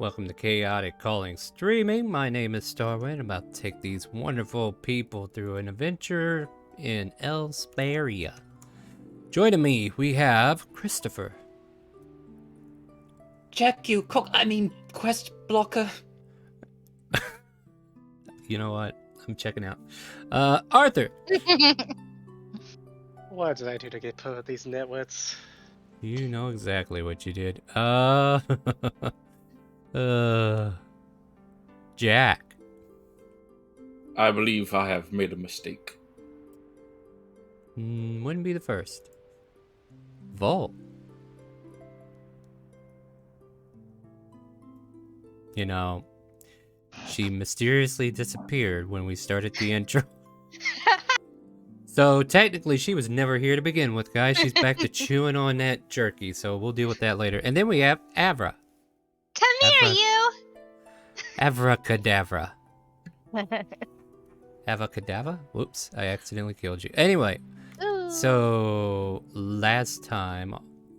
Welcome to Chaotic Calling Streaming. My name is Starwind. I'm about to take these wonderful people through an adventure in Elsparia. Joining me, we have Christopher. Quest blocker. You know what? I'm checking out. Arthur. What did I do to get put with these nitwits? You know exactly what you did. Jack. I believe I have made a mistake. Wouldn't be the first. Vol. You know, she mysteriously disappeared when we started the intro. So technically she was never here to begin with, guys. She's back to chewing on that jerky, so we'll deal with that later. And then we have Avra. Come here, you! Avracadabra. Avacadabra? Whoops, I accidentally killed you. Anyway, so last time,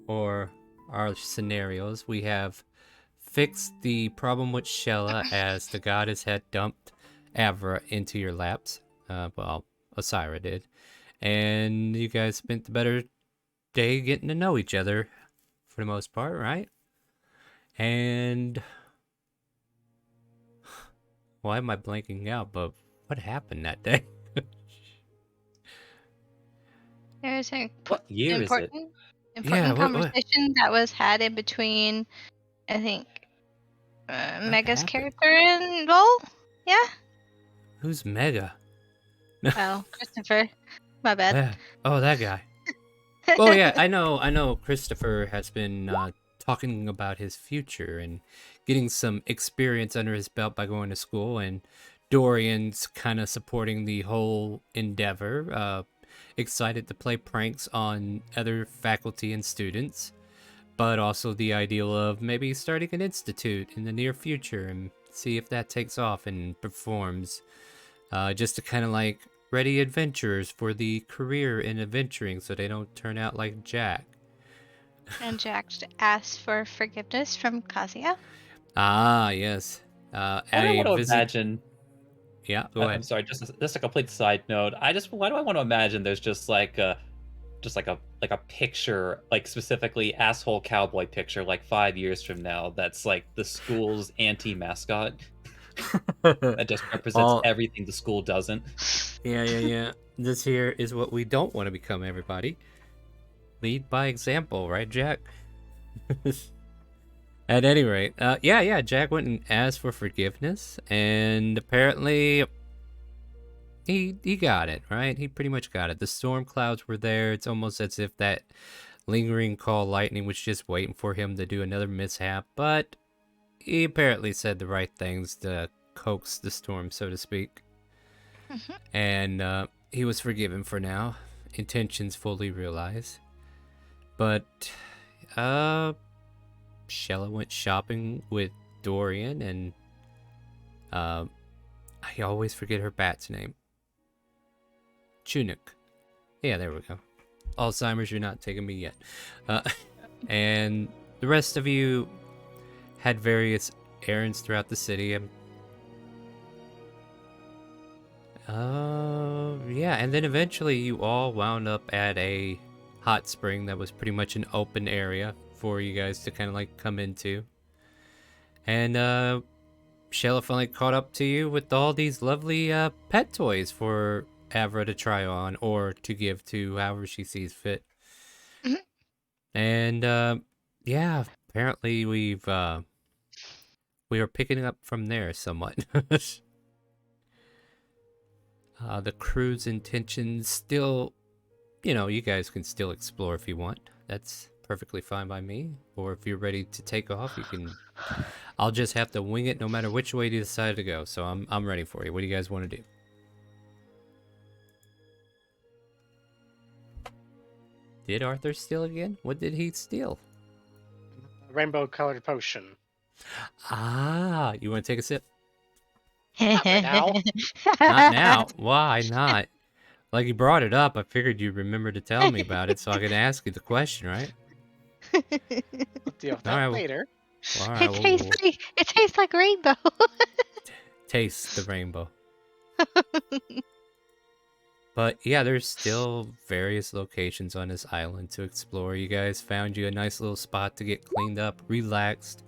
or our scenarios, we have fixed the problem with Shella as the goddess had dumped Avra into your laps. Well, Osira did. And you guys spent the better day getting to know each other for the most part, right? And why am I blanking out? But what happened that day? There's an What year important Yeah, conversation that was had in between, I think, Mega's happened? character and Vol? Yeah? Who's Mega? Oh, Christopher. My bad. Yeah. Oh, that guy. Oh yeah, I know Christopher has been talking about his future and getting some experience under his belt by going to school, and Dorian's kind of supporting the whole endeavor. Excited to play pranks on other faculty and students, but also the ideal of maybe starting an institute in the near future and see if that takes off and performs. Just to kind of like ready adventurers for the career in adventuring so they don't turn out like Jack. And Jack asked for forgiveness from Kazuya. Ah, yes. I don't want to imagine. Yeah, go ahead. I'm sorry, just a complete side note. Why do I want to imagine there's just like a picture, like specifically asshole cowboy picture, like 5 years from now, that's like the school's anti-mascot. That just represents everything the school doesn't. Yeah. This here is what we don't want to become, everybody. Lead by example, right, Jack? At any rate, yeah, Jack went and asked for forgiveness, and apparently he got it, right? He pretty much got it. The storm clouds were there. It's almost as if that lingering call lightning was just waiting for him to do another mishap, but he apparently said the right things to coax the storm, so to speak. Mm-hmm. And he was forgiven for now. Intentions fully realized. But Shella went shopping with Dorian, and I always forget her bat's name. Chinook. Yeah, there we go. Alzheimer's, you're not taking me yet. And the rest of you had various errands throughout the city. Yeah, and then eventually you all wound up at a hot spring that was pretty much an open area for you guys to kind of like come into. And Shella finally caught up to you with all these lovely pet toys for Avra to try on or to give to however she sees fit. Mm-hmm. And yeah, apparently we are picking up from there somewhat. The crew's intentions still, you guys can still explore if you want. That's perfectly fine by me. Or if you're ready to take off, you can. I'll just have to wing it no matter which way you decide to go. So I'm ready for you. What do you guys want to do? Did Arthur steal again? What did he steal? Rainbow-colored potion. Ah, you want to take a sip? Not right now. Not now. Why not? Like, you brought it up. I figured you'd remember to tell me about it so I could ask you the question, right? We'll deal with that Alright, well, later. All right, It tastes like rainbow. taste the rainbow. But yeah, there's still various locations on this island to explore. You guys found you a nice little spot to get cleaned up, relaxed,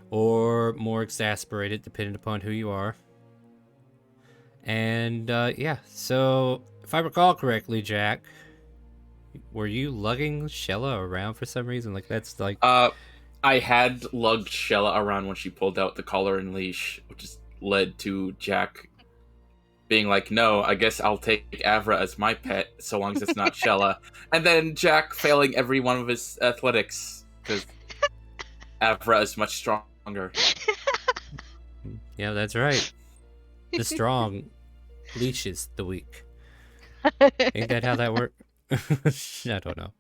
or more exasperated, depending upon who you are. And yeah, so if I recall correctly, Jack, were you lugging Shella around for some reason? Like that's like I had lugged Shella around when she pulled out the collar and leash, which has led to Jack being like, no, I guess I'll take Avra as my pet, so long as it's not Shella. And then Jack failing every one of his athletics, because Avra is much stronger. yeah, that's right. The strong leashes the weak. Ain't that how that works? I don't know.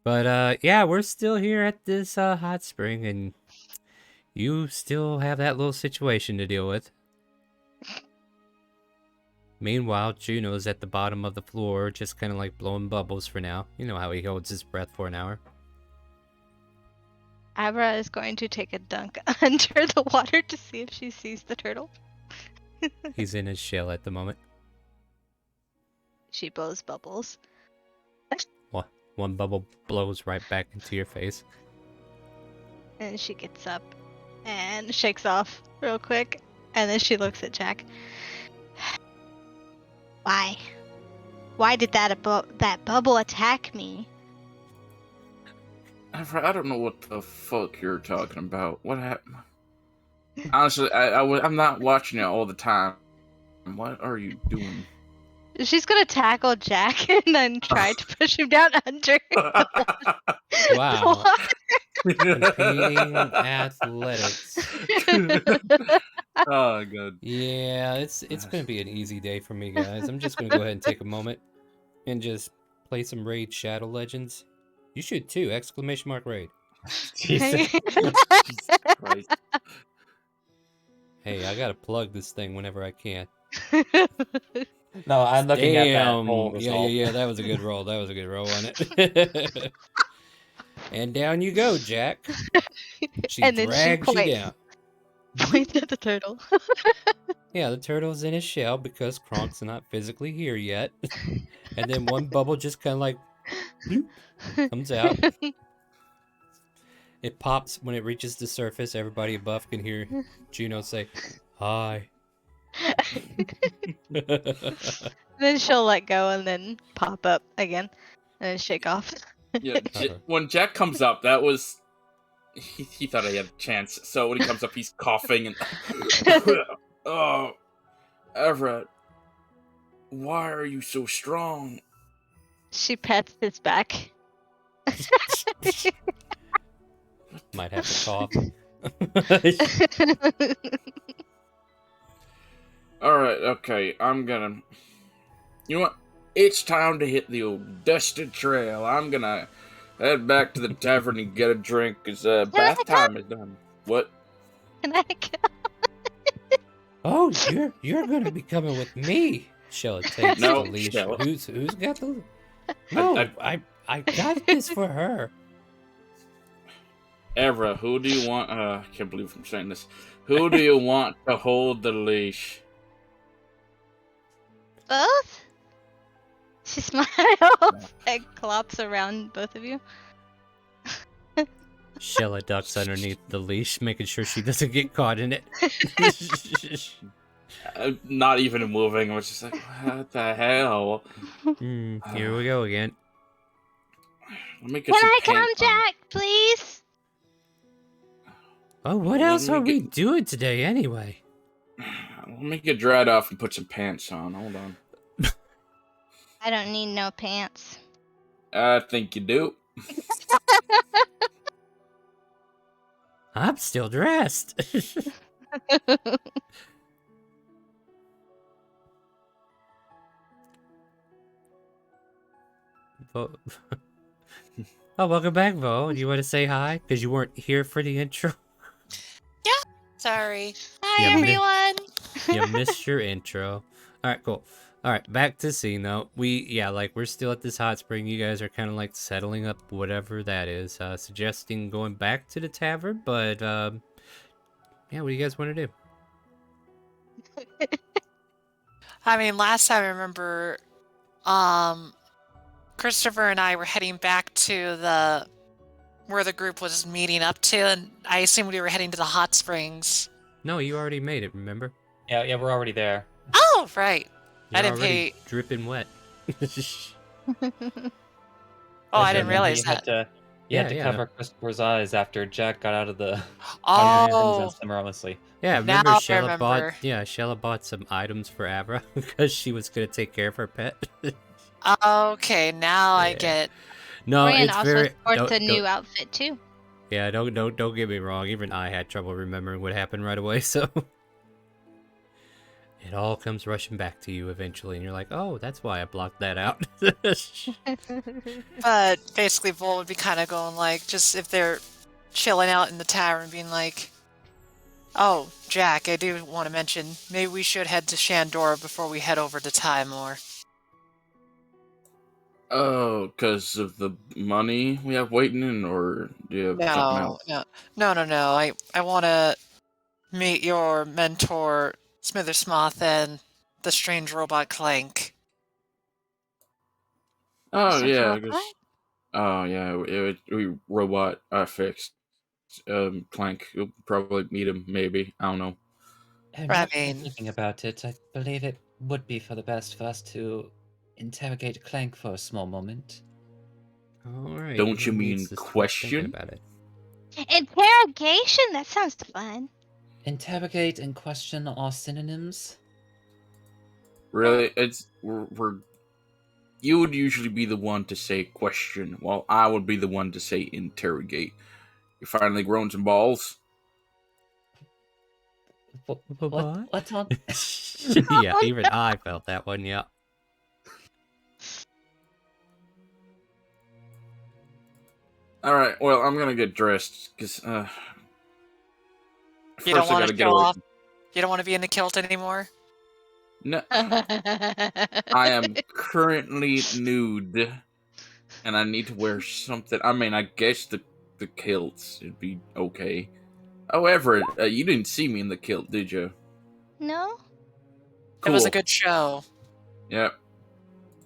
But yeah, we're still here at this hot spring, and you still have that little situation to deal with. Meanwhile, Juno's at the bottom of the floor, just kind of like blowing bubbles for now. You know how he holds his breath for an hour. Abra is going to take a dunk under the water to see if she sees the turtle. He's in his shell at the moment. She blows bubbles. One bubble blows right back into your face. And she gets up and shakes off real quick. And then she looks at Jack. Why? Why did that bubble attack me? I don't know what the fuck you're talking about. What happened? Honestly, I'm not watching it all the time. What are you doing? She's gonna tackle Jack and then try to push him down under. Wow. Competing athletics. Oh, good. Yeah, it's gonna be an easy day for me, guys. I'm just gonna go ahead and take a moment and just play some Raid Shadow Legends. You should too! Exclamation mark Raid. Jesus. Jesus Christ. Hey, I gotta plug this thing whenever I can. No, I'm looking at that whole Yeah, result. yeah, that was a good roll. That was a good roll on it. And down you go, Jack. She And then she drags you points. down. Points at the turtle. Yeah, the turtle's in his shell because Kronk's not physically here yet. And then one bubble just kind of like bloop, comes out. It pops when it reaches the surface. Everybody above can hear Juno say, "Hi." Then she'll let go and then pop up again and then shake off. Yeah, when Jack comes up, that was... He thought he had a chance. So when he comes up, he's coughing and... Oh, Everett, why are you so strong? She pets his back. Might have to cough. Alright, okay, I'm gonna... You know what? It's time to hit the old dusted trail. I'm gonna head back to the tavern and get a drink, because bath time is done. What? Can I go? Oh, you're gonna be coming with me. Shella takes No, the leash. Shella. Who's got the? No, I got this for her. Evra, who do you want... I can't believe I'm saying this. Who do you want to hold the leash? Both? She smiles and clops around both of you. Shella ducks underneath the leash, making sure she doesn't get caught in it. Not even moving. I was just like, what the hell? Here we go again. Let me get Can some I come, pants on. Jack, please? Oh, what Let else me are we get- doing today anyway? Let me get dried off and put some pants on. Hold on. I don't need no pants. I think you do. I'm still dressed. Vo- Oh, welcome back, Vo. Do you want to say hi? Because you weren't here for the intro. Sorry. Hi, Yeah, everyone. You missed your intro. All right, cool. All right, back to scene though. We're still at this hot spring. You guys are kind of like settling up, whatever that is. Suggesting going back to the tavern, but yeah, what do you guys want to do? I mean, last time I remember, Christopher and I were heading back to where the group was meeting up to, and I assumed we were heading to the hot springs. No, you already made it. Remember? Yeah, we're already there. Oh, right. You're I didn't already pay. dripping wet. Oh, I And didn't then realize you had that. you had to Yeah. cover Christopher's eyes after Jack got out of the Oh, unceremoniously. Yeah, remember Now I Shella remember. Shella bought some items for Avra because she was gonna take care of her pet. okay. Now I Yeah. get. No, Brian it's also very sports a new outfit too. Yeah, don't get me wrong. Even I had trouble remembering what happened right away, so it all comes rushing back to you eventually, and you're like, "Oh, that's why I blocked that out." But basically, Vol would be kind of going like, just if they're chilling out in the tavern, being like, "Oh, Jack, I do want to mention, maybe we should head to Shandora before we head over to Timor." Oh, because of the money we have waiting in, or do you have something else? No. I want to meet your mentor, Smithersmoth, and the strange robot Clank. Oh Mr. yeah, I Robot? guess. Oh yeah, we robot fixed. Clank. You'll probably meet him, maybe. I don't know. Now I mean- thinking about it, I believe it would be for the best for us to interrogate Clank for a small moment. All right. Don't you who mean needs to start question? thinking about it? Interrogation? That sounds fun. Interrogate and question are synonyms. Really, we're. You would usually be the one to say question, while I would be the one to say interrogate. You finally grown some balls? What? What's on? Yeah, even I felt that one. Yeah. All right. Well, I'm gonna get dressed because You don't first I want gotta to get show away. off? You don't want to be in the kilt anymore? No, I am currently nude, and I need to wear something. I mean, I guess the kilts would be okay. However, you didn't see me in the kilt, did you? No? It was a Cool. good show. Yep.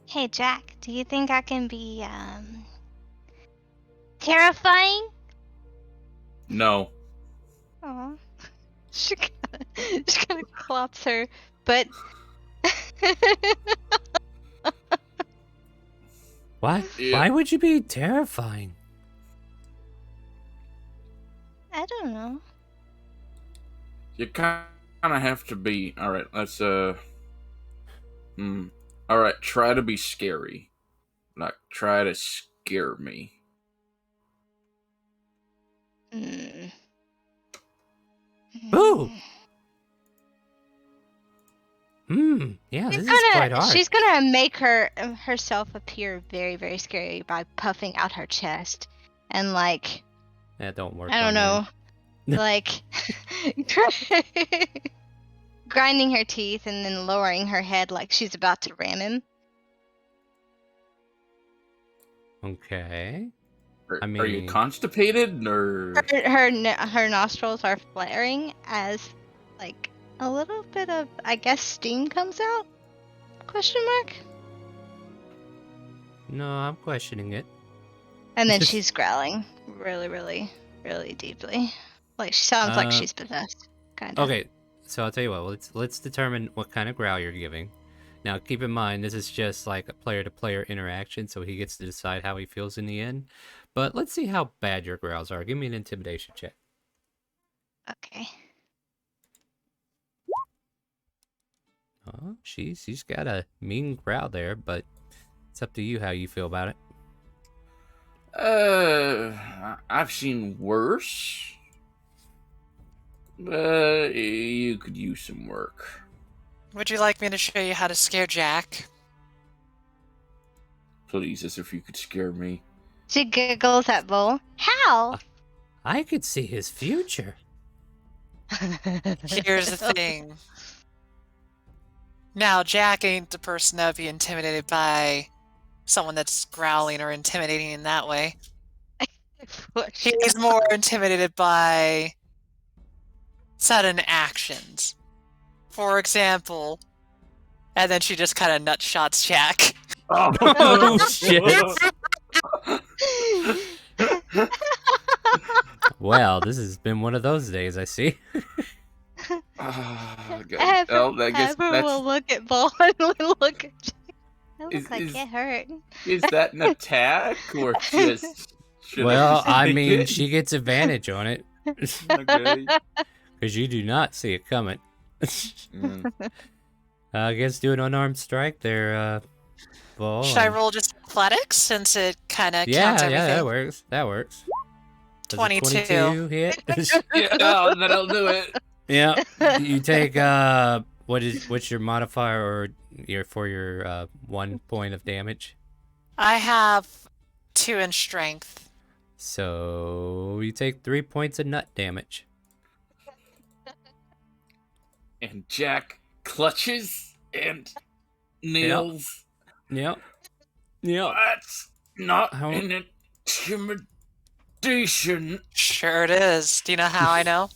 Hey Jack, do you think I can be terrifying? No. Oh. She kind of clops her, but Why? Yeah. Why would you be terrifying? I don't know. You kind of have to be. All right. Let's All right. Try to be scary. Like, try to scare me. Mm. Ooh. Yeah, this is quite hard. She's gonna make herself appear very, very scary by puffing out her chest and like That don't work. I don't on know, like grinding her teeth and then lowering her head like she's about to ram him. Okay. Are you mean- constipated or? Her nostrils are flaring as like a little bit of, I guess, steam comes out? Question mark. No, I'm questioning it. And then she's growling really, really, really deeply. Like she sounds like Uh, she's possessed. Kind of. Okay, so I'll tell you what. Let's determine what kind of growl you're giving. Now, keep in mind this is just like a player-to-player interaction, so he gets to decide how he feels in the end. But let's see how bad your growls are. Give me an intimidation check. Okay. Oh, she's got a mean growl there, but it's up to you how you feel about it. I've seen worse, but you could use some work. Would you like me to show you how to scare Jack? Please, as if you could scare me. She giggles at Vol. How? I could see his future. Here's the thing. Now, Jack ain't the person that would be intimidated by someone that's growling or intimidating in that way. He's more intimidated by sudden actions. For example, and then she just kind of nutshots Jack. Oh, shit. Well, this has been one of those days, I see. Okay. Ever, Well, I guess Ever that's... will look at Ball and will look at Jack. That Is- looks like is- it hurt. Is that an attack or just? should I Well, just I take mean, it? she gets advantage on it. Okay. Because you do not see it coming. Mm. I guess do an unarmed strike there, Ball. Should I and- roll just athletics since it kind of Yeah, counts everything? that works. That works. Does a 22. 22 hit? Yeah, that'll do it. Yeah. You take what's your modifier or your 1 point of damage? I have 2 in strength. So you take 3 points of nut damage. And Jack clutches and kneels. Yep. Yep. That's not How- an intimidation. Sure it is. Do you know how I know?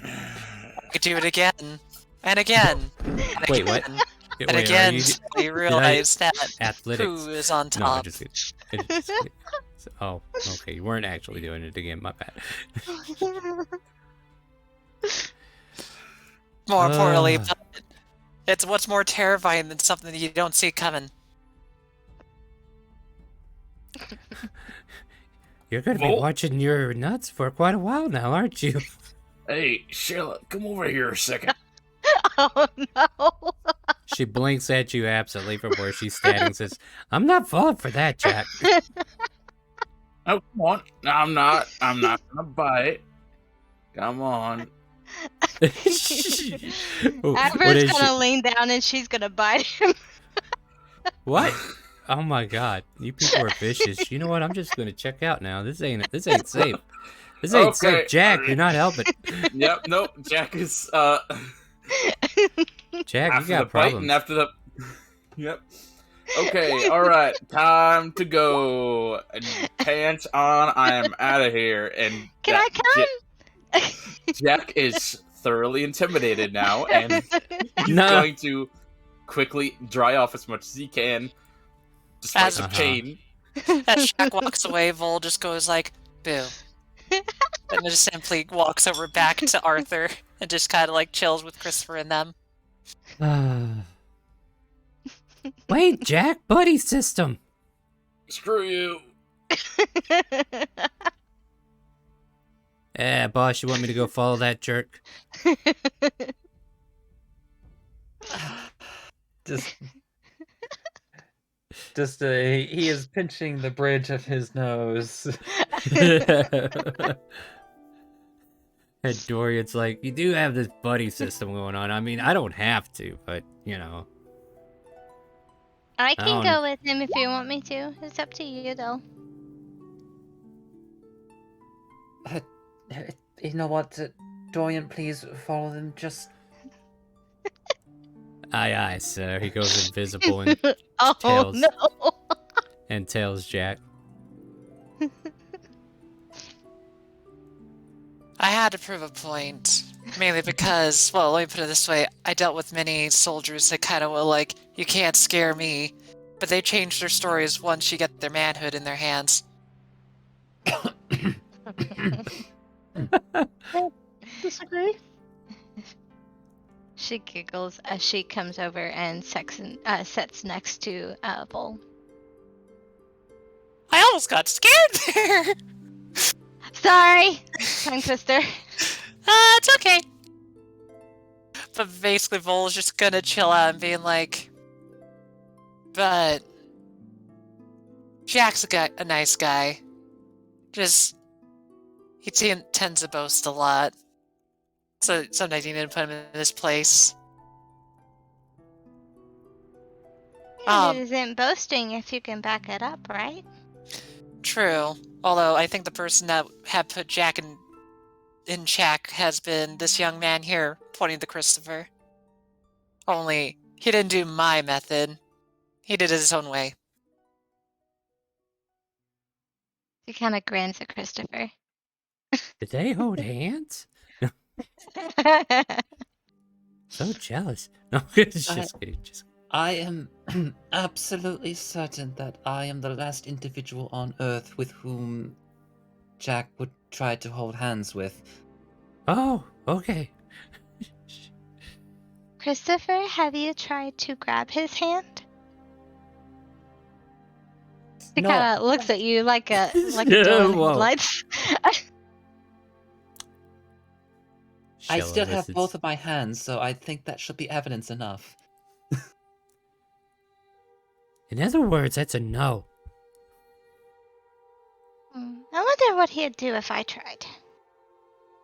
I could do it again. And again. And Wait, what? again, Wait, And are again, you till you realize that athletics? who is on No, I top. just oh, okay. You weren't actually doing it again. My bad. More importantly, Ah. but it's what's more terrifying than something that you don't see coming. You're gonna be Volt? watching your nuts for quite a while now, aren't you? Hey, Sheila, come over here a second. Oh no. She blinks at you absently from where she's standing and says, I'm not falling for that, Jack. Oh, come on. No, I'm not gonna bite. Come on. What Aver's is gonna she- lean down and she's gonna bite him. What? Oh my god. You people are vicious. You know what? I'm just gonna check out now. This ain't safe. This ain't Okay, safe. Jack, alright. you're not helping. Yep, nope. Jack is Jack, you after the got bite problems. and after the Yep. Okay, alright. Time to go. Pants on, I am out of here. And Can I come? Jack is thoroughly intimidated now, and he's No. going to quickly dry off as much as he can, despite As- the Uh-huh. pain. As Jack walks away, Vol just goes like, boo. And then just simply walks over back to Arthur and just kind of like chills with Christopher and them. Wait, Jack, buddy system. Screw you. Boss, you want me to go follow that jerk? He is pinching the bridge of his nose. And Dorian's like, you do have this buddy system going on. I mean, I don't have to, but, you know. I can don't- go with him if you want me to. It's up to you, though. You know what, Dorian, please follow them. Just Aye, aye, sir. He goes invisible and, Oh Tails. no! and tails Jack. I had to prove a point. Mainly because, well, let me put it this way. I dealt with many soldiers that kind of were like, you can't scare me. But they changed their stories once you get their manhood in their hands. Disagree. She giggles as she comes over and sits next to Vol. I almost got scared there! Sorry, tongue twister. It's okay. But basically, Vol's just gonna chill out and being like, but Jack's a nice guy. Just, he tends to boast a lot. So sometimes you need to put him in this place. It isn't boasting if you can back it up, right? True. Although I think the person that had put Jack in check has been this young man here, pointing to Christopher. Only He didn't do my method. He did it his own way. She kind of grins at Christopher. Did they hold hands? So jealous. No, just kidding. I am absolutely certain that I am the last individual on Earth with whom Jack would try to hold hands with. Oh, okay. Christopher, have you tried to grab his hand? He No, kind of looks at you like a door in the Whoa. headlights. I Shella still have listens. both of my hands, so I think that should be evidence enough. In other words, that's a no. I wonder what he'd do if I tried.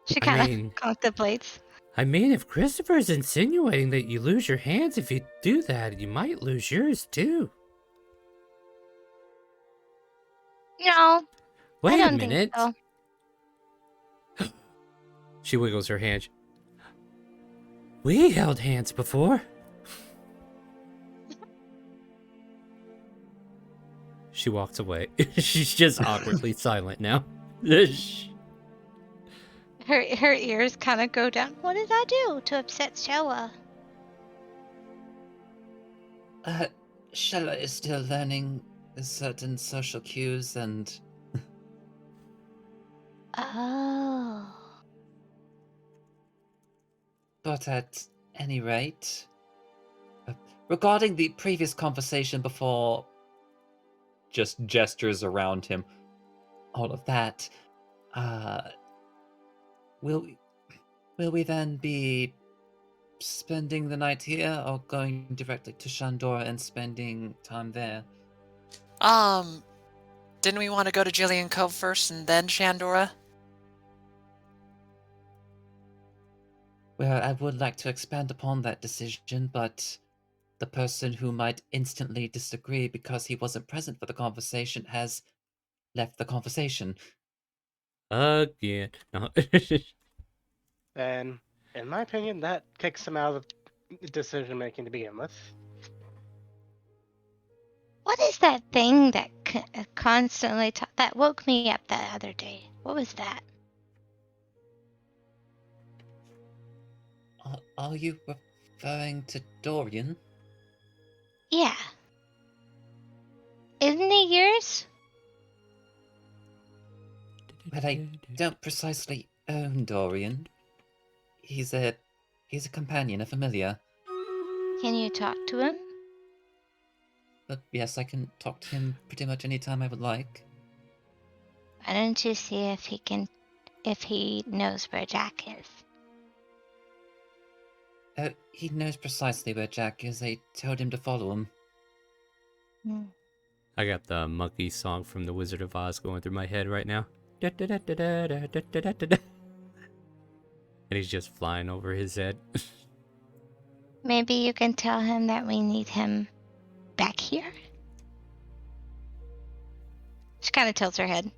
She I kind of mean- contemplates. I mean, if Christopher's insinuating that you lose your hands if you do that, you might lose yours too. No, Wait I don't a minute. think so. She wiggles her hand. We held hands before. She walks away. She's just awkwardly silent now. Her ears kind of go down. What did I do to upset Shella? Shella is still learning certain social cues and... Oh. But at any rate... regarding the previous conversation before... Just gestures around him. All of that. Will we then be spending the night here or going directly to Shandora and spending time there? Didn't we want to go to Jillian Cove first and then Shandora? Well, I would like to expand upon that decision, but the person who might instantly disagree because he wasn't present for the conversation has left the conversation. Again. No. And in my opinion, that kicks him out of decision making to begin with. What is that thing that constantly that woke me up the other day? What was that? Are you referring to Dorian? Yeah. Isn't he yours? But I don't precisely own Dorian. He's a companion, a familiar. Can you talk to him? But yes, I can talk to him pretty much any time I would like. Why don't you see if he knows where Jack is? He knows precisely where Jack is. I told him to follow him. I got the monkey song from The Wizard of Oz going through my head right now. And he's just flying over his head. Maybe you can tell him that we need him back here? She kind of tilts her head.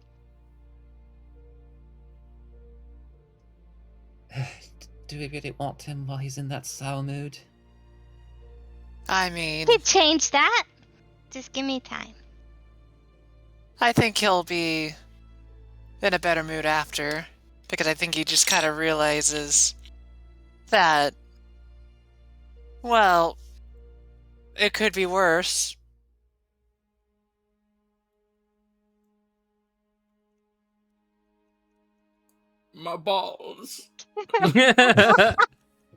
Do we really want him while he's in that sour mood? I mean, We change that. Just give me time. I think he'll be in a better mood after, because I think he just kind of realizes that, well, it could be worse. My balls.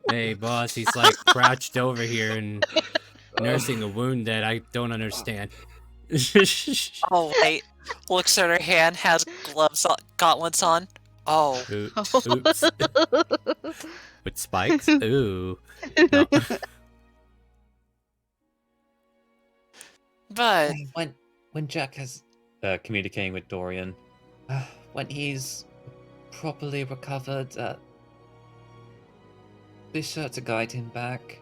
Hey, boss, he's like crouched over here and nursing a wound that I don't understand. Oh, wait. Looks at her hand, has gloves on, gauntlets on. Oh. Oops. With spikes? Ooh. No. But When Jack has communicating with Dorian, when he's properly recovered, be sure to guide him back.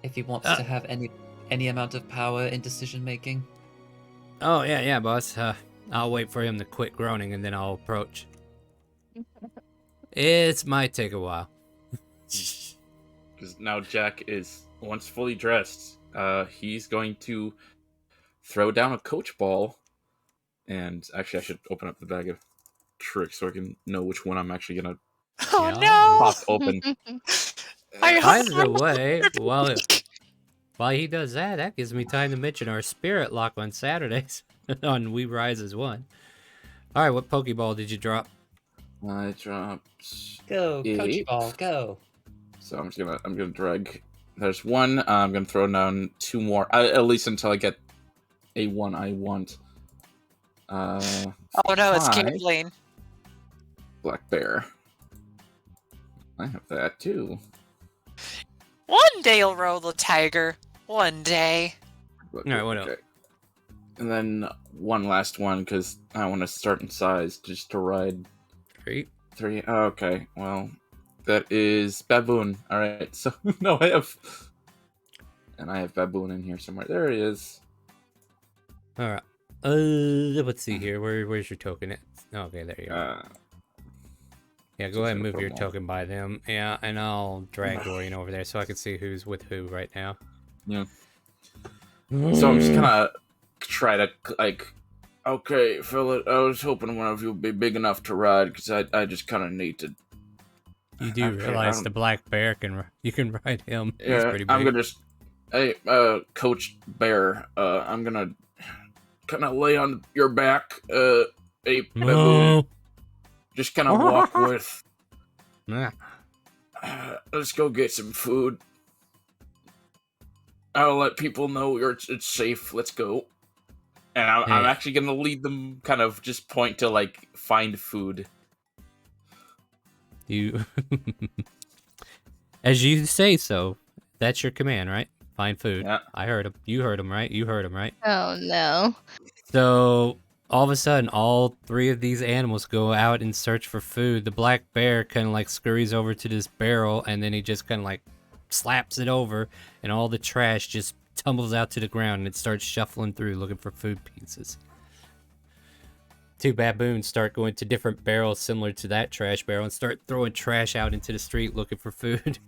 If he wants to have any amount of power in decision making. Oh, yeah, boss. I'll wait for him to quit groaning and then I'll approach. It might take a while. Because now Jack is once fully dressed, he's going to throw down a coach ball. And actually, I should open up the bag of tricks so I can know which one I'm actually gonna Oh Yeah. pop open. I By hope the way, while week. he does that, that gives me time to mention our spirit lock on Saturdays on We Rise as One. All right, what Pokeball did you drop? I dropped Go, eight. Coachy Ball, go. So I'm gonna drag. There's one. I'm gonna throw down two more. At least until I get a one I want. Oh no, it's five. gambling. Black bear. I have that too. One day you'll roll the tiger. One day. Black All right, bear, what else? And then one last one because I want to start in size just to ride Great. 3. Oh, okay, well, that is baboon. All right, so no, I have baboon in here somewhere. There it is. All right. Let's see here. Where's your token at? Okay, there you are. Yeah, go ahead and move your token by them. Yeah, and I'll drag Dorian over there so I can see who's with who right now. Yeah. So I'm just gonna try to okay, Philip. I was hoping one of you would be big enough to ride because I just kind of need to. You do realize the black bear you can ride him. He's Yeah, pretty big. I'm gonna just. Hey, Coach Bear. I'm gonna kind of lay on your back. Hey, baboon. Just kind of walk with. Nah. Let's go get some food. I'll let people know it's safe. Let's go. And I'm actually gonna lead them. Kind of just point to find food. You, as you say so. That's your command, right? Find food. Yeah. I heard him. You heard him, right? You heard him, right? Oh no. So all of a sudden, all 3 of these animals go out and search for food. The black bear kind of scurries over to this barrel, and then he just kind of slaps it over, and all the trash just tumbles out to the ground, and it starts shuffling through looking for food pieces. 2 baboons start going to different barrels similar to that trash barrel and start throwing trash out into the street looking for food.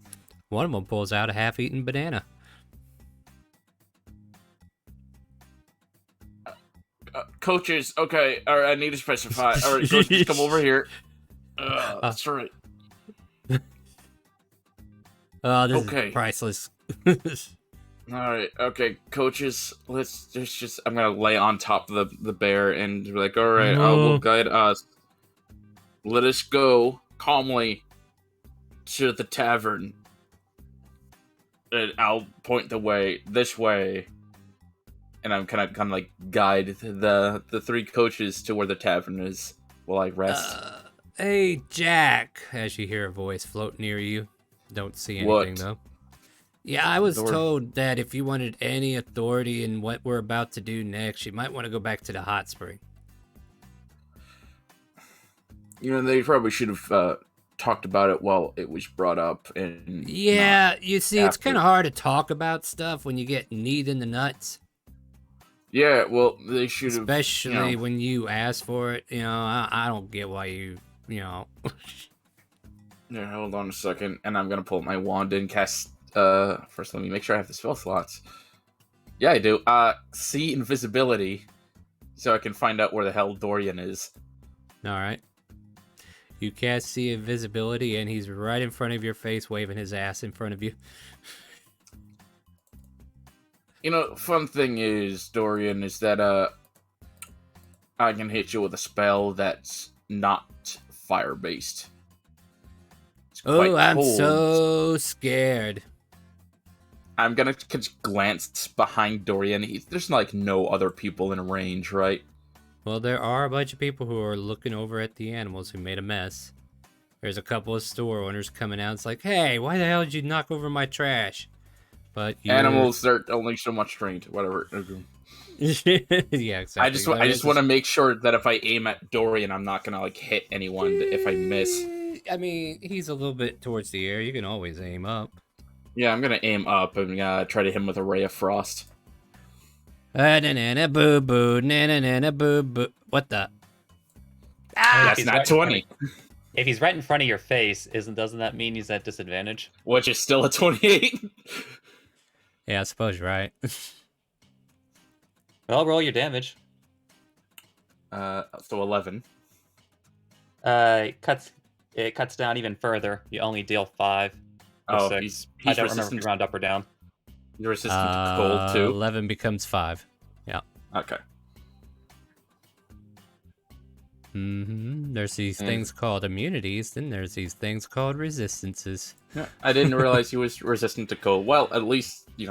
One of them pulls out a half-eaten banana. Coaches, okay, all right, I need to specify. All right, coaches, come over here. That's right. Oh, this Okay. is priceless. All right, okay, coaches, let's just I'm gonna lay on top of the bear and be like, all right, will guide us. Let us go calmly to the tavern. And I'll point the way this way. And I'm kind of guide the 3 coaches to where the tavern is while I rest. Hey, Jack, as you hear a voice float near you. Don't see anything, though. Yeah, I was told that if you wanted any authority in what we're about to do next, you might want to go back to the hot spring. You know, they probably should have talked about it while it was brought up. And yeah, you see, it's kind of hard to talk about stuff when you get kneed in the nuts. Yeah, well, they should have. Especially when you ask for it. You know, I don't get why you know. Yeah, hold on a second. And I'm going to pull up my wand and cast. First, let me make sure I have the spell slots. Yeah, I do. See invisibility. So I can find out where the hell Dorian is. Alright. You cast see invisibility, and he's right in front of your face, waving his ass in front of you. You know, fun thing is, Dorian, is that I can hit you with a spell that's not fire-based. Oh, I'm so scared. I'm gonna just glance behind Dorian. There's no other people in range, right? Well, there are a bunch of people who are looking over at the animals who made a mess. There's a couple of store owners coming out. It's like, hey, why the hell did you knock over my trash? But animals are only so much trained. Whatever. Yeah, exactly. I just want to make sure that if I aim at Dorian, I'm not gonna hit anyone if I miss. I mean, he's a little bit towards the air. You can always aim up. Yeah, I'm gonna aim up and try to hit him with a ray of frost. Na-na-na, boo-boo, na-na-na, boo-boo. What the? That's not 20. If he's right in front of your face, doesn't that mean he's at disadvantage? Which is still a 28. Yeah, I suppose you're right. Well, roll your damage. So 11. It cuts down even further. You only deal 5 or Oh, 6. I he's don't remember if resistant. you round up or down. You're resistant to cold too. 11 becomes 5. Yeah. Okay. There's these things called immunities, then there's these things called resistances. Yeah, I didn't realize he was resistant to cold. Well, at least Did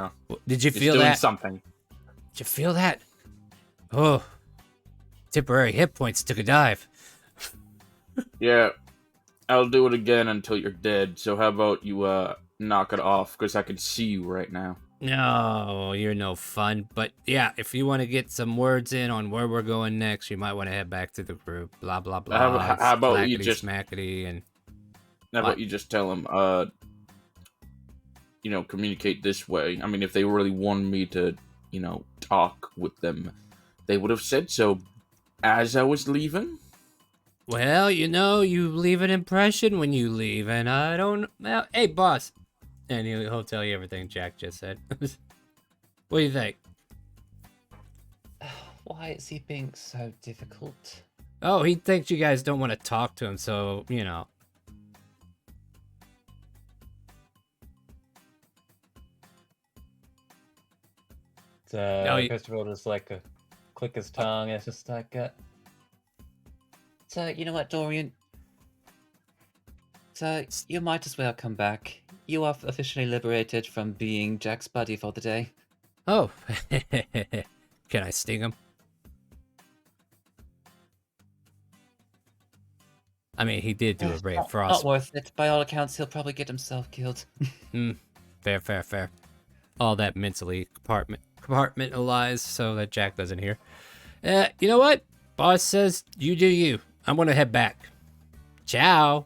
you he's feel doing that? something. Did you feel that? Oh, temporary hit points took a dive. Yeah, I'll do it again until you're dead. So how about you knock it off? Because I can see you right now. No, you're no fun. But yeah, if you want to get some words in on where we're going next, you might want to head back to the group. Blah blah blah. How about you just smackety and how about you just tell him communicate this way. I mean, if they really wanted me to, talk with them, they would have said so as I was leaving. well, you leave an impression when you leave, and I don't. Well, hey, boss, and he'll tell you everything Jack just said. What do you think? Why is he being so difficult? Oh, he thinks you guys don't want to talk to him, so Christopher will just like click his tongue. And it's just like, so you know what, Dorian? So you might as well come back. You are officially liberated from being Jack's buddy for the day. Oh, can I sting him? I mean, he did do a ray of frost. Not worth it. By all accounts, he'll probably get himself killed. Fair. All that mentally compartmentalized so that Jack doesn't hear. You know what? Boss says you do you. I'm gonna head back. Ciao.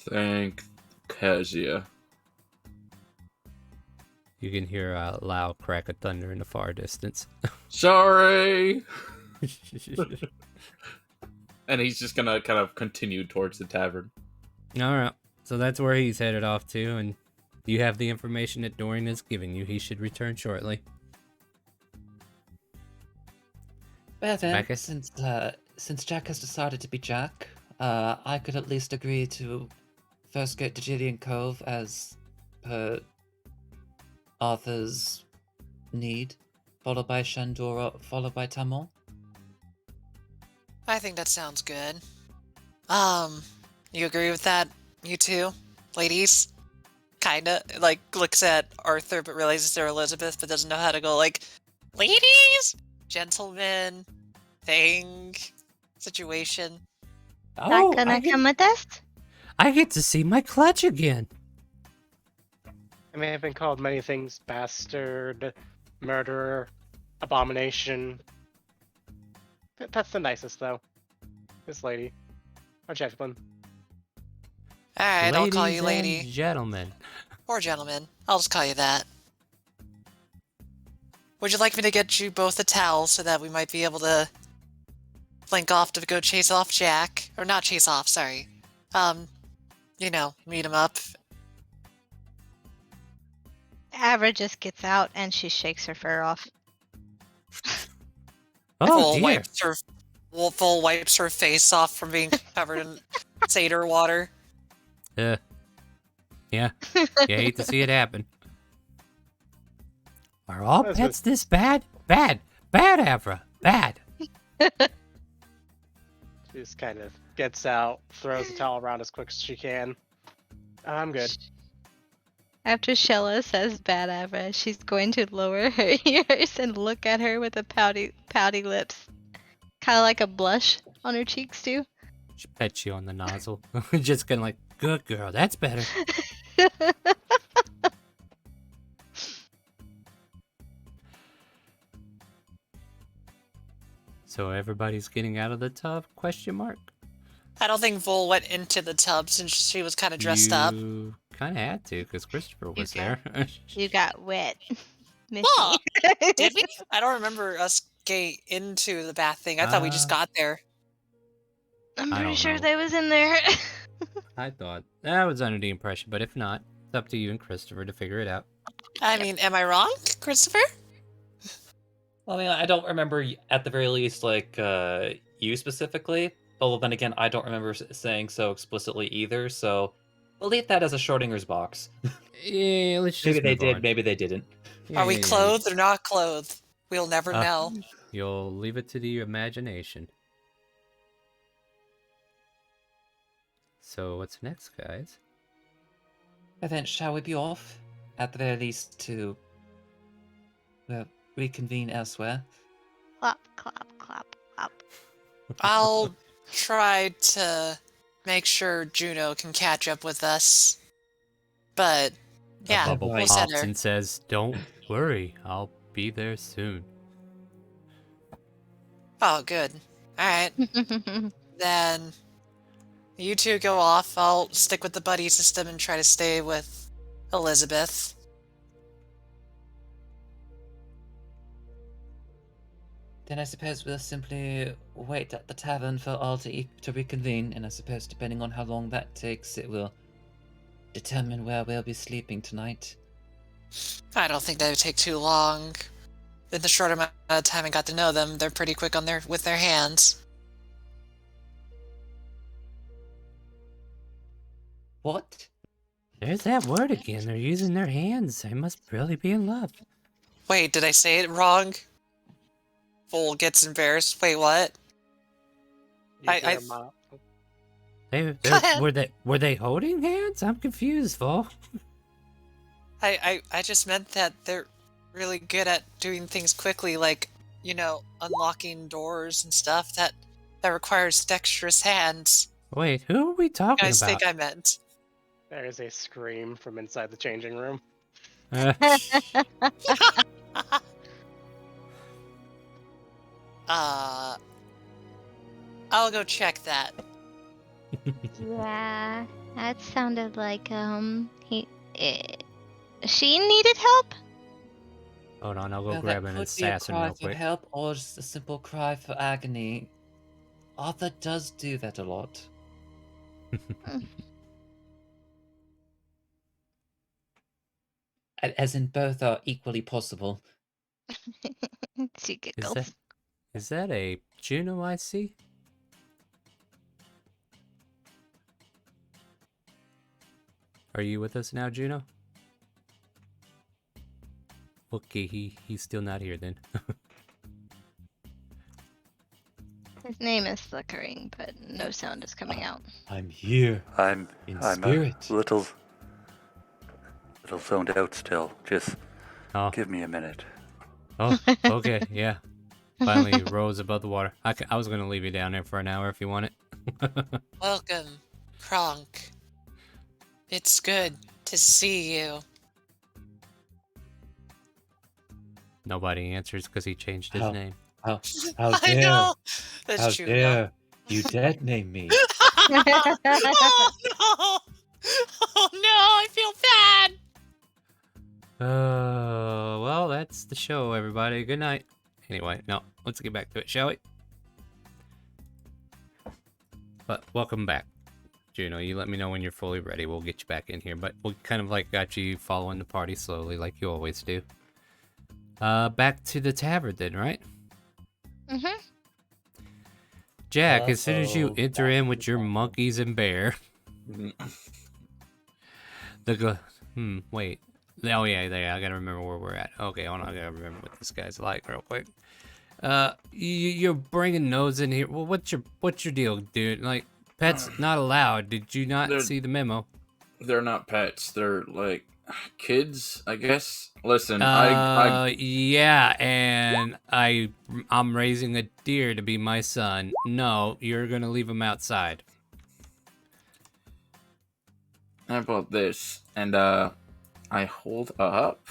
Thank Kezia. You can hear a loud crack of thunder in the far distance. Sorry. And he's just gonna kind of continue towards the tavern. All right. So that's where he's headed off to, and you have the information that Dorian has given you. He should return shortly. Well then, Becca? since Jack has decided to be Jack, I could at least agree to first get to Gideon Cove as per Arthur's need, followed by Shandora, followed by Tamon. I think that sounds good. You agree with that, you two, ladies? Kinda, like, looks at Arthur but realizes they're Elizabeth but doesn't know how to go, like, ladies? Gentlemen, thing, situation. Not gonna come with us? I get to see my clutch again. I may have been called many things: bastard, murderer, abomination. That's the nicest, though. This lady. Or gentleman. Alright, I'll call you Ladies lady. and gentlemen. Or gentleman. I'll just call you that. Would you like me to get you both a towel so that we might be able to link off to go chase off Jack? Or not chase off, sorry. Meet him up. Avra just gets out and she shakes her fur off. Oh dear. Full wipes her face off from being covered in satyr water. Yeah. You hate to see it happen. Are all That's pets this bad? Bad, Avra, bad. She just kind of gets out, throws the towel around as quick as she can. I'm good. After Shella says bad Avra, she's going to lower her ears and look at her with a pouty lips. Kind of like a blush on her cheeks too. She pets you on the nozzle. Just kind of like, good girl, that's better. So everybody's getting out of the tub? Question mark. I don't think Vol went into the tub since she was kind of dressed up. You kind of had to because Christopher was You there. You got wet. Missy. Huh. Did we? I don't remember us getting into the bath thing. I thought we just got there. I'm I pretty don't sure know. they was in there. I thought I was under the impression, but if not, it's up to you and Christopher to figure it out. I mean, am I wrong, Christopher? I mean, I don't remember at the very least, like, you specifically. Although then again, I don't remember saying so explicitly either, so we'll leave that as a Schrodinger's box. Yeah, let's just Maybe they move did, on. maybe they didn't. Yeah, Are we yeah, yeah. clothed or not clothed? We'll never know. You'll leave it to the imagination. So what's next, guys? Then shall we be off? At the very least to, well, reconvene elsewhere. Clap, clap, clap, clap. I'll try to make sure Juno can catch up with us. But, yeah, A bubble we said pops her. and says, "Don't worry, I'll be there soon." Oh, good. Alright, then you two go off. I'll stick with the buddy system and try to stay with Elizabeth. Then I suppose we'll simply wait at the tavern for all to reconvene, and I suppose depending on how long that takes, it will determine where we'll be sleeping tonight. I don't think that would take too long. In the short amount of time I got to know them, they're pretty quick on with their hands. What? There's that word again. They're using their hands. They must really be in love. Wait, did I say it wrong? Fool gets embarrassed. Wait, what? You I- hear Mom. Were they holding hands? I'm confused, Vol. I just meant that they're really good at doing things quickly, like, unlocking doors and stuff that requires dexterous hands. Wait, who are we You talking guys about? think I meant? There is a scream from inside the changing room. I'll go check that. Yeah, that sounded like she needed help. Hold on, I'll go Well, grab that an could be a assassin cry real for quick. help, or just a simple cry for agony. Arthur does do that a lot. As in, both are equally possible. She giggles. Is that a Juno I see? Are you with us now, Juno? Okay, he's still not here then. His name is flickering, but no sound is coming out. I'm here. I'm In a spirit. little zoned out still. Just Oh, give me a minute. oh, okay, yeah. Finally rose above the water. I was gonna leave you down there for an hour if you want it. Welcome, Kronk. It's good to see you. Nobody answers because he changed his Oh. name. How I dare! know. That's How true. dare you dead name me? Oh no! Oh no! I feel bad. Well, that's the show, everybody. Good night. Anyway, no, let's get back to it, shall we? But welcome back, Juno. You let me know when you're fully ready. We'll get you back in here. But we kind of like got you following the party slowly, like you always do. Back to the tavern then, right? Mm-hmm. Jack, as soon as you Uh-oh, enter back in to with the your tavern. monkeys and bear, wait. Oh yeah, I gotta remember where we're at. Okay, hold on, I gotta remember what this guy's like real quick. You're bringing those in here. Well, what's your deal, dude? Like, pets not allowed. Did you not They're- see the memo? They're not pets. They're like kids, I guess. Listen, Yeah, and I'm raising a deer to be my son. No, you're gonna leave him outside. how about this? And I hold up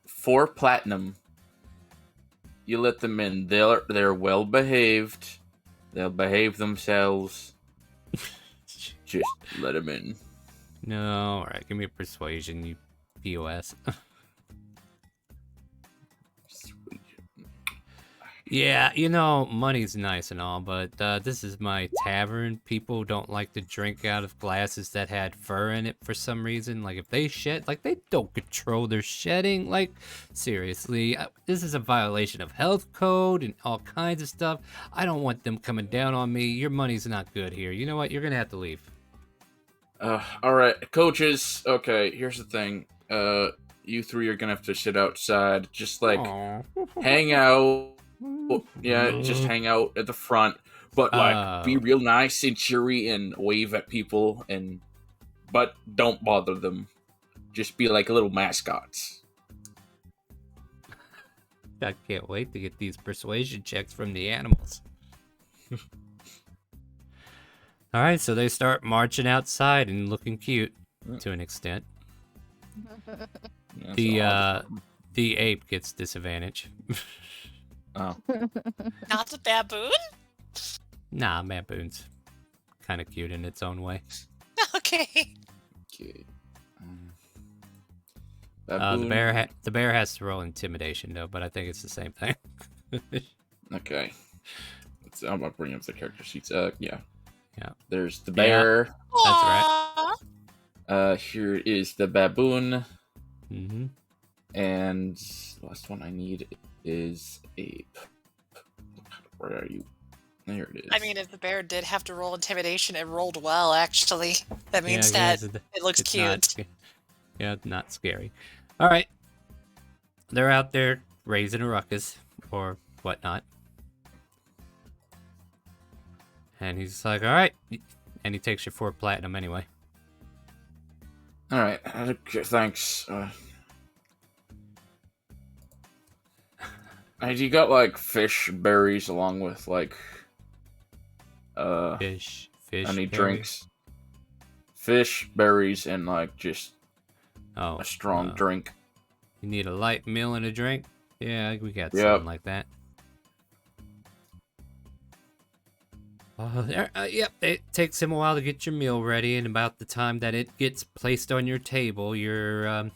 4 platinum. You let them in. They're well behaved. They'll behave themselves. Just let them in. No, all right. Give me a persuasion, you POS. Yeah, money's nice and all, but this is my tavern. People don't like to drink out of glasses that had fur in it for some reason. Like, if they shed, like, they don't control their shedding. Like, seriously, this is a violation of health code and all kinds of stuff. I don't want them coming down on me. Your money's not good here. You know what? You're gonna have to leave. Alright, coaches. Okay, here's the thing. You three are gonna have to sit outside. Just, like, Aw. hang out. Yeah, just hang out at the front. But, like, be real nice and cheery and wave at people, but don't bother them. Just be like little mascots. I can't wait to get these persuasion checks from the animals. Alright, so they start marching outside and looking cute to an extent. Yeah, The ape gets disadvantage. oh. Not the baboon? Nah, baboon's kind of cute in its own way. Okay. Okay. The bear has to roll intimidation though, but I think it's the same thing. Okay. I'm gonna bring up the character sheets. Yeah. Yeah. There's the bear. That's right. Aw. Here is the baboon. Mm-hmm. And the last one I need is ape. Where are you? There it is. I mean, if the bear did have to roll intimidation, it rolled well, actually. That means Yeah, that it looks cute. Not scary. All right. They're out there raising a ruckus or whatnot. And he's like, all right. And he takes your 4 platinum anyway. All right. Thanks. You got like fish berries along with like Fish. any berries. drinks? Fish berries and like just Oh, a strong drink. You need a light meal and a drink? Yeah, we got Yep. something like that. Yep, it takes him a while to get your meal ready, and about the time that it gets placed on your table, your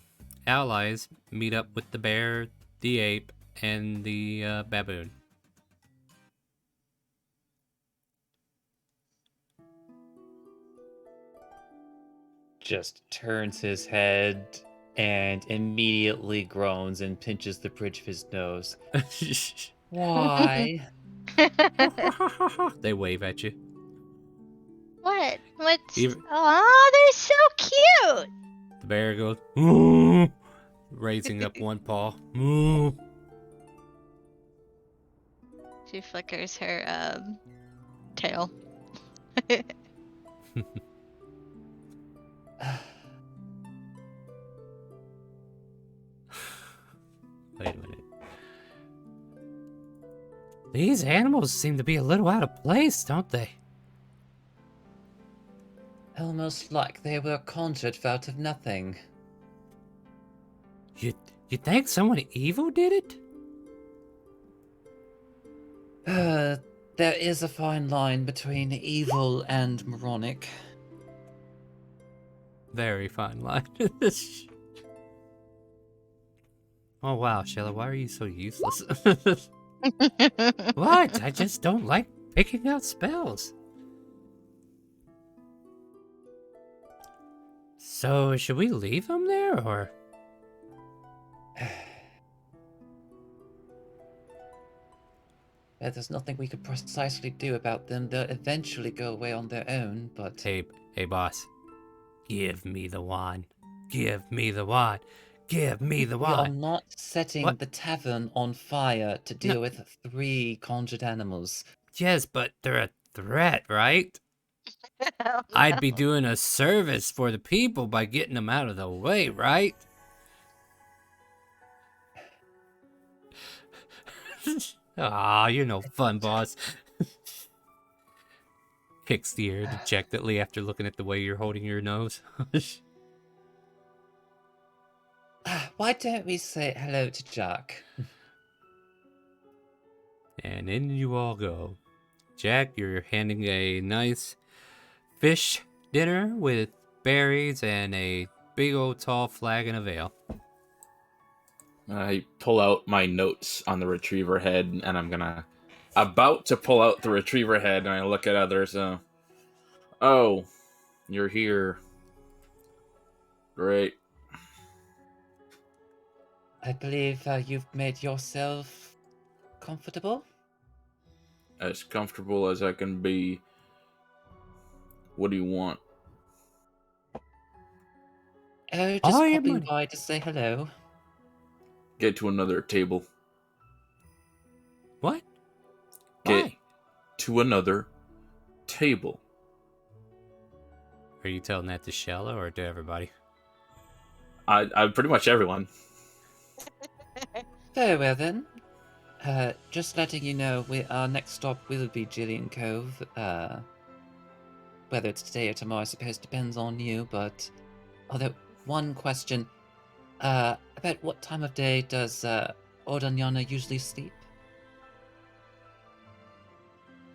allies meet up with the bear, the ape, and the baboon. Just turns his head and immediately groans and pinches the bridge of his nose. Why? They wave at you. What? What's? Even- Oh, they're so cute. The bear goes, "Moo," raising up one paw. "Moo." She flickers her tail. Wait a minute. These animals seem to be a little out of place, don't they? Almost like they were conjured out of nothing. You think someone evil did it? There is a fine line between evil and moronic. Very fine line. Oh wow, Shella, why are you so useless? What? I just don't like picking out spells. So, should we leave them there, or? There's nothing we could precisely do about them. They'll eventually go away on their own, but... Hey, boss. Give me the wand. Give me the wand. Give me the We are wand. not setting What? the tavern on fire to deal with 3 conjured animals. Yes, but they're a threat, right? Oh, I'd be no. doing a service for the people by getting them out of the way, right? Ah, you're no fun, boss. Kicks the air dejectedly after looking at the way you're holding your nose. Why don't we say hello to Jack? And in you all go. Jack, you're handing a nice fish dinner with berries and a big old tall flagon of ale. I pull out my notes on the retriever head, and I'm about to pull out the retriever head, and I look at others. Oh, you're here. Great. I believe you've made yourself comfortable. As comfortable as I can be. What do you want? Oh, just All your popping money. by to say hello. Get to another table. What? Get Why? to another table. Are you telling that to Shella or to everybody? I pretty much everyone. Very well then. Just letting you know, our next stop will be Gillian Cove. Whether it's today or tomorrow, I suppose depends on you. But although one question, about what time of day does Ordanyana usually sleep?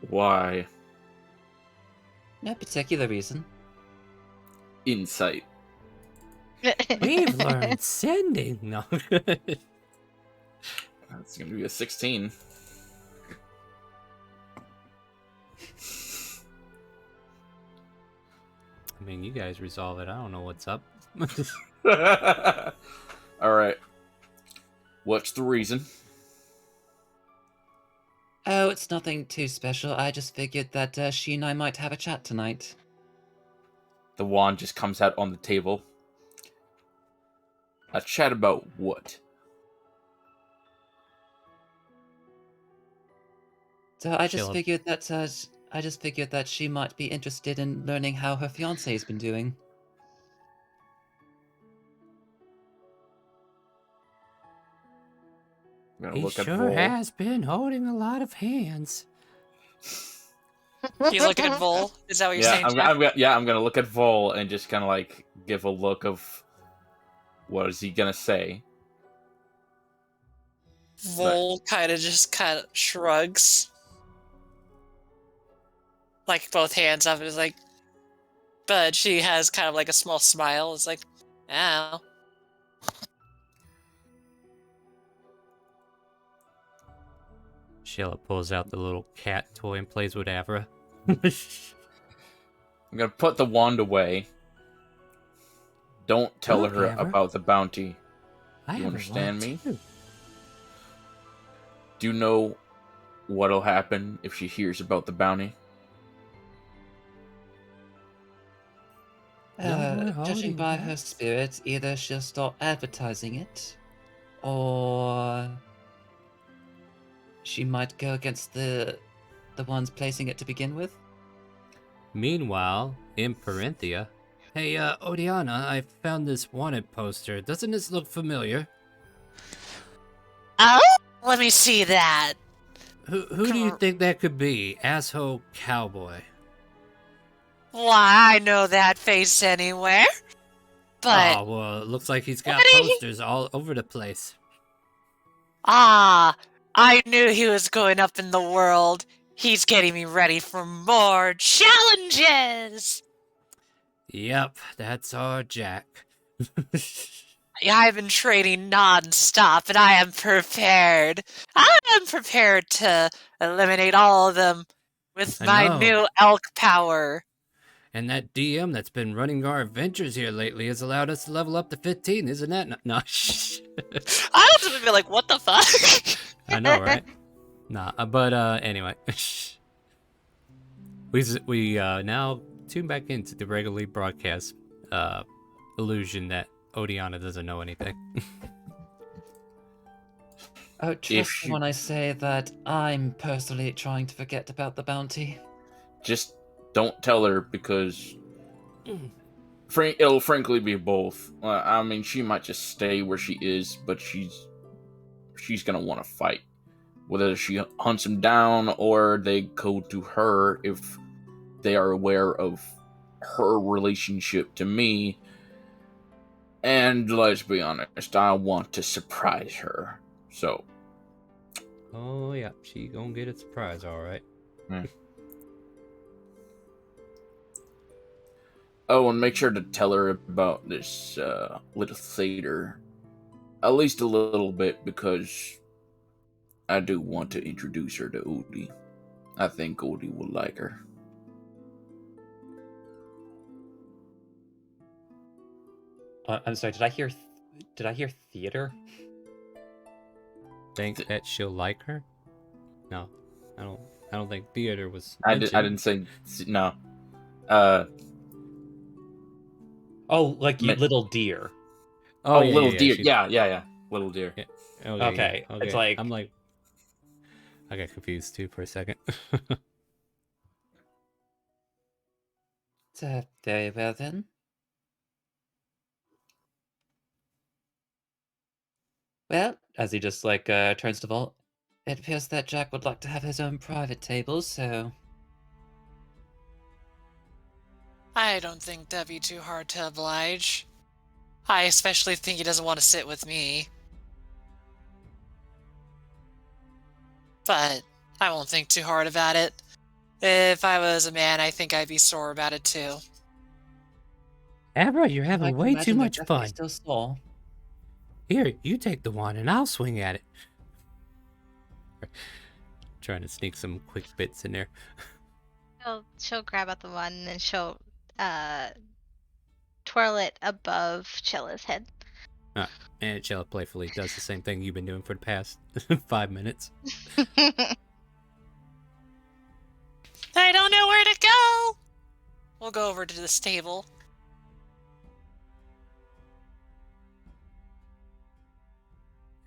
Why? No particular reason. Insight. We've learned sending. No. That's gonna be a 16. I mean, you guys resolve it. I don't know what's up. Alright. What's the reason? Oh, it's nothing too special. I just figured that she and I might have a chat tonight. The wand just comes out on the table. A chat about what? So I just Chill. figured that she might be interested in learning how her fiance's been doing. I'm gonna He look at sure Vol. has been holding a lot of hands. You looking at Vol? Is that what you're saying, Jack? I'm gonna look at Vol and just kind of like give a look of what is he gonna say. Vol kind of shrugs. Like both hands up, is like, but she has kind of like a small smile. It's like, oh. Shella pulls out the little cat toy and plays with Avra. I'm gonna put the wand away. Don't tell Look, her Avra. about the bounty. I You have a understand wand, me? too. Do you know what'll happen if she hears about the bounty? No more Judging holding by her hands. spirit, either she'll start advertising it, or she might go against the ones placing it to begin with. Meanwhile, in Parenthia, hey, Odiana, I found this wanted poster. Doesn't this look familiar? Oh? Let me see that. Who do you think that could be? Asshole cowboy. Why, I know that face anywhere. But, Oh, well, it looks like he's got What do you- posters all over the place. I knew he was going up in the world. He's getting me ready for more challenges. Yep, that's our Jack. I've been training non-stop, and I am prepared. I am prepared to eliminate all of them with I my know. new elk power. And that DM that's been running our adventures here lately has allowed us to level up to 15, isn't that? No, shh. I was gonna be like, what the fuck? I know, right? Nah, but anyway. we now tune back into the regularly broadcast illusion that Odiana doesn't know anything. Oh, trust me when I say that I'm personally trying to forget about the bounty. Just don't tell her because it'll frankly be both. I mean, she might just stay where she is, but she's gonna want to fight. Whether she hunts him down or they go to her if they are aware of her relationship to me. And let's be honest, I want to surprise her. So. Oh, yeah, she gonna get a surprise, alright. Oh, and make sure to tell her about this little satyr At least a little bit, because I do want to introduce her to Udi. I think Udi will like her. I'm sorry. Did I hear theater? Think that she'll like her? No, I don't. I don't think theater was. I mentioned. didn't say no. Oh, like you Mi- little deer. Oh, yeah, little yeah, deer. she- Yeah. Little deer. Okay, Okay, yeah, it's like- I'm like, I got confused too for a second. Very well then. Well, as he just like turns to Vault, it appears that Jack would like to have his own private table, so I don't think that'd be too hard to oblige. I especially think he doesn't want to sit with me. But I won't think too hard about it. If I was a man, I think I'd be sore about it too. Abra, you're having I can way too imagine they're much definitely fun. Still small. Here, you take the wand and I'll swing at it. Trying to sneak some quick bits in there. She'll grab at the one and then she'll twirl it above Chella's head. And Chella playfully does the same thing you've been doing for the past 5 minutes. I don't know where to go! We'll go over to this table.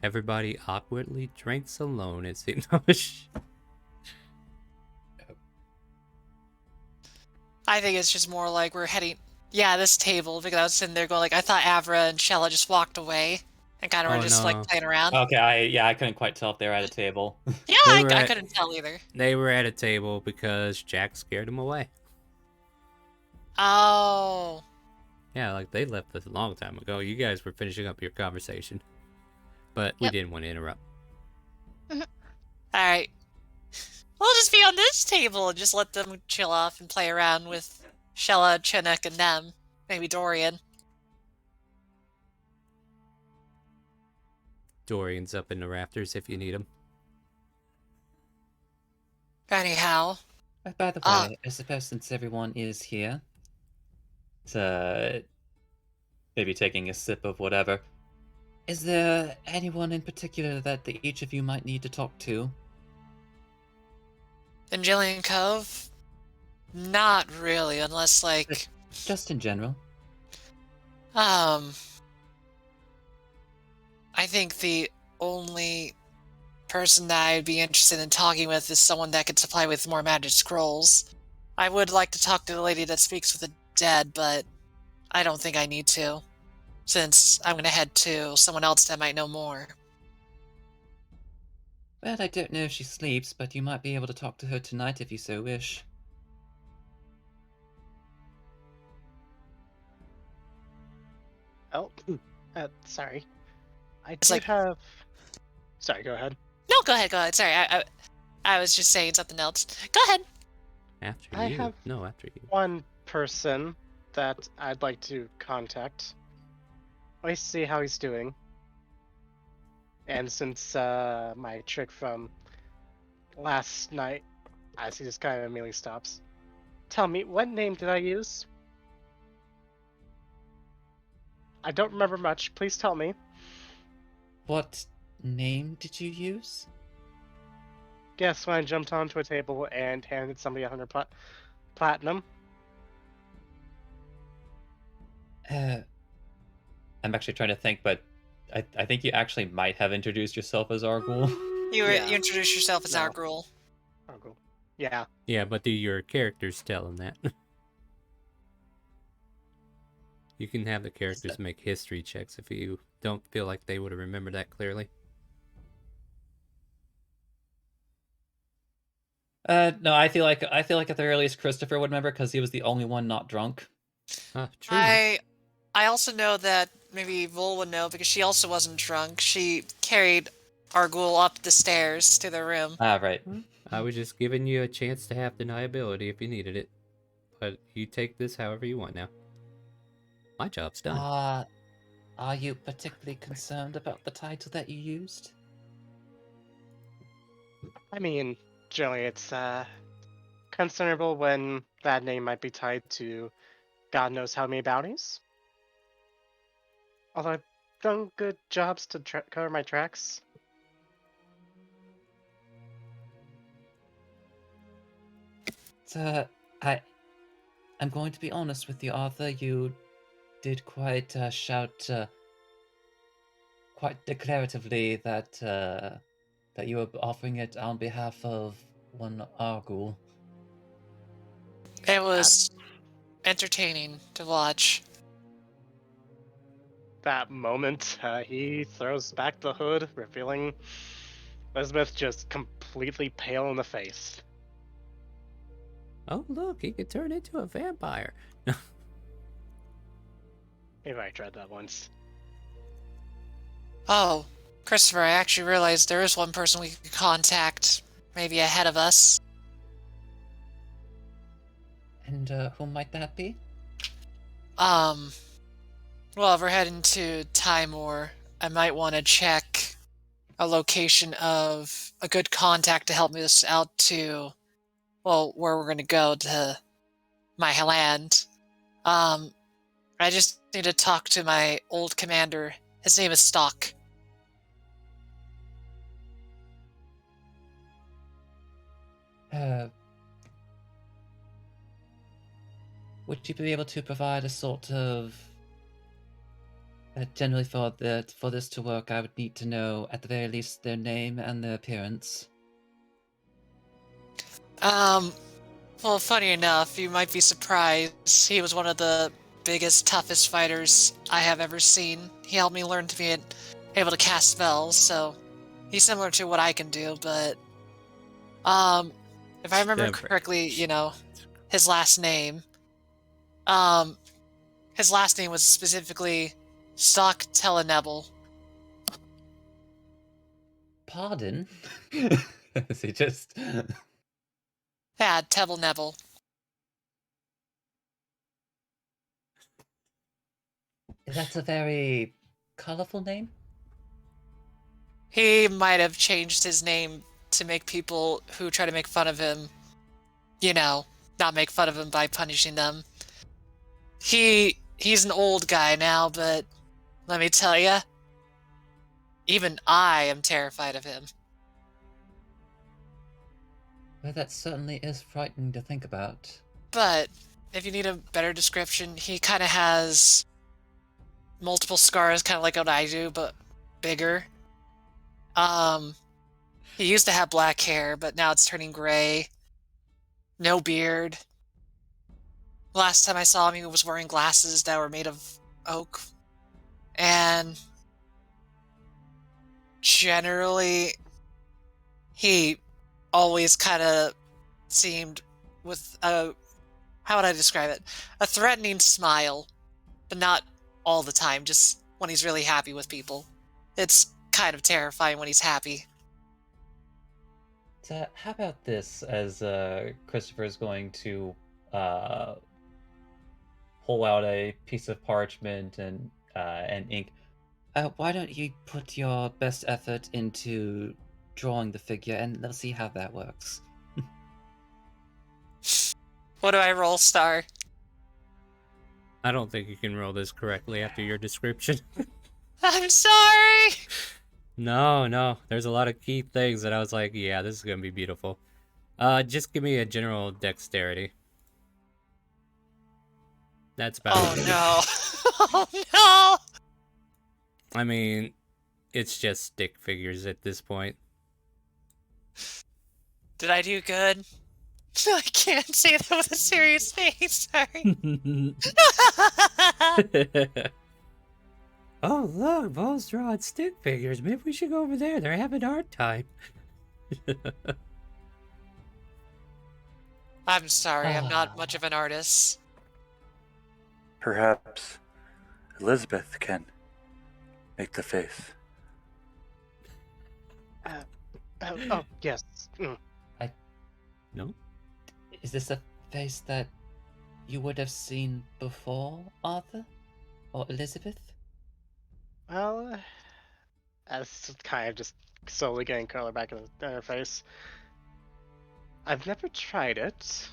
Everybody awkwardly drinks alone, it seems. I think it's just more like we're heading... Yeah, this table, because I was sitting there going like, I thought Avra and Shella just walked away and kind of were Oh, just no. like playing around. Okay, I couldn't quite tell if they were at a table. Yeah, They were I at- couldn't tell either. They were at a table because Jack scared them away. Oh. Yeah, like they left this a long time ago. You guys were finishing up your conversation. But we Yep. didn't want to interrupt. Alright. We'll just be on this table and just let them chill off and play around with Shella, Chinook, and them. Maybe Dorian. Dorian's up in the rafters if you need him. Anyhow. By the way, Ah. I suppose since everyone is here, maybe taking a sip of whatever. Is there anyone in particular that each of you might need to talk to? In Jillian Cove? Not really, unless like... Just in general. I think the only person that I'd be interested in talking with is someone that could supply with more magic scrolls. I would like to talk to the lady that speaks with the dead, but I don't think I need to, since I'm going to head to someone else that might know more. Well, I don't know if she sleeps, but you might be able to talk to her tonight if you so wish. Oh, sorry. I It's did like- have. Sorry, go ahead. No, go ahead. Sorry, I was just saying something else. Go ahead. After I you. have- No, after you. One person that I'd like to contact. I see how he's doing. And since my trick from last night, as he just kind of immediately stops. Tell me, what name did I use? I don't remember much. Please tell me. What name did you use? Yes, when I jumped onto a table and handed somebody 100 platinum. I'm actually trying to think, but I think you actually might have introduced yourself as Argul. You Yeah. you introduce yourself as No. Argul. Oh, cool. Yeah. Yeah, but do your characters tell him that? You can have the characters make history checks if you don't feel like they would have remembered that clearly. No, I feel like at the very least Christopher would remember because he was the only one not drunk. True. I also know that maybe Vol would know because she also wasn't drunk. She carried Argul up the stairs to the room. Ah, right. I was just giving you a chance to have deniability if you needed it. But you take this however you want now. My job's done. Are you particularly concerned about the title that you used? I mean, generally it's concernable when that name might be tied to God knows how many bounties. Although I've done good jobs to cover my tracks. I'm going to be honest with you, Arthur. You did quite shout quite declaratively that you were offering it on behalf of one Argul. It was entertaining to watch. That moment, he throws back the hood, revealing Elizabeth just completely pale in the face. Oh, look, he could turn into a vampire. Maybe I tried that once. Oh, Christopher, I actually realized there is one person we could contact, maybe ahead of us. And who might that be? Well, if we're heading to Timor, I might want to check a location of a good contact to help us out to, well, where we're going to go to my land. I just need to talk to my old commander. His name is Stock. Would you be able to provide a sort of generally for this to work, I would need to know at the very least their name and their appearance. Well, funny enough, you might be surprised. He was one of the biggest, toughest fighters I have ever seen. He helped me learn to be able to cast spells, so he's similar to what I can do, but if I remember correctly, his last name was specifically Stock Telenebel. Pardon? Is he just... Yeah, Telenebel. That's a very colorful name. He might have changed his name to make people who try to make fun of him, not make fun of him by punishing them. He's an old guy now, but let me tell you, even I am terrified of him. Well, that certainly is frightening to think about. But if you need a better description, he kind of has multiple scars, kind of like what I do, but bigger. He used to have black hair, but now it's turning gray. No beard. Last time I saw him, he was wearing glasses that were made of oak. And generally, he always kind of seemed with a, how would I describe it? A threatening smile, but not all the time, just when he's really happy with people. It's kind of terrifying when he's happy. So how about this, as Christopher is going to pull out a piece of parchment and ink. Why don't you put your best effort into drawing the figure, and let's see how that works. What do I roll, Star? I don't think you can roll this correctly after your description. I'm sorry! No. There's a lot of key things that I was like, yeah, this is gonna be beautiful. Just give me a general dexterity. That's about it. No. Oh no! I mean, it's just stick figures at this point. Did I do good? I can't say that with a serious face, sorry. Oh, look, Bo's drawing stick figures. Maybe we should go over there. They're having art time. I'm sorry, I'm not much of an artist. Perhaps Elizabeth can make the face. Oh, yes. No? Is this a face that you would have seen before, Arthur? Or Elizabeth? Well, as kind of just slowly getting color back in her face. I've never tried it,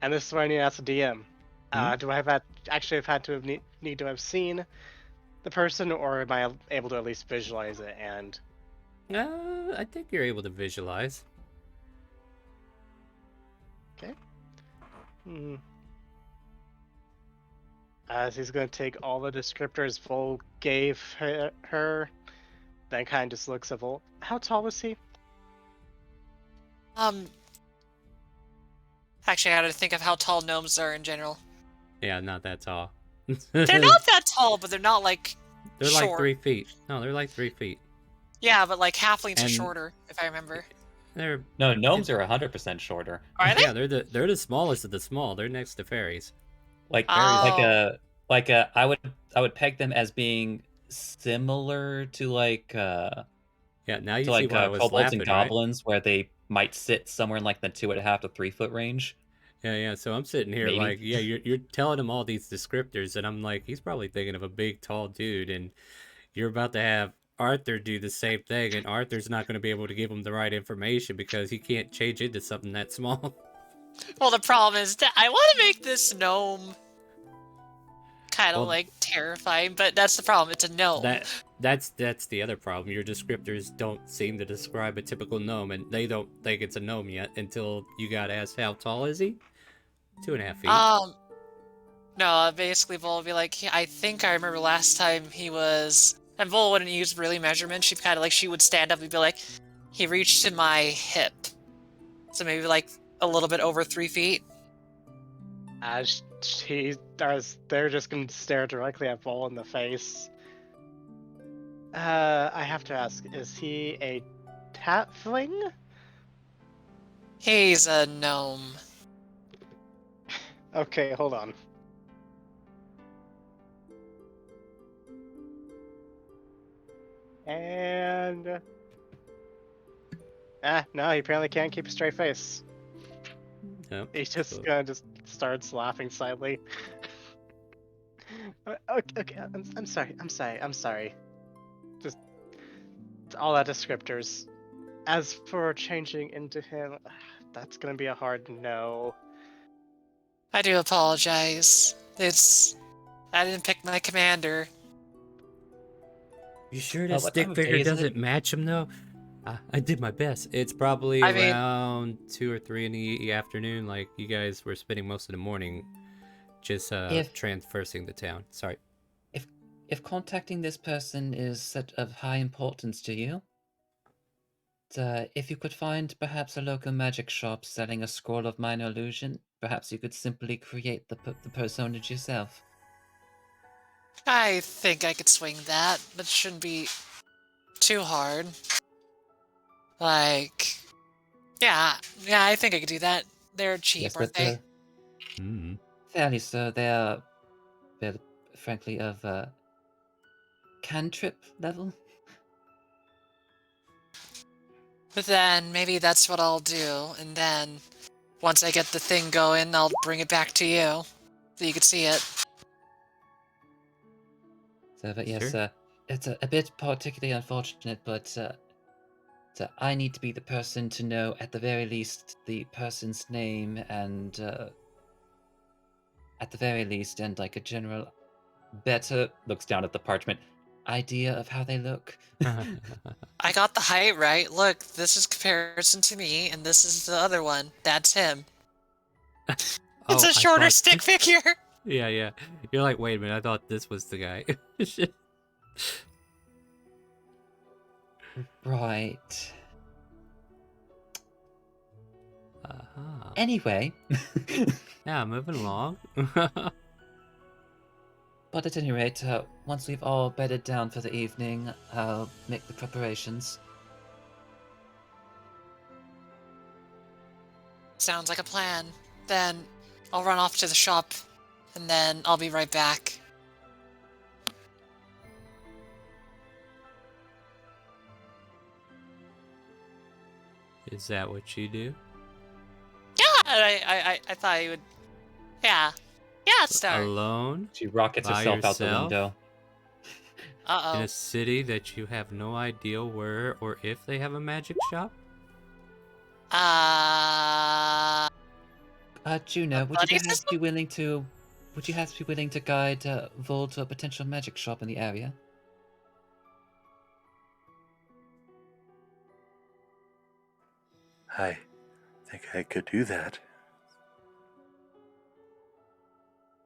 and this is where I need to ask the DM. Do I have had to need to have seen the person, or am I able to at least visualize it? And I think you're able to visualize. okay. As he's going to take all the descriptors Vol gave her, then kind of just looks at Vol. How tall was he? Actually, I gotta think of how tall gnomes are in general. Yeah, not that tall. They're not that tall, but they're not like They're short. like 3 feet. No, they're like 3 feet. Yeah, but like halflings are And- shorter, if I remember. They're No, gnomes are 100% shorter. Are they? yeah, they're the smallest of the small. They're next to fairies. Like Oh. I would peg them as being similar to Yeah, now you to see like why I was kobolds laughing, and right? goblins, where they might sit somewhere in like the 2.5 to 3 foot range. Yeah. So I'm sitting here Maybe. like, yeah, you're telling him all these descriptors, and I'm like, he's probably thinking of a big, tall dude, and you're about to have Arthur do the same thing, and Arthur's not going to be able to give him the right information because he can't change into something that small. Well, the problem is that I want to make this gnome kind of Well, like terrifying, but that's the problem. It's a gnome. That's the other problem. Your descriptors don't seem to describe a typical gnome, and they don't think it's a gnome yet until you got asked how tall is he? 2.5 feet. No, basically Vol would be like, I think I remember last time he was, and Vol wouldn't use really measurements. She'd kind of like, she would stand up and be like, he reached to my hip. So maybe like a little bit over 3 feet. As they're just going to stare directly at Vol in the face. I have to ask, is he a halfling? He's a gnome. Okay, hold on. And no, he apparently can't keep a straight face. Yep. He just So- kind of just starts laughing slightly. Okay, I'm sorry. Just all that descriptors. As for changing into him, that's gonna be a hard no. I do apologize. I didn't pick my commander. You sure that what stick time of day figure is it? doesn't match him though? I did my best. It's probably I mean- around 2 or 3 in the afternoon. Like you guys were spending most of the morning just traversing the town. Sorry. If contacting this person is such of high importance to you, if you could find perhaps a local magic shop selling a scroll of minor illusion, perhaps you could simply create the personage yourself. I think I could swing that, but it shouldn't be too hard. Like, yeah, I think I could do that. They're cheap, Yes, aren't but they? fairly so. They're frankly of cantrip level. But then maybe that's what I'll do, and then once I get the thing going, I'll bring it back to you so you can see it. So, but yes, Sure. it's a bit particularly unfortunate, but so I need to be the person to know, at the very least, the person's name and, at the very least, and like a general, better, looks down at the parchment, idea of how they look. I got the height right. Look, this is comparison to me, and this is the other one. That's him. It's Oh, a I shorter thought- stick figure. Yeah. You're like, wait a minute. I thought this was the guy. Right. Uh-huh. Anyway, Yeah, moving along. but at any rate, once we've all bedded down for the evening, I'll make the preparations. Sounds like a plan. Then I'll run off to the shop, and then I'll be right back. Is that what you do? Yeah, I thought you would. Yeah, Star. Alone? She rockets By herself out the yourself? window. Uh-oh. in a city that you have no idea where or if they have a magic shop? Juno, A would you buddy guys system? be willing to? Would you guys be willing to guide Vol to a potential magic shop in the area? I think I could do that.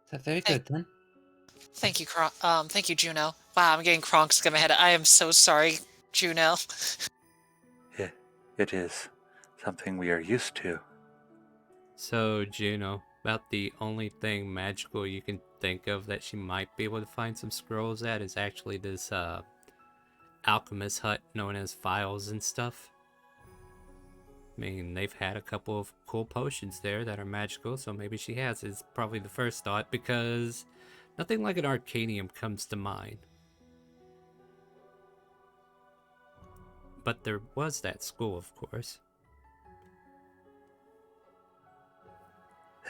Is that very Thank- good then? Thank you, thank you, Juno. Wow, I'm getting Kronk in my head. I am so sorry, Juno. It is something we are used to. So, Juno, about the only thing magical you can think of that she might be able to find some scrolls at is actually this alchemist hut known as Files and stuff. I mean, they've had a couple of cool potions there that are magical, so maybe she has is probably the first thought, because nothing like an arcanium comes to mind. But there was that school, of course.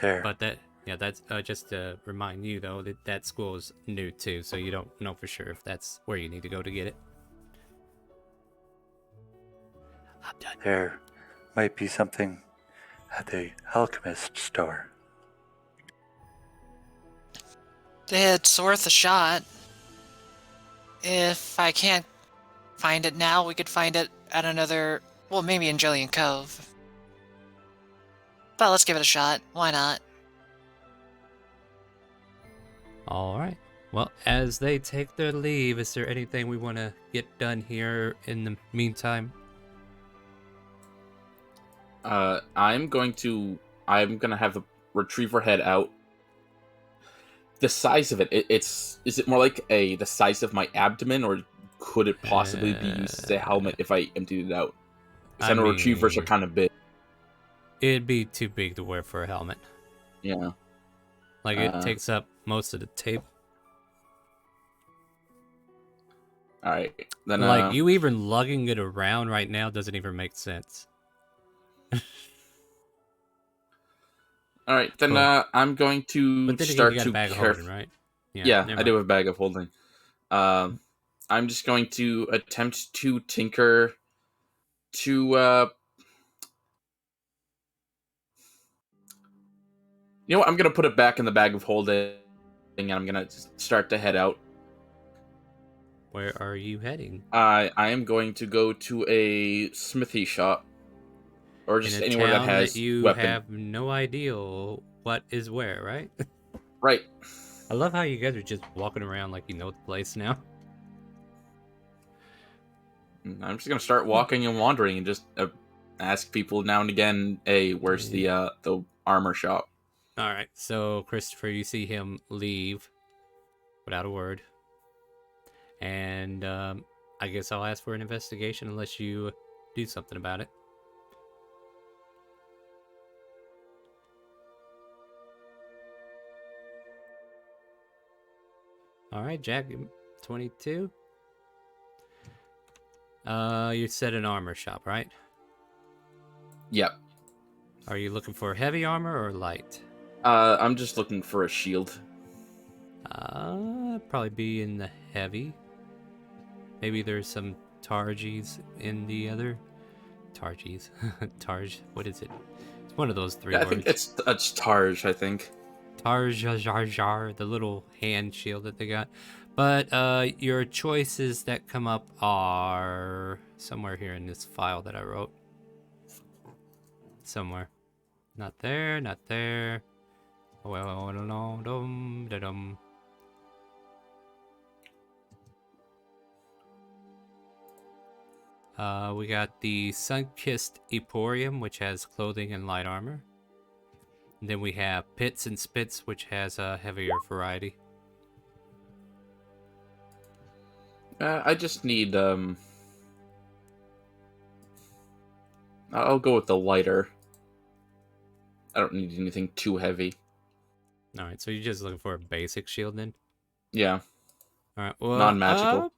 There. But that's just to remind you though that that school is new too, so you don't know for sure if that's where you need to go to get it. I'm done. There might be something at the alchemist store. It's worth a shot. If I can't find it now, we could find it at another... Well, maybe in Jillian Cove. But let's give it a shot. Why not? All right. Well, as they take their leave, is there anything we want to get done here in the meantime? I'm gonna have the retriever head out. The size of is it more like the size of my abdomen, or could it possibly be used as a helmet if I emptied it out? Because I know retrievers are kind of big. It'd be too big to wear for a helmet. Yeah. Like, it takes up most of the table. Alright. Then like, you even lugging it around right now doesn't even make sense. Alright, then Cool. I'm going to But then again, start you got to a bag of care. holding, right? Yeah, never I mind. do have a bag of holding. I'm just going to attempt to tinker to you know what? I'm gonna put it back in the bag of holding, and I'm gonna start to head out. Where are you heading? I am going to go to a smithy shop, or just In a anywhere town that has you weapon. have no idea what is where, right? Right. I love how you guys are just walking around like you know the place now. I'm just gonna start walking and wandering, and just ask people now and again, "Hey, where's the armor shop?" All right, so Christopher, you see him leave without a word, and I guess I'll ask for an investigation unless you do something about it. All right, Jack, 22. You said an armor shop, right? Yep. Are you looking for heavy armor or light? I'm just looking for a shield. Probably be in the heavy. Maybe there's some Targes in the other. Targes. Targe. What is it? It's one of those three Yeah, I words. think it's Tarj, I think. Tarj, the little hand shield that they got. But your choices that come up are somewhere here in this file that I wrote. Somewhere. Not there, not there. Well, dum. We got the Sun-Kissed Emporium, which has clothing and light armor. And then we have Pits and Spits, which has a heavier variety. I just need I'll go with the lighter. I don't need anything too heavy. Alright, so you're just looking for a basic shield then? Yeah. Alright, well, Non-magical.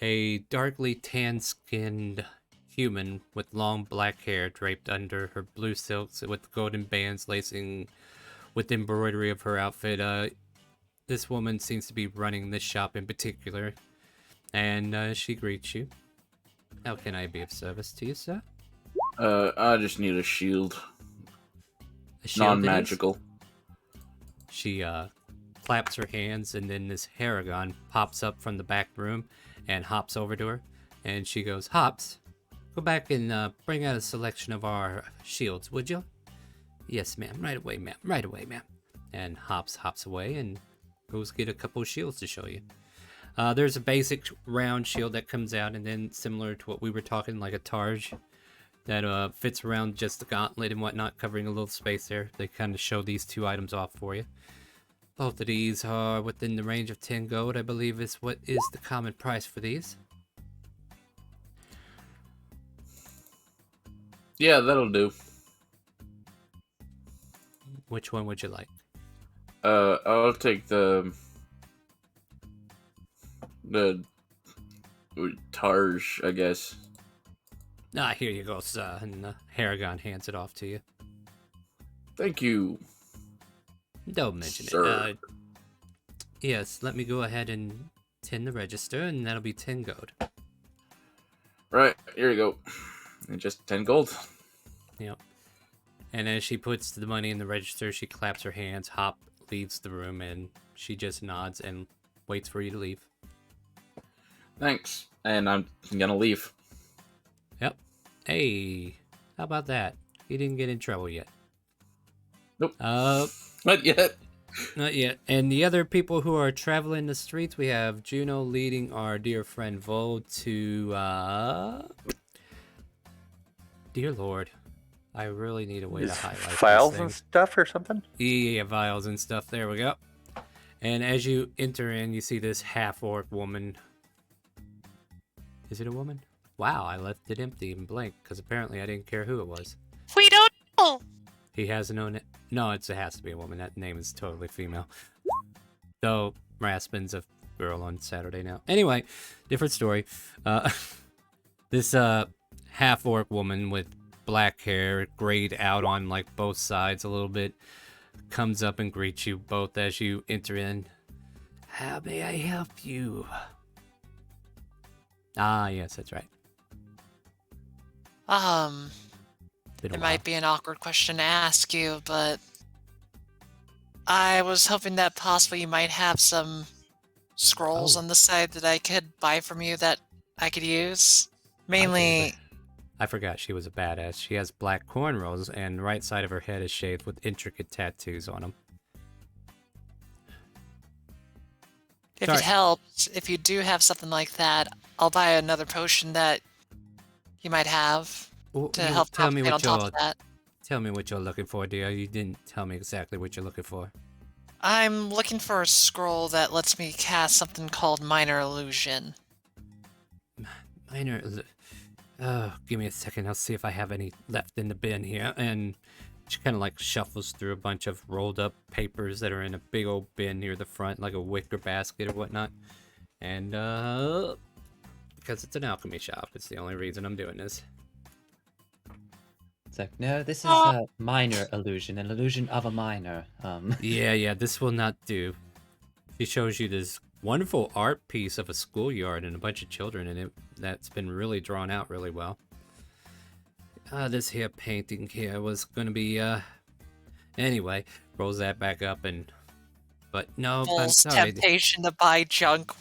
A darkly tan-skinned human with long black hair draped under her blue silks with golden bands lacing with embroidery of her outfit. this woman seems to be running this shop in particular, and she greets you. How can I be of service to you, sir? I just need a shield. A shield it is? Non-magical. She claps her hands, and then this Haragon pops up from the back room and hops over to her. And she goes, Hops, go back and bring out a selection of our shields, would you? Yes, ma'am. Right away, ma'am. Right away, ma'am. And hops away and goes get a couple of shields to show you. There's a basic round shield that comes out, and then similar to what we were talking, like a Targe that fits around just the gauntlet and whatnot, covering a little space there. They kind of show these two items off for you. Both of these are within the range of 10 gold, I believe is what is the common price for these. Yeah, that'll do. Which one would you like? I'll take the Targe, I guess. Ah, here you go, sir. And Haragon hands it off to you. Thank you. Don't mention Sir. it. Yes, let me go ahead and tin the register, and that'll be 10 gold. Right, here you go. And just 10 gold. Yep. And as she puts the money in the register, she claps her hands. Hop leaves the room, and she just nods and waits for you to leave. Thanks. And I'm gonna leave. Yep. Hey, how about that? He didn't get in trouble yet. Nope. Not Not yet. Not yet. And the other people who are traveling the streets, we have Juno leading our dear friend Vo to, Dear Lord, I really need a way to highlight these Files and things. stuff or something? Yeah, vials and stuff. There we go. And as you enter in, you see this half-orc woman. Is it a woman? Wow, I left it empty and blank, because apparently I didn't care who it was. We don't know. He has no name. No, it has to be a woman. That name is totally female. Though Raspin's a girl on Saturday now. Anyway, different story. This half-orc woman with black hair, grayed out on like both sides a little bit, comes up and greets you both as you enter in. How may I help you? Ah, yes, that's right. Been a It while. might be an awkward question to ask you, but I was hoping that possibly you might have some scrolls Oh. on the side that I could buy from you that I could use. Mainly, I forgot she was a badass. She has black cornrows, and the right side of her head is shaved with intricate tattoos on them. if Sorry. it helps, if you do have something like that, I'll buy another potion that you might have to help tell me compensate on what top you're of that. tell me what you're looking for, dear. You didn't tell me exactly what you're looking for. I'm looking for a scroll that lets me cast something called Minor Illusion. Give me a second. I'll see if I have any left in the bin here. And she kind of like shuffles through a bunch of rolled up papers that are in a big old bin near the front, like a wicker basket or whatnot. And because it's an alchemy shop, it's the only reason I'm doing this. It's like, no, this is a minor illusion, an illusion of a minor. Yeah, this will not do. She shows you this wonderful art piece of a schoolyard and a bunch of children in it that's been really drawn out really well. This here painting here was gonna be, anyway, rolls that back up and, but no, I'm Bull's sorry. temptation to buy junk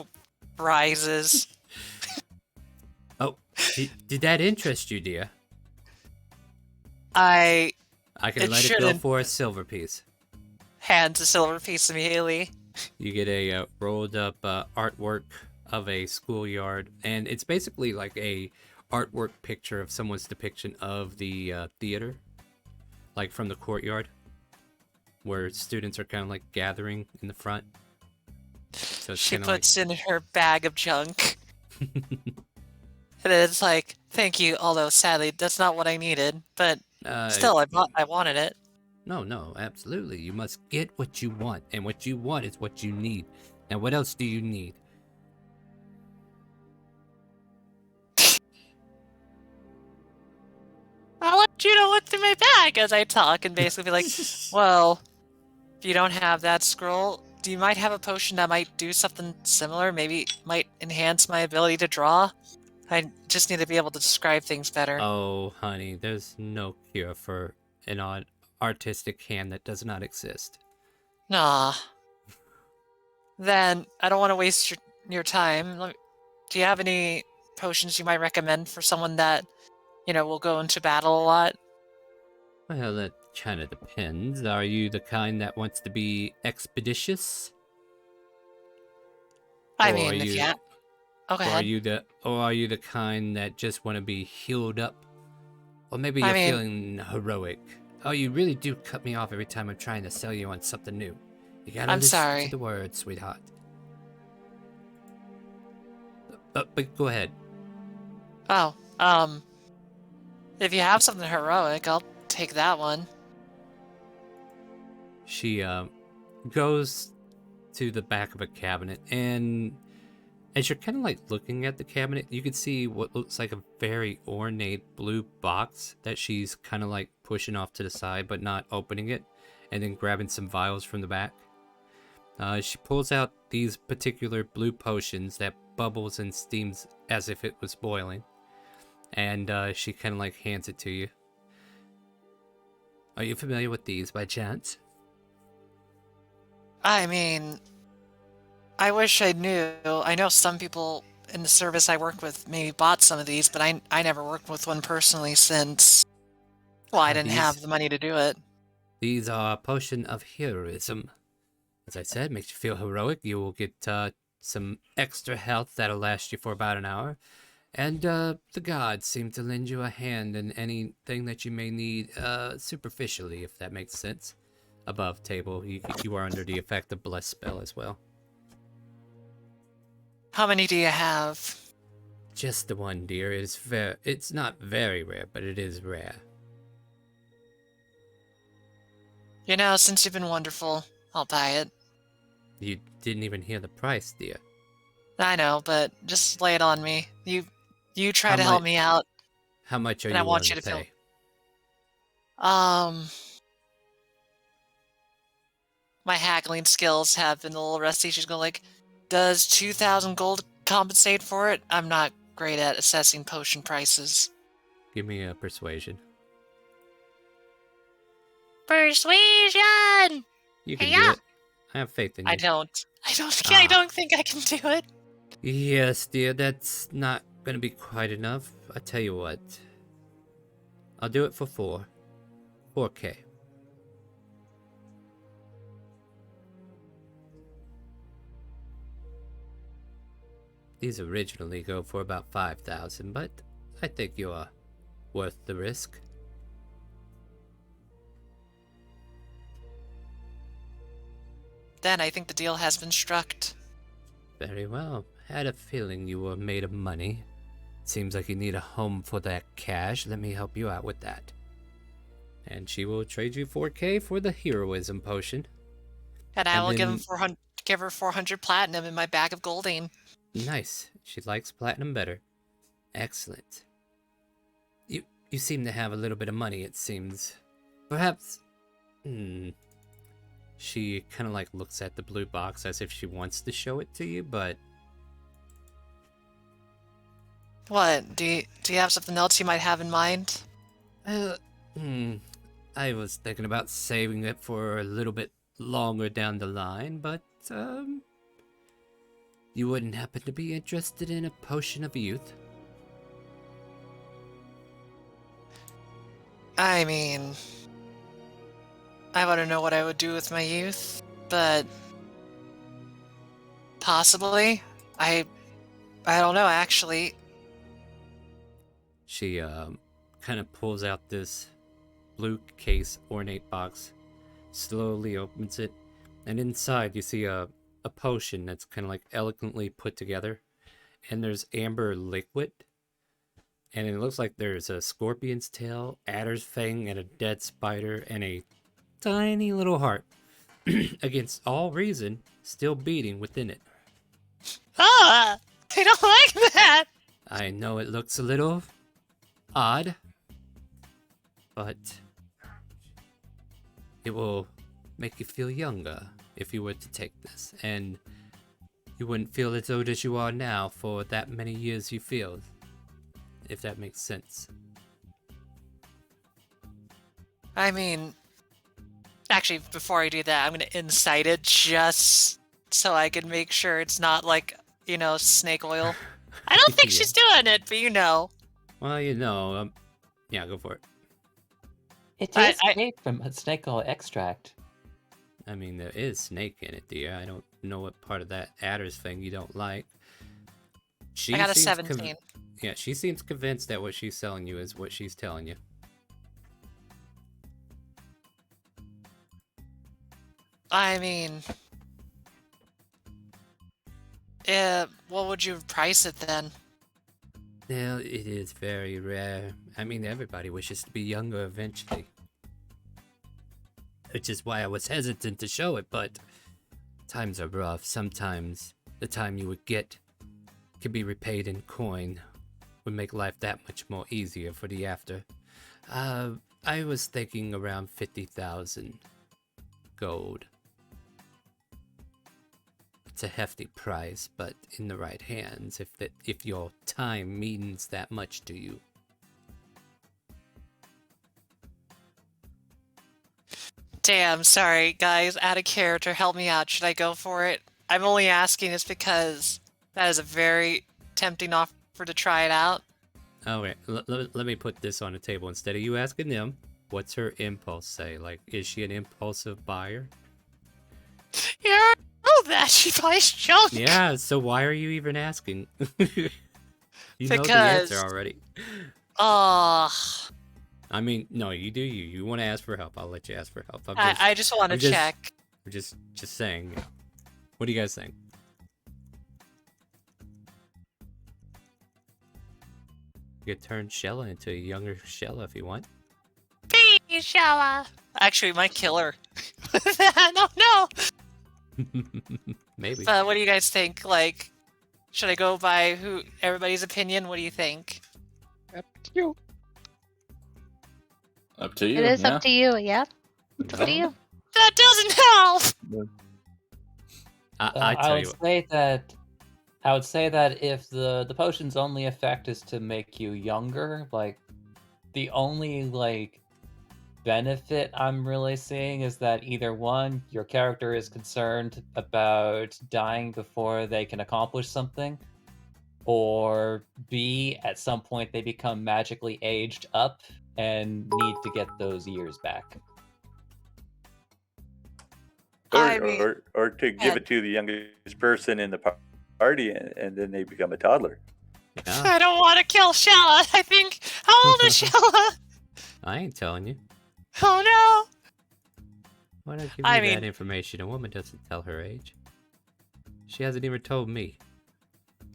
rises. Oh, did that interest you, dear? I I can It let it go shouldn't. for a silver piece. hand a silver piece immediately. You get a rolled up artwork of a schoolyard, and it's basically like a artwork picture of someone's depiction of the theater, like from the courtyard, where students are kind of like gathering in the front. So it's She kind of puts in her bag of junk. And then it's like, thank you, although sadly that's not what I needed. But like still, I wanted it. No, absolutely. You must get what you want, and what you want is what you need. Now, what else do you need? I'll let you know what's in my bag as I talk and basically be like, well, if you don't have that scroll, do you might have a potion that might do something similar? Maybe might enhance my ability to draw? I just need to be able to describe things better. Oh, honey, there's no cure for an artistic hand that does not exist. Nah. Then I don't want to waste your time. Do you have any potions you might recommend for someone that, will go into battle a lot? Well, that kind of depends. Are you the kind that wants to be expeditious? I Or mean, are if you, you have... Oh, go or ahead. are you the kind that just want to be healed up? Or maybe I you're mean- feeling heroic. Oh, you really do cut me off every time I'm trying to sell you on something new. You gotta I'm listen sorry. to the words, sweetheart. But go ahead. Oh, if you have something heroic, I'll take that one. She goes to the back of a cabinet, and as you're kind of like looking at the cabinet, you can see what looks like a very ornate blue box that she's kind of like pushing off to the side but not opening it, and then grabbing some vials from the back. She pulls out these particular blue potions that bubbles and steams as if it was boiling, and she kind of like hands it to you. Are you familiar with these by chance? I mean, I wish I knew. I know some people in the service I work with maybe bought some of these, but I never worked with one personally since, well, I didn't have the money to do it. These are a potion of heroism. As I said, makes you feel heroic. You will get some extra health that'll last you for about an hour. And the gods seem to lend you a hand in anything that you may need superficially, if that makes sense. Above table, you are under the effect of Bless spell as well. How many do you have? Just the one, dear. It's not very rare, but it is rare. Since you've been wonderful, I'll buy it. You didn't even hear the price, dear. I know, but just lay it on me. You try How to help much- me out. How much are And I you want willing you to to feel- pay? My haggling skills have been a little rusty. She's going like, does 2,000 gold compensate for it? I'm not great at assessing potion prices. Give me a persuasion. Persuasion! You can Hey-ya! do it. I have faith in you. I don't Ah. think I can do it. Yes, dear, that's not gonna be quite enough. I tell you what. I'll do it for 4K. These originally go for about 5,000, but I think you are worth the risk. Then I think the deal has been struck. Very well. Had a feeling you were made of money. Seems like you need a home for that cash. Let me help you out with that. And she will trade you 4K for the heroism potion. And I And will then- give her 400 platinum in my bag of golding. Nice. She likes platinum better. Excellent. You seem to have a little bit of money, it seems. Perhaps... She kind of like looks at the blue box as if she wants to show it to you, but... What? Do you have something else you might have in mind? I was thinking about saving it for a little bit longer down the line, but, you wouldn't happen to be interested in a potion of youth? I mean, I want to know what I would do with my youth, but possibly. I don't know, actually. She kind of pulls out this blue case ornate box, slowly opens it, and inside you see a potion that's kind of like elegantly put together, and there's amber liquid, and it looks like there's a scorpion's tail, adder's fang, and a dead spider, and a tiny little heart, against all reason, still beating within it. Ah! I don't like that! I know it looks a little odd, but it will make you feel younger if you were to take this, and you wouldn't feel as old as you are now for that many years you feel, if that makes sense. I mean, actually, before I do that, I'm going to incite it just so I can make sure it's not like, snake oil. I don't think Yeah. she's doing it, but Well, yeah, go for it. It I- is made from snake oil extract. I mean, there is snake in it, dear. I don't know what part of that adders thing you don't like. I got a seems 17. Yeah, she seems convinced that what she's selling you is what she's telling you. I mean, what would you price it then? Well, it is very rare. I mean, everybody wishes to be younger eventually. Which is why I was hesitant to show it, but times are rough. Sometimes the time you would get could be repaid in coin. Would make life that much more easier for the after. I was thinking around 50,000 gold. It's a hefty price, but in the right hands, if your time means that much to you. Damn, sorry, guys, out of character, help me out. Should I go for it? I'm only asking this because that is a very tempting offer to try it out. Okay, let me put this on the table. Instead of you asking them, what's her impulse say? Like, is she an impulsive buyer? Yeah, I know that. She buys junk. Yeah, so why are you even asking? You know the Because- answer already. Ugh. I mean, no, you do you. You want to ask for help, I'll let you ask for help. I just want to I'm just- check. We're just saying. What do you guys think? You could turn Shella into a younger Shella if you want. Hey, Shella. Actually, my killer. No. Maybe. But what do you guys think? Like, should I go by everybody's opinion? What do you think? Up to you. Up to you. It is yeah. up to you, yeah? It's up to you. That doesn't help. I tell you what. I would say that if the potion's only effect is to make you younger, like the only benefit I'm really seeing is that either one, your character is concerned about dying before they can accomplish something, or B, at some point they become magically aged up and need to get those years back. Or to give it to the youngest person in the party, and then they become a toddler. Yeah, I don't want to kill Shella. I think. How old is Shella? I ain't telling you. Oh no. Why not give you I that mean- information? A woman doesn't tell her age. She hasn't even told me.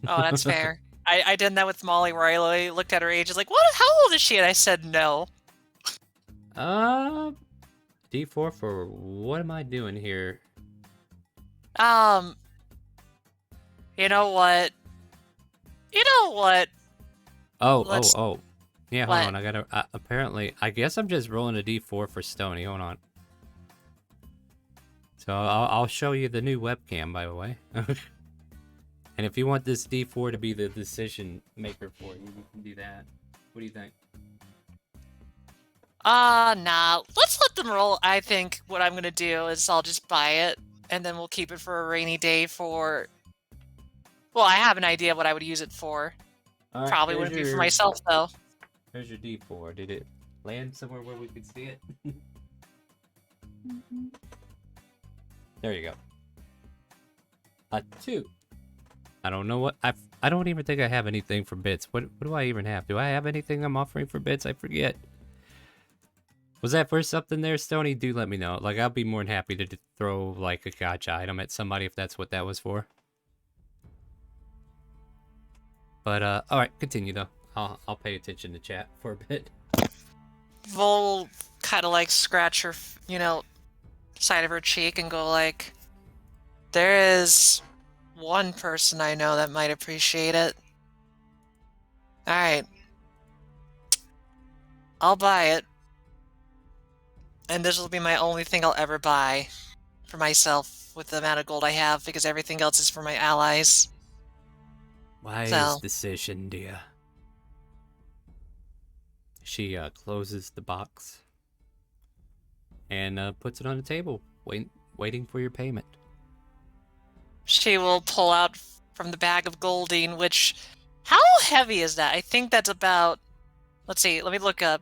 Oh, that's fair. I did that with Molly, where I looked at her age. Is like, what? How old is she? And I said no. D4 for what am I doing here? You know what? Let's- Oh. Yeah, hold What? on. I gotta. Apparently, I guess I'm just rolling a D4 for Stony. Hold on. So I'll show you the new webcam, by the way. And if you want this D4 to be the decision maker for you, you can do that. What do you think? Nah. Let's let them roll. I think what I'm gonna do is I'll just buy it, and then we'll keep it for a rainy day for... Well, I have an idea what I would use it for. All right, Probably here's wouldn't be for your- myself, though. Here's your D4. Did it land somewhere where we could see it? There you go. A 2. I don't know what I don't even think I have anything for bits. What do I even have? Do I have anything I'm offering for bits? I forget. Was that for something there, Stony? Do let me know. Like, I'll be more than happy to throw like a gotcha item at somebody if that's what that was for. But all right, continue though. I'll pay attention to chat for a bit. Vol kind of scratch her, side of her cheek and go like, there is one person I know that might appreciate it. Alright. I'll buy it. And this will be my only thing I'll ever buy for myself. with the amount of gold I have because everything else is for my allies. Wise decision, dear. She closes the box and puts it on the table, waiting for your payment. She will pull out from the bag of golding, which... How heavy is that? I think that's about... Let's see, let me look up.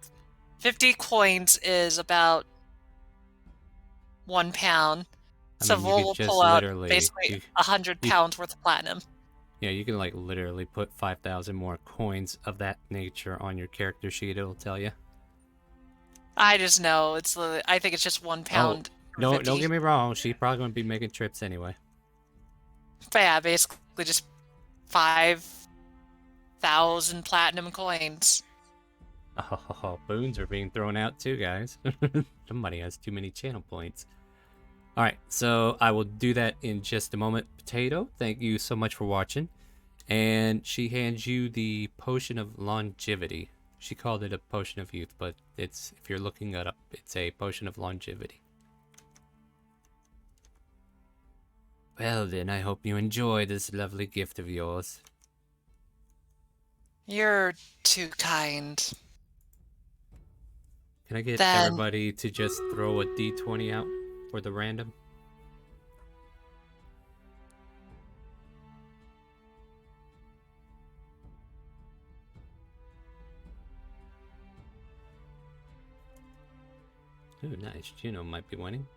50 coins is about 1 pound. So we'll pull out basically 100 pounds worth of platinum. Yeah, you can like literally put 5,000 more coins of that nature on your character sheet. It'll tell you. I just know it's. I think it's just 1 pound. No, don't get me wrong. She's probably gonna be making trips anyway. But yeah, basically just 5,000 platinum coins. Oh, boons are being thrown out too, guys. Somebody has too many channel points. All right, so I will do that in just a moment. Potato, thank you so much for watching. And she hands you the potion of longevity. She called it a potion of youth, but it's, if you're looking it up, it's a potion of longevity. Well then, I hope you enjoy this lovely gift of yours. You're too kind. Can I get everybody to just throw a d20 out for the random? Ooh, nice. Juno might be winning.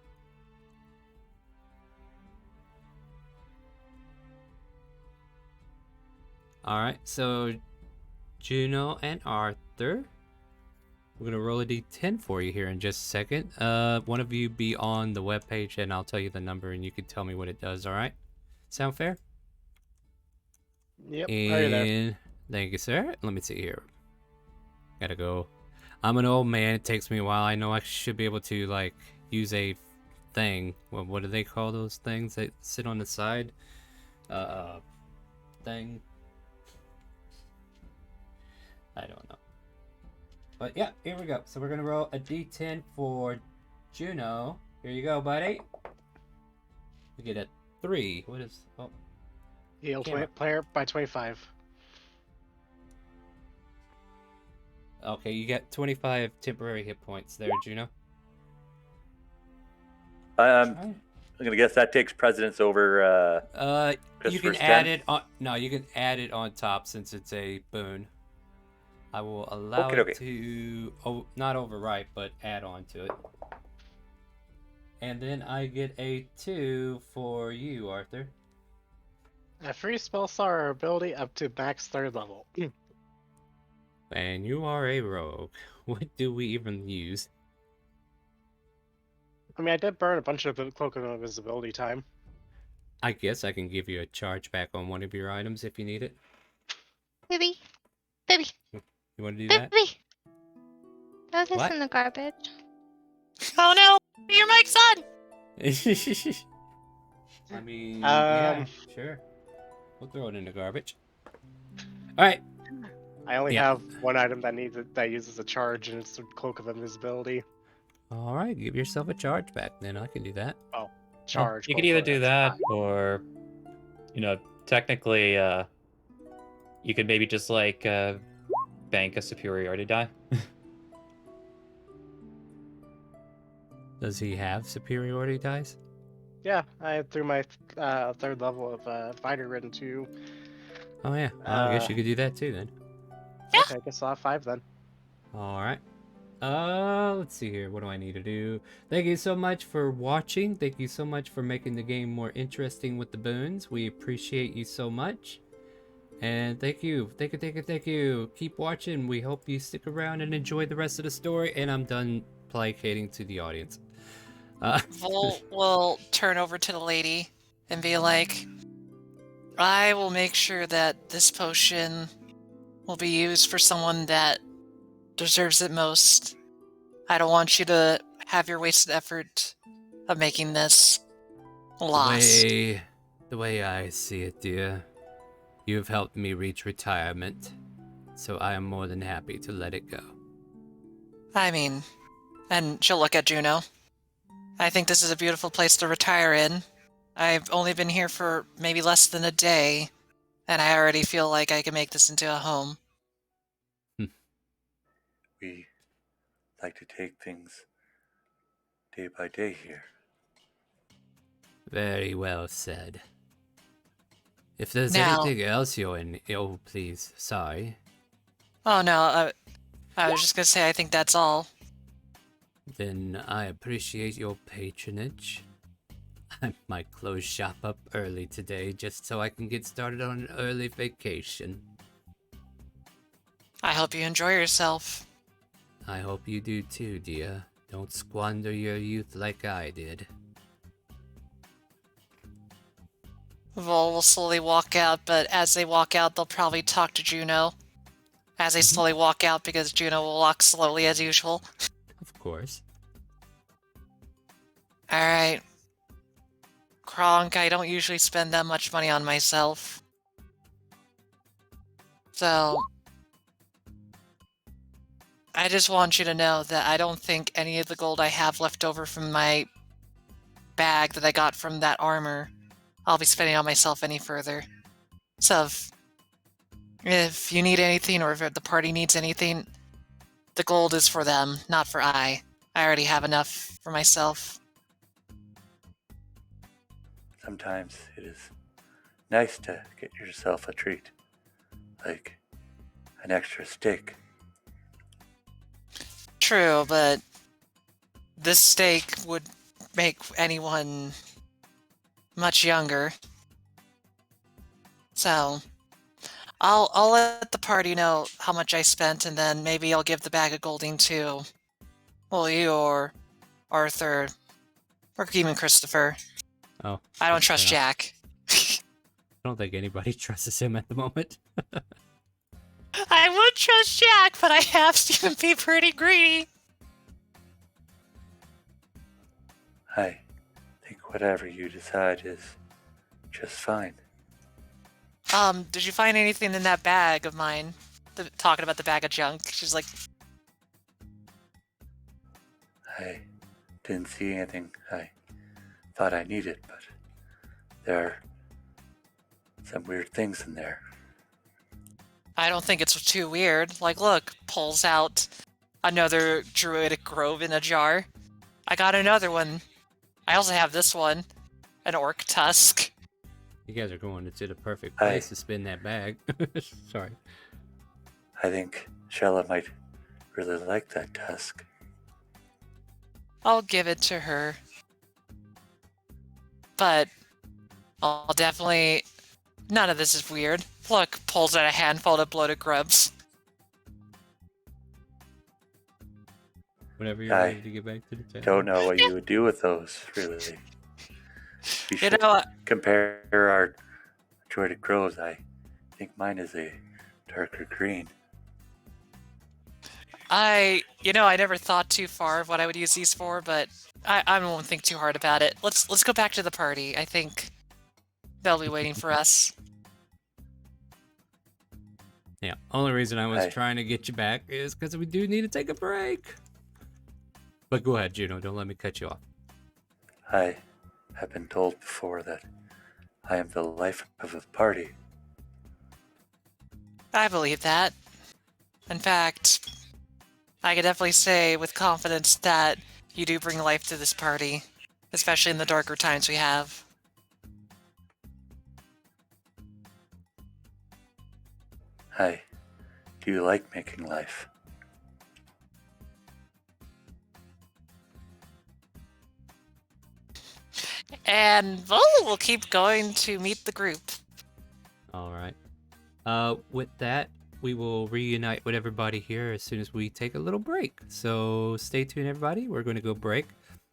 Alright, so Juno and Arthur. We're going to roll a d10 for you here in just a second. One of you be on the webpage and I'll tell you the number and you can tell me what it does, alright? Sound fair? Yep, and thank you, sir. Let me see here. Gotta go. I'm an old man. It takes me a while. I know I should be able to, like, use a thing. What do they call those things that sit on the side? Thing. I don't know. But yeah, here we go. So we're gonna roll a d10 for Juno. Here you go, buddy. We get a 3. What is... Oh. Heal player by 25. Okay, you get 25 temporary hit points there, Juno. I'm gonna guess that takes precedence over. You can add it on. No, you can add it on top since it's a boon. I will allow it to not overwrite, but add on to it. And then I get a 2 for you, Arthur. A free spell star ability up to max 3rd level. And you are a rogue. What do we even use? I mean, I did burn a bunch of Cloak of Invisibility time. I guess I can give you a charge back on one of your items if you need it. Baby. You want to do that? Baby. Throw this in the garbage. Oh no! You're my son! I mean, yeah, sure. We'll throw it in the garbage. Alright. I only have one item that uses a charge, and it's the Cloak of Invisibility. Alright, give yourself a charge back, then I can do that. Oh, charge. You could either do that, or, you know, technically, you could maybe just, like, bank a superiority die. Does he have superiority dice? Yeah, I threw my 3rd level of Fighter Ridden 2. Oh yeah, I guess you could do that too then. Yeah. Okay, I guess I'll have 5 then. Alright. Let's see here. What do I need to do? Thank you so much for watching. Thank you so much for making the game more interesting with the boons. We appreciate you so much. And thank you. Thank you. Keep watching. We hope you stick around and enjoy the rest of the story. And I'm done placating to the audience. We'll turn over to the lady and be like, I will make sure that this potion will be used for someone that deserves it most. I don't want you to have your wasted effort of making this lost. The way I see it, dear, you have helped me reach retirement, so I am more than happy to let it go. I mean, and she'll look at Juno. I think this is a beautiful place to retire in. I've only been here for maybe less than a day, and I already feel like I can make this into a home. We like to take things day by day here. Very well said. If there's Now- anything else oh, please, sorry. Oh no, I was just gonna say I think that's all. Then I appreciate your patronage. I might close shop up early today just so I can get started on an early vacation. I hope you enjoy yourself. I hope you do too, dear. Don't squander your youth like I did. Vol will slowly walk out, but as they walk out, they'll probably talk to Juno. As they slowly walk out, because Juno will walk slowly as usual. Of course. Alright. Kronk, I don't usually spend that much money on myself. So... I just want you to know that I don't think any of the gold I have left over from my bag that I got from that armor, I'll be spending on myself any further. So if you need anything or if the party needs anything, the gold is for them, not for I. I already have enough for myself. Sometimes it is nice to get yourself a treat, like an extra steak. True, but this steak would make anyone much younger. So, I'll let the party know how much I spent, and then maybe I'll give the bag of golding to, well, you or Arthur, or even Christopher. Oh. I don't trust yeah. Jack. I don't think anybody trusts him at the moment. I would trust Jack, but I have seen him be pretty greedy. I think whatever you decide is just fine. Did you find anything in that bag of mine? Talking about the bag of junk. She's like, I didn't see anything I thought I needed, but there are some weird things in there. I don't think it's too weird. Like, look, pulls out another druidic grove in a jar. I got another one. I also have this one, an orc tusk. You guys are going to the perfect place to spin that bag. Sorry. I think Shella might really like that tusk. I'll give it to her. But I'll definitely... None of this is weird. Look, pulls out a handful of bloated grubs. Whenever you're ready to get back to the table. Don't know what you would do with those, really. We should know, compare our druidic groves. I think mine is a darker green. I never thought too far of what I would use these for, but I won't think too hard about it. Let's go back to the party. I think they'll be waiting for us. Yeah, only reason I was trying to get you back is because we do need to take a break. But go ahead, Juno. Don't let me cut you off. I have been told before that I am the life of the party. I believe that. In fact, I can definitely say with confidence that you do bring life to this party, especially in the darker times we have. I do like making life. And we'll keep going to meet the group. All right. With that, we will reunite with everybody here as soon as we take a little break. So stay tuned, everybody. We're going to go break.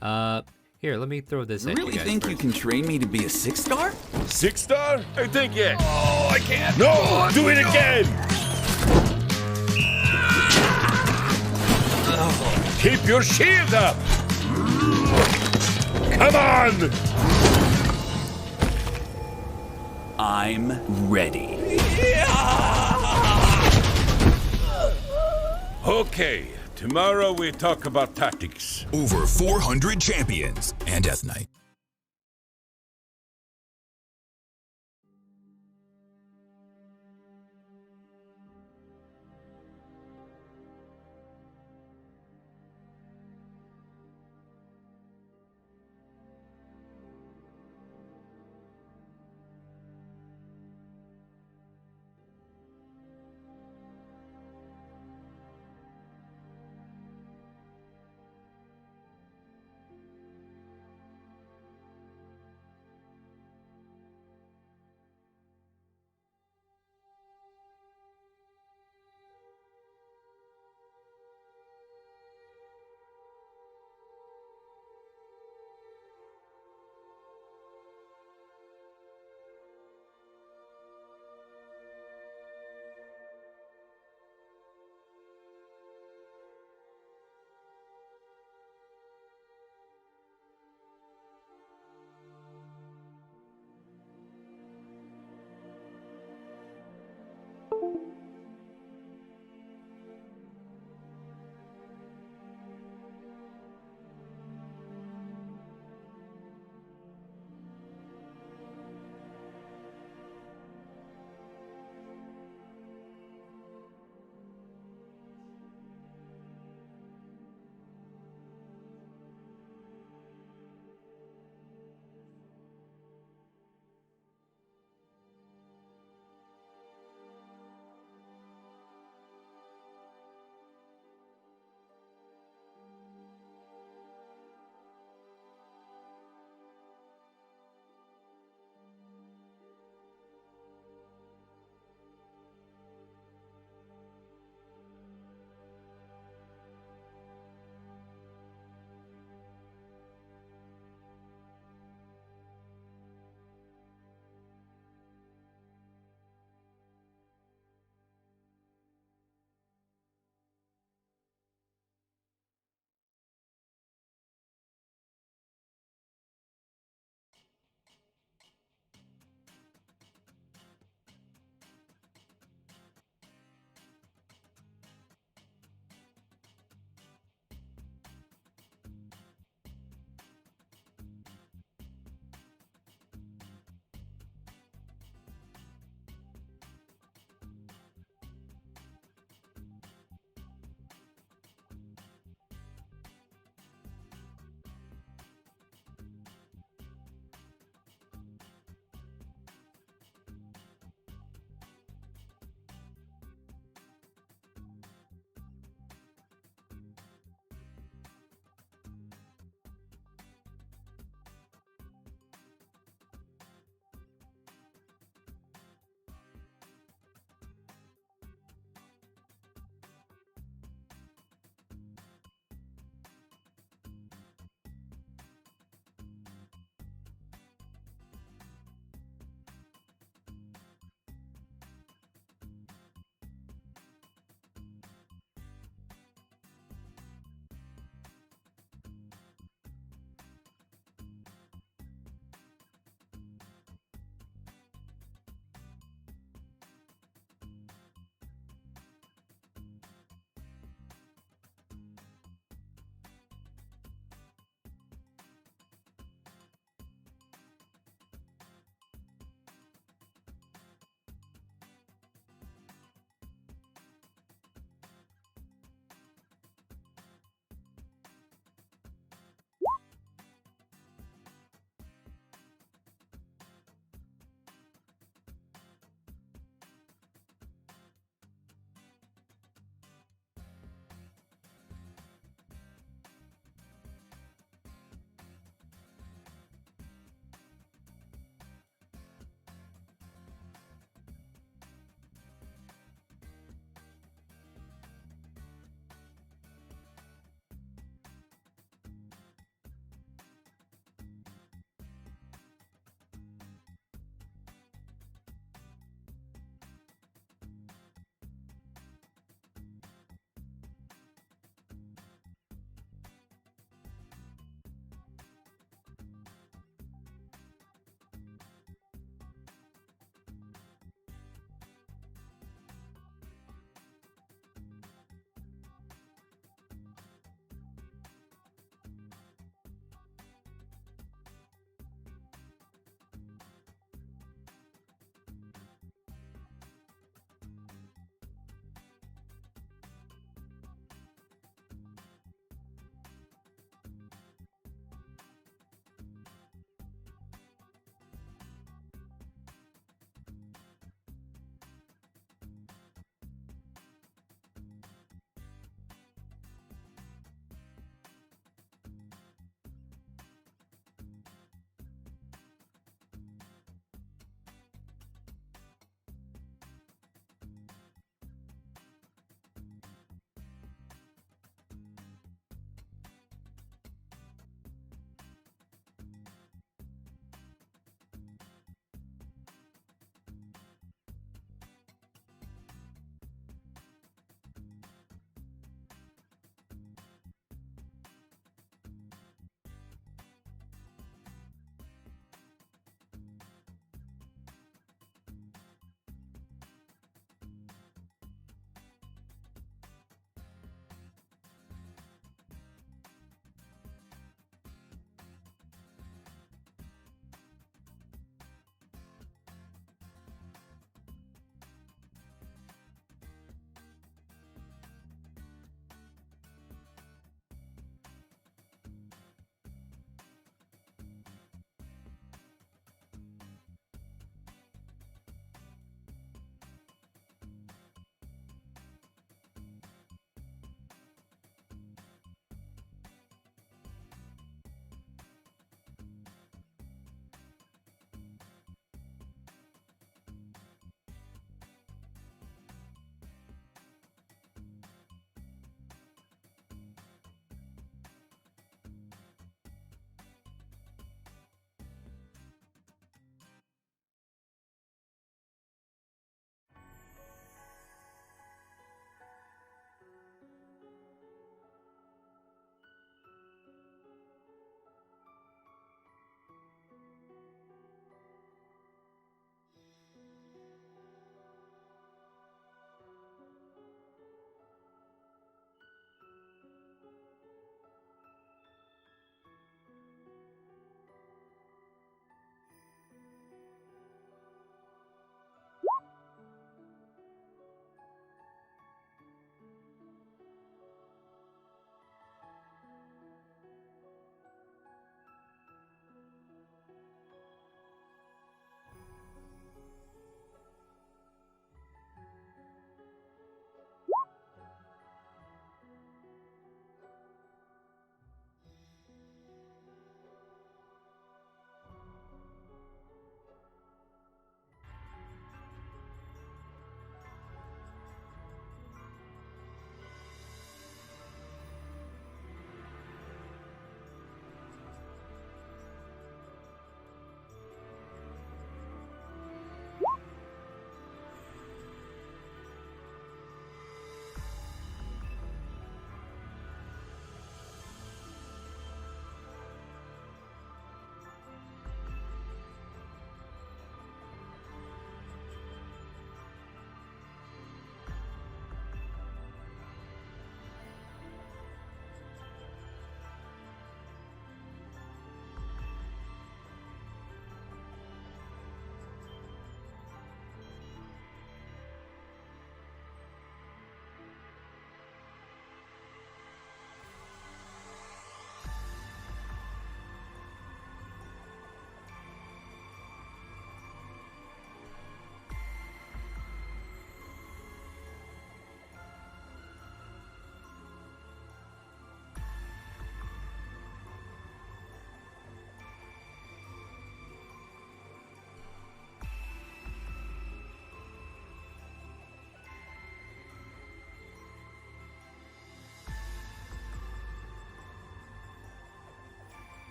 Here, let me throw this at you really guys think first. you can train me to be a 6-star? 6-star? I think yes. Oh, I can't. No, do it again. Keep your shield up. Come on. I'm ready. Okay, tomorrow we talk about tactics. Over 400 champions and Death Knight.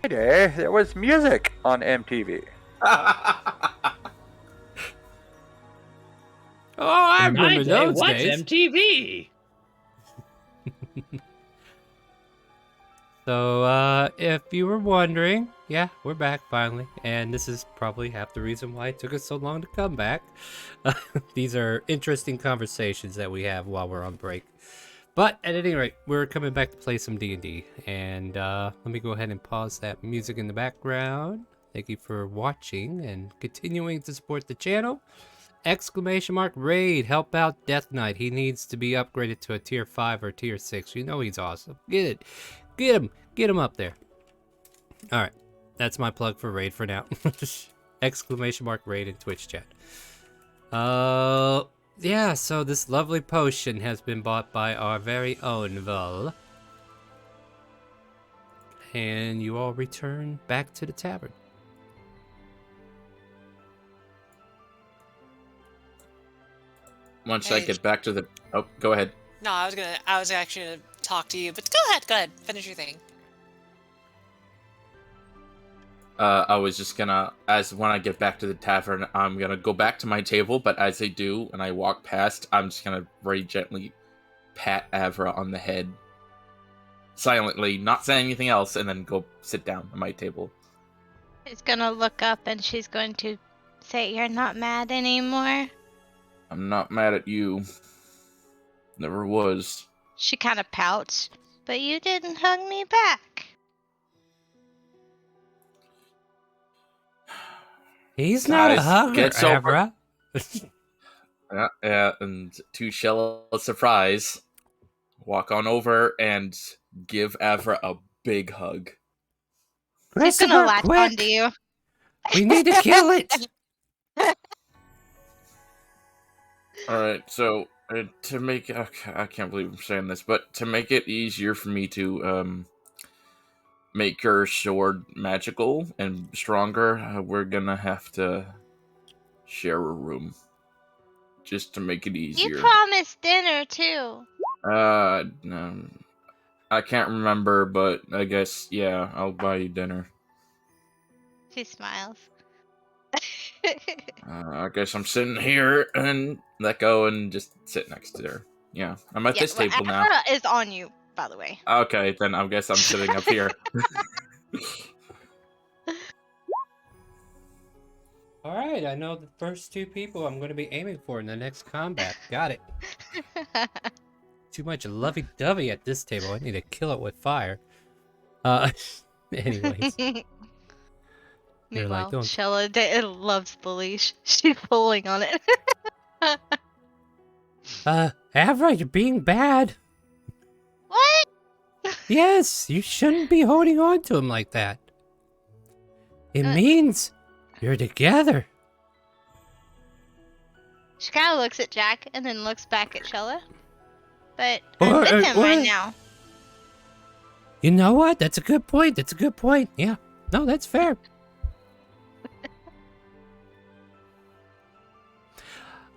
day, there was music on MTV. Oh, I In my remember day, those what's days. MTV? So, if you were wondering, yeah, we're back finally, and this is probably half the reason why it took us so long to come back. These are interesting conversations that we have while we're on break. But at any rate, we're coming back to play some D&D, and let me go ahead and pause that music in the background. Thank you for watching and continuing to support the channel. !Raid, help out Death Knight. He needs to be upgraded to a tier 5 or tier 6. You know he's awesome. Get him up there. All right, that's my plug for Raid for now. !Raid in Twitch chat. Yeah, so this lovely potion has been bought by our very own Vul. And you all return back to the tavern. Once I get back to the... Oh, go ahead. No, I was actually gonna talk to you, but go ahead, finish your thing. I was just gonna, when I get back to the tavern, I'm gonna go back to my table, but as I do, and I walk past, I'm just gonna very gently pat Avra on the head. Silently, not saying anything else, and then go sit down at my table. She's gonna look up and she's going to say, "You're not mad anymore?" I'm not mad at you. Never was. She kind of pouts, "But you didn't hug me back." He's not a hugger, Get over- Avra. Yeah, and to Shella's surprise, walk on over and give Avra a big hug. She's gonna latch onto you. We need to kill it. Alright, so to make... Okay, I can't believe I'm saying this, but to make it easier for me to make your sword magical and stronger, we're gonna have to share a room. Just to make it easier. You promised dinner too. No, I can't remember, but I guess, yeah, I'll buy you dinner. She smiles. I guess I'm sitting here and let go and just sit next to her. Yeah, I'm at this table now. Avra is on you, by the way. Okay, then I guess I'm sitting up here. Alright, I know the first 2 people I'm going to be aiming for in the next combat. Got it. Too much lovey-dovey at this table. I need to kill it with fire. Anyways. Meanwhile, like, Shella loves the leash. She's pulling on it. Avra, you're being bad. What? Yes, you shouldn't be holding on to him like that. It means you're together. She kind of looks at Jack and then looks back at Shella. But I'm with him right now. You know what? That's a good point. Yeah. No, that's fair.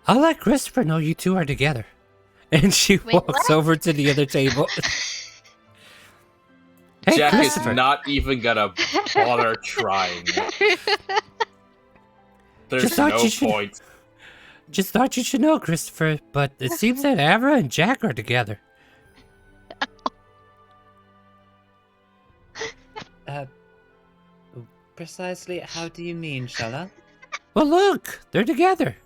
I'll let Christopher know you two are together. And she walks over to the other table. Hey, Jack Christopher. is not even gonna bother trying. There's no point. Just thought you should know, Christopher, but it seems that Avra and Jack are together. Precisely how do you mean, Shella? Well, look, they're together.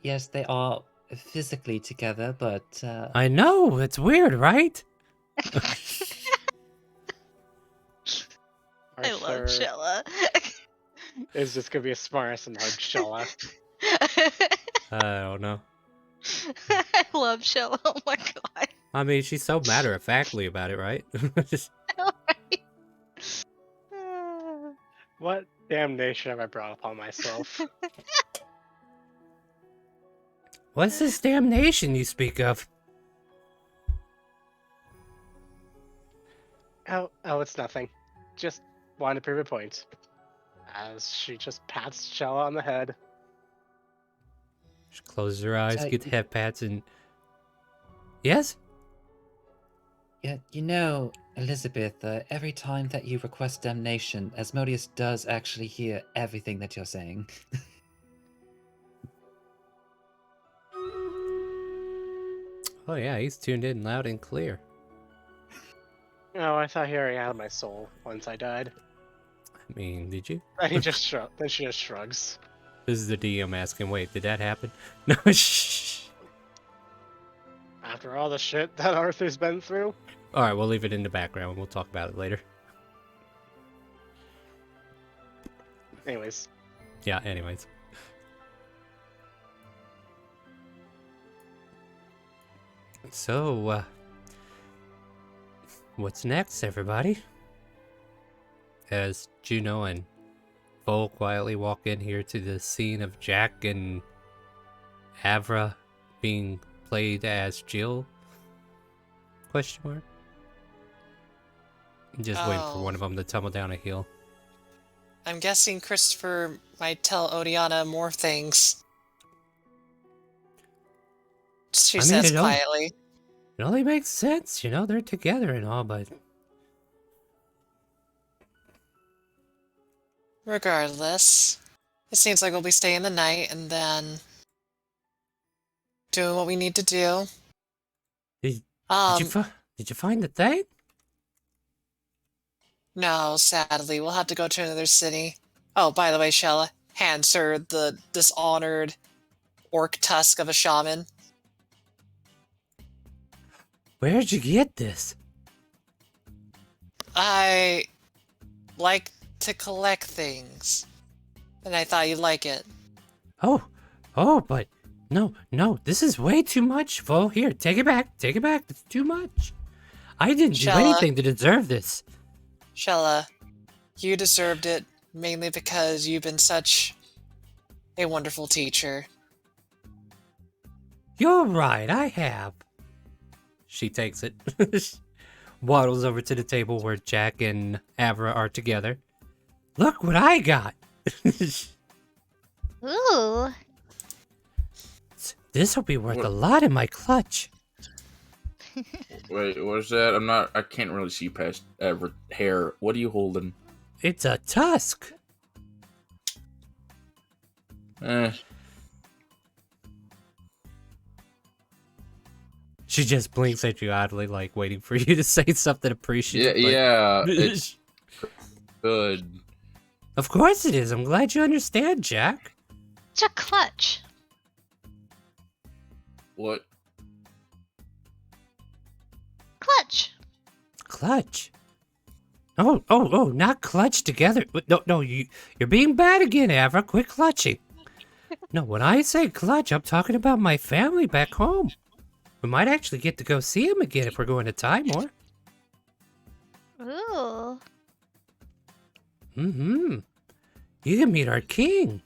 Yes, they are physically together, but... I know, it's weird, right? I love Shella. Is this gonna be a smartass and hug Shella? I don't know. I love Shella. Oh my god. I mean, she's so matter-of-factly about it, right? What damnation have I brought upon myself? What's this damnation you speak of? Oh, it's nothing. Just wanted to prove a point. As she just pats Shella on the head. She closes her eyes, get head pats, and... Yes? Yeah, you know, Elizabeth, every time that you request damnation, Asmodeus does actually hear everything that you're saying. Oh yeah, he's tuned in loud and clear. Oh, I thought he already had my soul once I died. I mean, did you? And he just then she just shrugs. This is the DM asking, wait, did that happen? No, shh. After all the shit that Arthur's been through. Alright, we'll leave it in the background. We'll talk about it later. Anyways. Yeah, anyways. So, what's next, everybody? As Juno and Vol quietly walk in here to the scene of Jack and Avra being played as Jill? Question mark? I'm just waiting for one of them to tumble down a hill. I'm guessing Christopher might tell Odiana more things. She says quietly. It only makes sense, you know, they're together and all, but... Regardless, it seems like we'll be staying the night and then doing what we need to do. Did you find the thing? No, sadly, we'll have to go to another city. Oh, by the way, Shella hands her the dishonored orc tusk of a shaman. Where'd you get this? I like to collect things, and I thought you'd like it. Oh, but no, this is way too much, Vo. Here, take it back, it's too much. I didn't do anything to deserve this. Shella, you deserved it, mainly because you've been such a wonderful teacher. You're right, I have. She takes it. Waddles over to the table where Jack and Avra are together. Look what I got! Ooh. This'll be worth a lot in my clutch. Wait, what is that? I can't really see past hair. What are you holding? It's a tusk. She just blinks at you oddly, like waiting for you to say something appreciative. Yeah, it's good. Of course it is. I'm glad you understand, Jack. It's a clutch. What? Clutch. Oh, not clutch together. No, you're being bad again, Avra. Quit clutching. No, when I say clutch, I'm talking about my family back home. We might actually get to go see him again if we're going to Timor. Ooh. Mm-hmm. You can meet our king.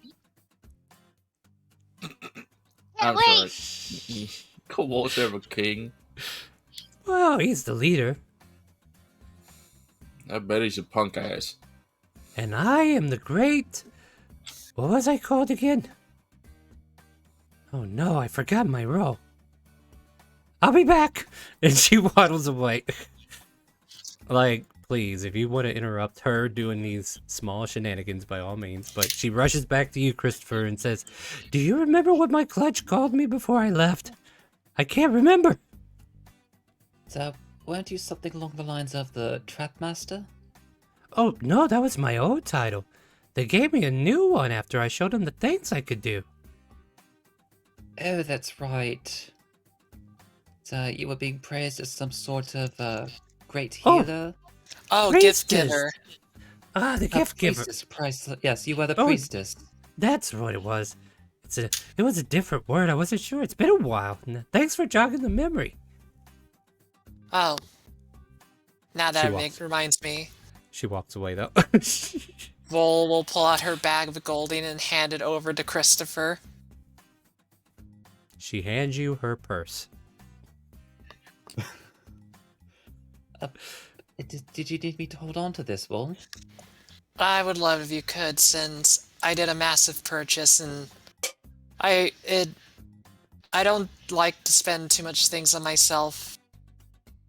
I'm sorry. Kobolds have a king. Well, he's the leader. I bet he's a punk ass. And I am the great... What was I called again? Oh no, I forgot my role. I'll be back! And she waddles away. Like, please, if you want to interrupt her doing these small shenanigans, by all means. But she rushes back to you, Christopher, and says, do you remember what my clutch called me before I left? I can't remember. So, weren't you something along the lines of the Trap Master? Oh, no, that was my old title. They gave me a new one after I showed them the things I could do. Oh, that's right. So, you were being praised as some sort of, great healer? Oh, Priestess. gift giver. Ah, the gift giver. Yes, you were the priestess. That's what it was. It was a different word. I wasn't sure. It's been a while. Thanks for jogging the memory. Oh. Now that reminds me. She walks away, though. Vol will pull out her bag of golding and hand it over to Christopher. She hands you her purse. Did you need me to hold on to this, Vol? I would love if you could, since I did a massive purchase and I don't like to spend too much things on myself.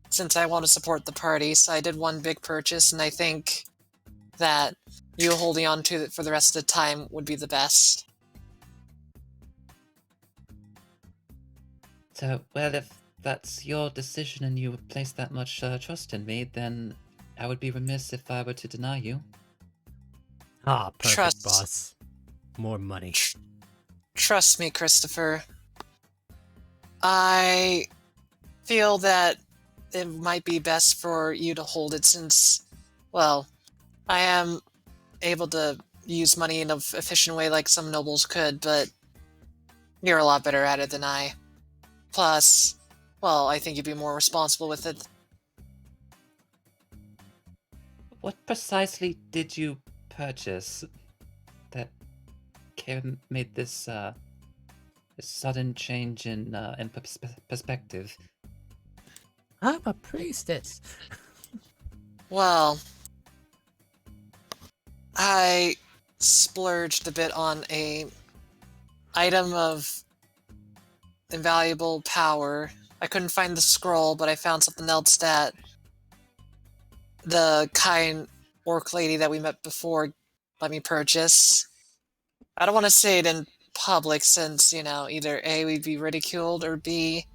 since I want to support the party, so I did one big purchase, and I think that you holding on to it for the rest of the time would be the best. So, well, if that's your decision and you place that much trust in me, then I would be remiss if I were to deny you. Ah, perfect, Trust- boss. More money. Trust me, Christopher. I feel that it might be best for you to hold it since, well, I am able to use money in an efficient way like some nobles could, but you're a lot better at it than I. Plus, well, I think you'd be more responsible with it. What precisely did you purchase that made this sudden change in perspective? I'm a priestess. Well, I splurged a bit on a item of invaluable power. I couldn't find the scroll, but I found something else that the kind orc lady that we met before let me purchase. I don't want to say it in public since, either A, we'd be ridiculed, or B,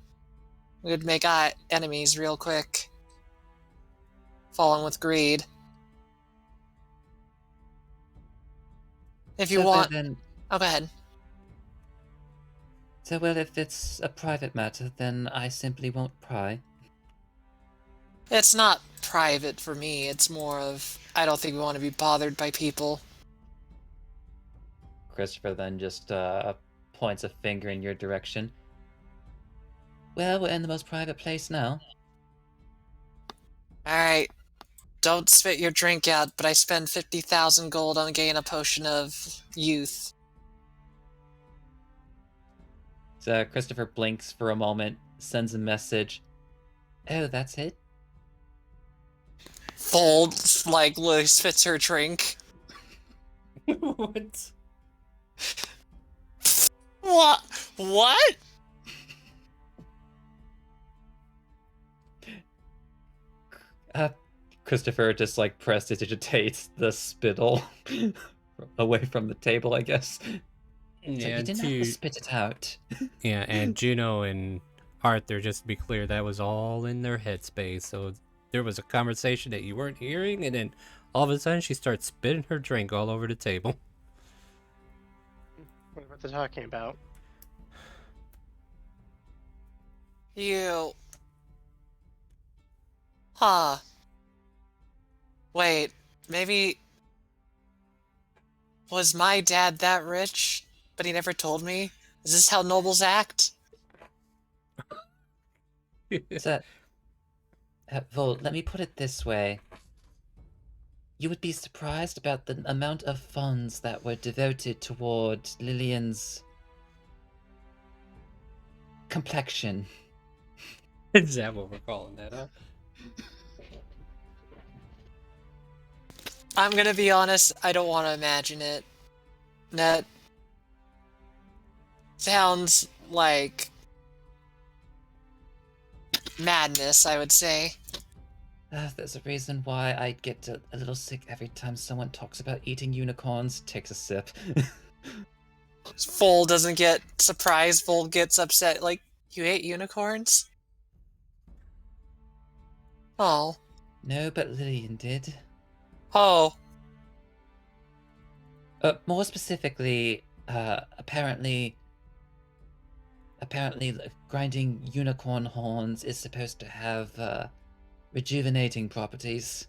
we would make enemies real quick. Falling with greed. If you want... Then, oh, go ahead. So, well, if it's a private matter, then I simply won't pry. It's not private for me, it's more of, I don't think we want to be bothered by people. Christopher then just points a finger in your direction. Well, we're in the most private place now. Alright. Don't spit your drink out, but I spend 50,000 gold on getting a potion of youth. So Christopher blinks for a moment, sends a message. Oh, that's it? Fold, Lily spits her drink. What? What? Christopher just prestidigitates the spittle away from the table, I guess. Yeah, you didn't have to spit it out. Yeah, and Juno and Arthur, just to be clear, that was all in their headspace. So there was a conversation that you weren't hearing, and then all of a sudden she starts spitting her drink all over the table. What they're talking about? You... Huh. Wait, maybe... Was my dad that rich, but he never told me? Is this how nobles act? So, Vol, let me put it this way. You would be surprised about the amount of funds that were devoted toward Lillian's complexion. Is that what we're calling that, huh? I'm gonna be honest, I don't want to imagine it. That sounds like madness, I would say. There's a reason why I get a little sick every time someone talks about eating unicorns. Takes a sip. Fold doesn't get surprised, Fold gets upset, like, you ate unicorns? Oh. No, but Lillian did. Oh. More specifically, apparently grinding unicorn horns is supposed to have rejuvenating properties.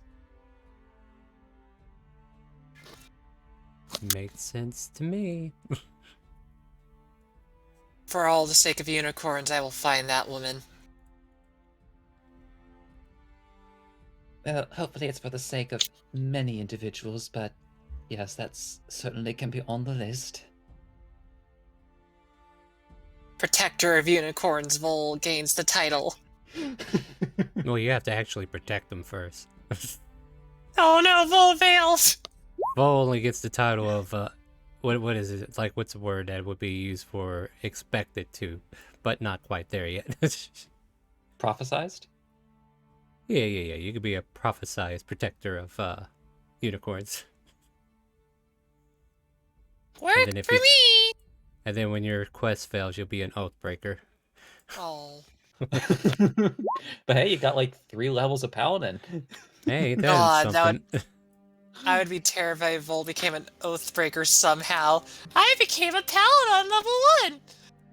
Makes sense to me. For all the sake of unicorns, I will find that woman. Well, hopefully it's for the sake of many individuals, but yes, that's certainly can be on the list. Protector of unicorns, Vol gains the title. Well, you have to actually protect them first. Oh no, Vol fails! Vol only gets the title of, what is it? It's like, what's the word that would be used for expected to, but not quite there yet. Prophesized? Yeah. You could be a prophesized protector of unicorns. Work then if for you- me! And then when your quest fails, you'll be an oathbreaker. Oh. But hey, you got like 3 levels of paladin. Hey, ain't that God, something? I would be terrified if Vol became an Oathbreaker somehow. I became a Paladin on level 1!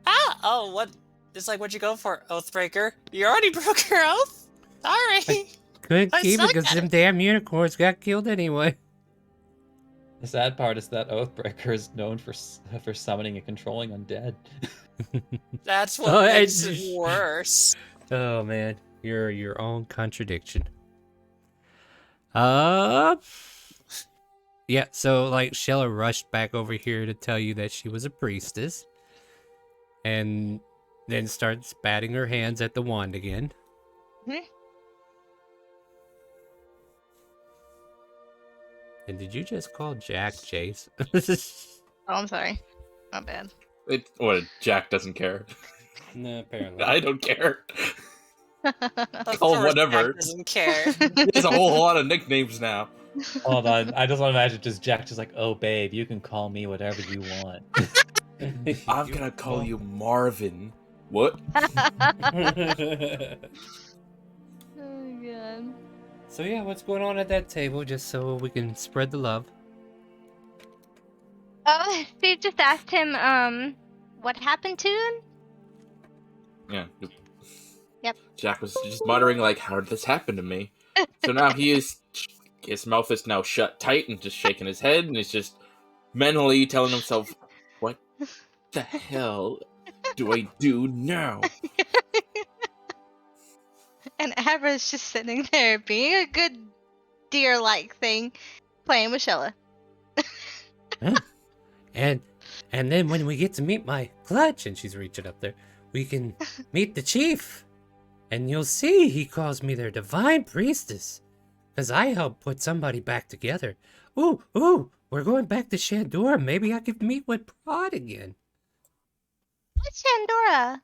Ah! Oh, what? It's like, what'd you go for, Oathbreaker? You already broke your oath? Sorry. Couldn't I keep it suck because at them it. damn unicorns got killed anyway. The sad part is that Oathbreaker is known for summoning and controlling undead. That's what Oh, makes it worse. Oh man, you're your own contradiction. Yeah, so like Shella rushed back over here to tell you that she was a priestess. And then starts batting her hands at the wand again. Mhm. And did you just call Jack Jace? Oh, I'm sorry. Not bad. Jack doesn't care. No, apparently. I don't care. Of Call him course, whatever. Jack doesn't care. There's a whole lot of nicknames now. Hold on, I just want to imagine just Jack just like, oh babe, you can call me whatever you want. I'm gonna call you Marvin. What? Oh god. So yeah, what's going on at that table, just so we can spread the love? Oh, Steve just asked him, what happened to him? Yeah. Yep. Jack was just muttering like, "How did this happen to me?" So now his mouth is now shut tight and just shaking his head, and he's just mentally telling himself, "What the hell do I do now?" And Avra's just sitting there being a good deer-like thing, playing with Shella. And then when we get to meet my clutch, and she's reaching up there, we can meet the chief. And you'll see he calls me their divine priestess. Because I helped put somebody back together. Ooh, we're going back to Shandora. Maybe I could meet with Prod again. What's Shandora?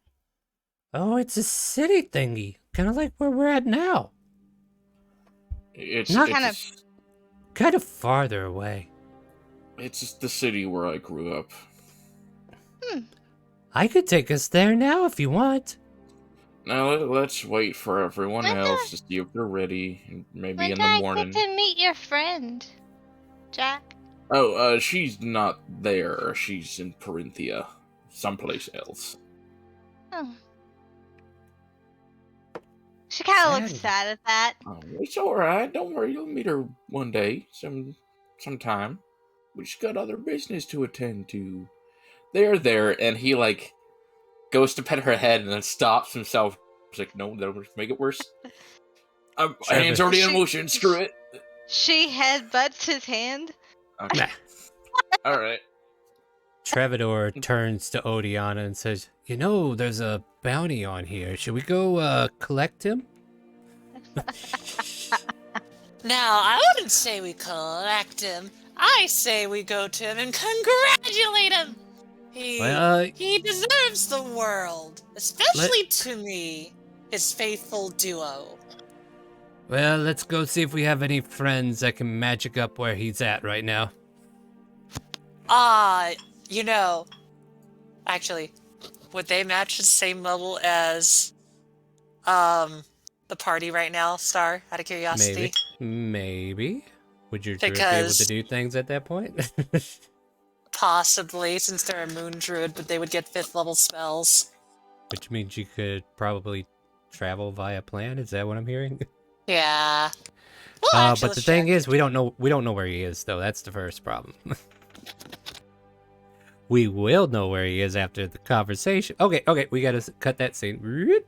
Oh, it's a city thingy. Kind of like where we're at now. It's Not kind of- just, Kind of farther away. it's just the city where I grew up. I could take us there now if you want. Now let's wait for everyone When else to see if they're ready, and maybe When in do the I morning. get to meet your friend, Jack? Oh, she's not there. She's in Corinthia, someplace else. Oh. She kind of looks Sad. sad at that. Oh, it's all right. Don't worry. You'll meet her one day, sometime. We just got other business to attend to. They're there, and he like goes to pet her head, and then stops himself. He's like, "No, that'll just make it worse." My hand's already in motion. Screw it. She headbutts his hand. Okay. All right. Trevador turns to Odiana and says, "You know, there's a bounty on here. Should we go collect him?" Now, I wouldn't say we collect him. I say we go to him and congratulate him. He deserves the world, especially to me, his faithful duo. Well, let's go see if we have any friends that can magic up where he's at right now. Actually, would they match the same level as the party right now, Star, out of curiosity? Maybe. Would your druid be able Because- to do things at that point? Possibly, since they're a moon druid, but they would get 5th level spells. Which means you could probably travel via plan. Is that what I'm hearing? Yeah. Well, actually, But the let's thing check. is, we don't know where he is, though. That's the first problem. We will know where he is after the conversation. Okay, we gotta cut that scene.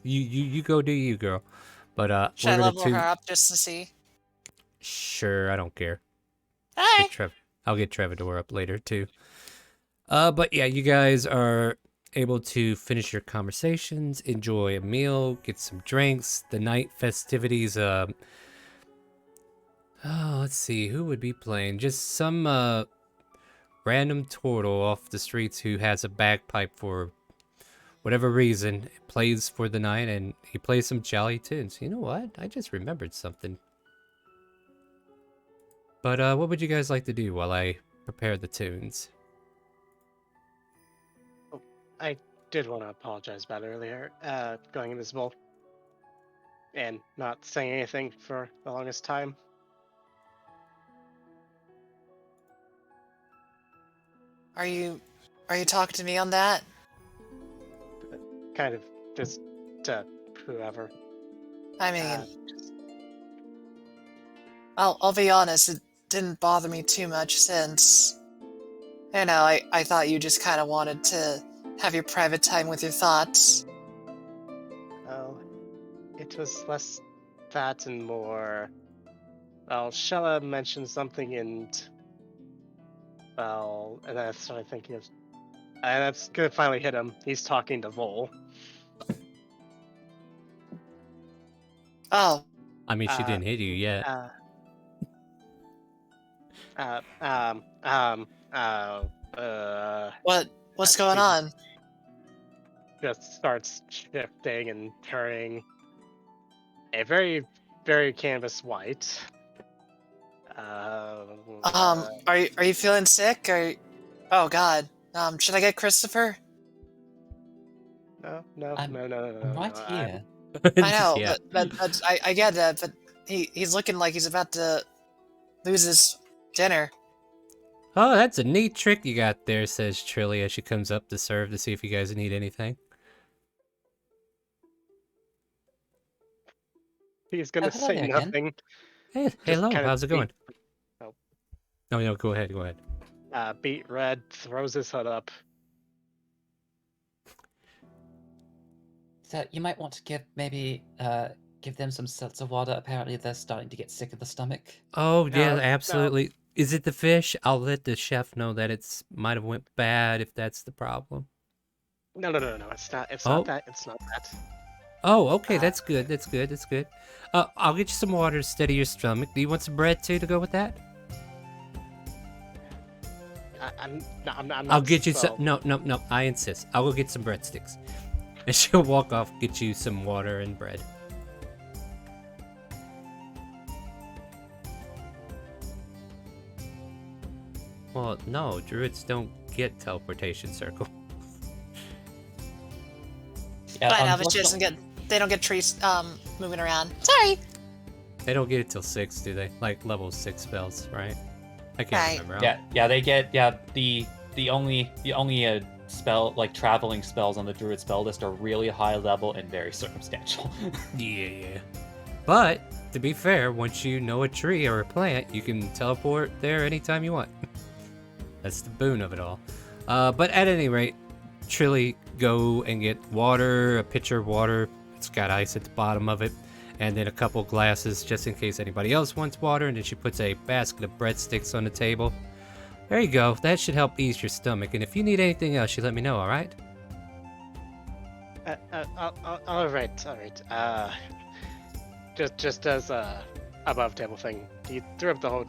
you go do you, girl. But Should I we're level gonna her up just to see? Sure, I don't care. Alright. I'll get Trevador up later too. But yeah, you guys are able to finish your conversations, enjoy a meal, get some drinks. The night festivities. Let's see, who would be playing? Just some random turtle off the streets who has a bagpipe for whatever reason, plays for the night, and he plays some jolly tunes. You know what? I just remembered something. But what would you guys like to do while I prepare the tunes? I did want to apologize about earlier, going invisible and not saying anything for the longest time. Are you talking to me on that? Kind of just to whoever. I mean, Just, I'll be honest, it didn't bother me too much since, you know, I thought you just kind of wanted to have your private time with your thoughts. well, it was less that and more. Well, Shella mentioned something, and well, and I started thinking of, and that's gonna finally hit him. He's talking to Vol. Oh, I mean, she Uh, didn't hit you yet. Uh, uh, um, um, uh, what's she going on? just starts shifting and turning a very, very canvas white. Are you feeling sick? Oh God, should I get Christopher? No, I'm no. right here. I know, Yeah. but I get that, but he's looking like he's about to lose his dinner. Oh, that's a neat trick you got there, says Trilly as she comes up to serve to see if you guys need anything. He's gonna hello say there, Ken. nothing. Hey, Just hello, kind of how's it going? Oh. No, go ahead, go ahead. Beat red, throws his hood up. So you might want to give them some seltzer water. Apparently they're starting to get sick of the stomach. Oh, yeah, No. absolutely. Is it the fish? I'll let the chef know that it's might have went bad if that's the problem. No. It's not. It's Oh. not that. It's not that. Oh, okay, Uh, that's good, that's good, that's good. I'll get you some water to steady your stomach. Do you want some bread, too, to go with that? I'm not. I'll get you so- some... No, I insist. I'll go get some breadsticks. And she'll walk off, get you some water and bread. Well, no, druids don't get teleportation circle. Yeah, I know, but she unfortunately- doesn't get. They don't get trees moving around. Sorry. They don't get it till 6, do they? Like level 6 spells, right? I can't Right. remember. Yeah, they get the only spell like traveling spells on the druid spell list are really high level and very circumstantial. Yeah. But to be fair, once you know a tree or a plant, you can teleport there anytime you want. That's the boon of it all. But at any rate, Trilly, go and get water, a pitcher of water. It's got ice at the bottom of it. And then a couple glasses just in case anybody else wants water. And then she puts a basket of breadsticks on the table. There you go. That should help ease your stomach. And if you need anything else, you let me know, all right? All right. Just as a above table thing, he threw up the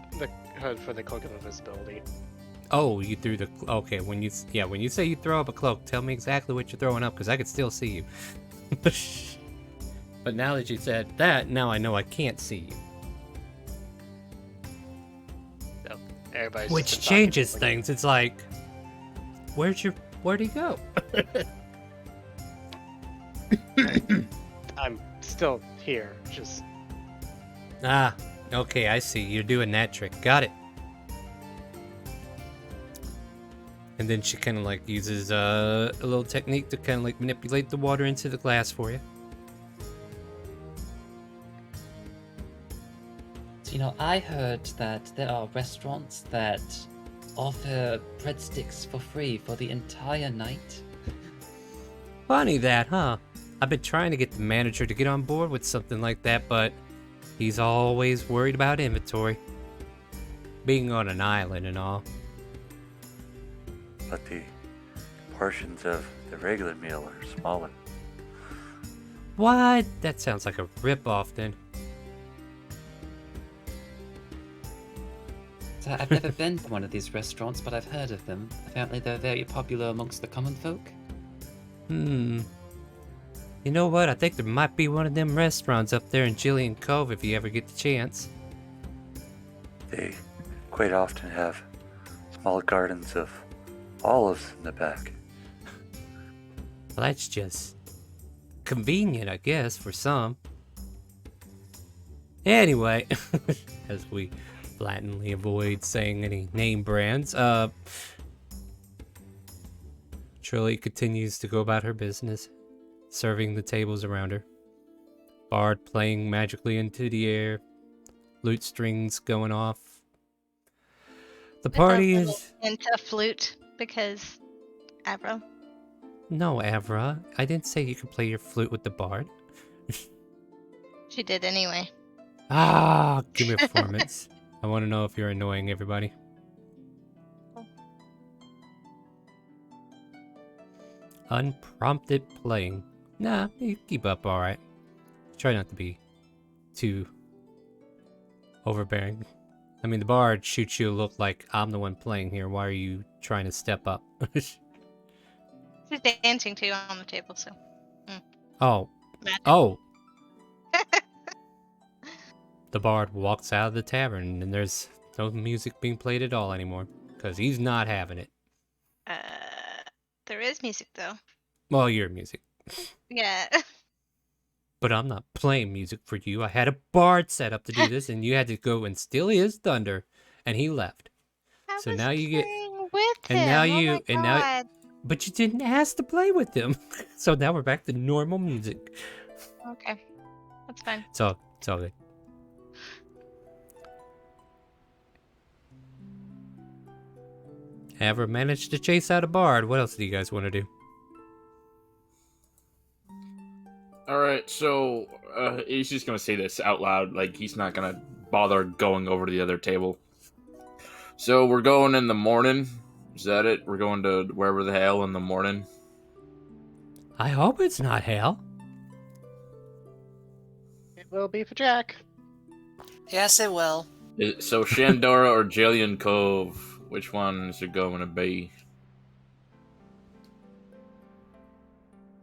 hood for the cloak of invisibility. Oh, you threw the... Okay, when you say you throw up a cloak, tell me exactly what you're throwing up, because I could still see you. But now that you said that, now I know I can't see you. So everybody's Which just been talking changes to things. It's like, where'd he go? I'm still here. Just Ah, okay, I see. You're doing that trick. Got it. And then she kind of like uses a little technique to kind of like manipulate the water into the glass for you. So, you know, I heard that there are restaurants that offer breadsticks for free for the entire night. Funny that, huh? I've been trying to get the manager to get on board with something like that, but he's always worried about inventory. Being on an island and all. But the portions of the regular meal are smaller. What? That sounds like a rip-off then. So I've never been to one of these restaurants, but I've heard of them. Apparently they're very popular amongst the common folk. You know what? I think there might be one of them restaurants up there in Jillian Cove if you ever get the chance. They quite often have small gardens of olives in the back. Well, that's just convenient, I guess, for some. Anyway, as we blatantly avoid saying any name brands, Trilly continues to go about her business, serving the tables around her. Bard playing magically into the air, lute strings going off. The party is... into a flute because Avra. No, Avra. I didn't say you could play your flute with the bard. She did anyway. Ah, give me a performance. I want to know if you're annoying everybody. Unprompted playing. Nah, you keep up alright. Try not to be too overbearing. I mean, the bard shoots you a look like I'm the one playing here. Why are you trying to step up? She's dancing too on the table, so. Oh. Magic. Oh. The bard walks out of the tavern and there's no music being played at all anymore. Because he's not having it. There is music though. Well, your music. Yeah. But I'm not playing music for you. I had a bard set up to do this, and you had to go and steal his thunder, and he left. I So was now you get, playing with and him. now Oh you, my and now, God. but you didn't ask to play with him. So now we're back to normal music. Okay, that's fine. It's all good. Ever managed to chase out a bard? What else do you guys want to do? Alright, so he's just gonna say this out loud, like he's not gonna bother going over to the other table. So we're going in the morning. Is that it? We're going to wherever the hell in the morning. I hope it's not hell. It will be for Jack. Yes, it will. So Shandora or Jillian Cove, which one is it going to be?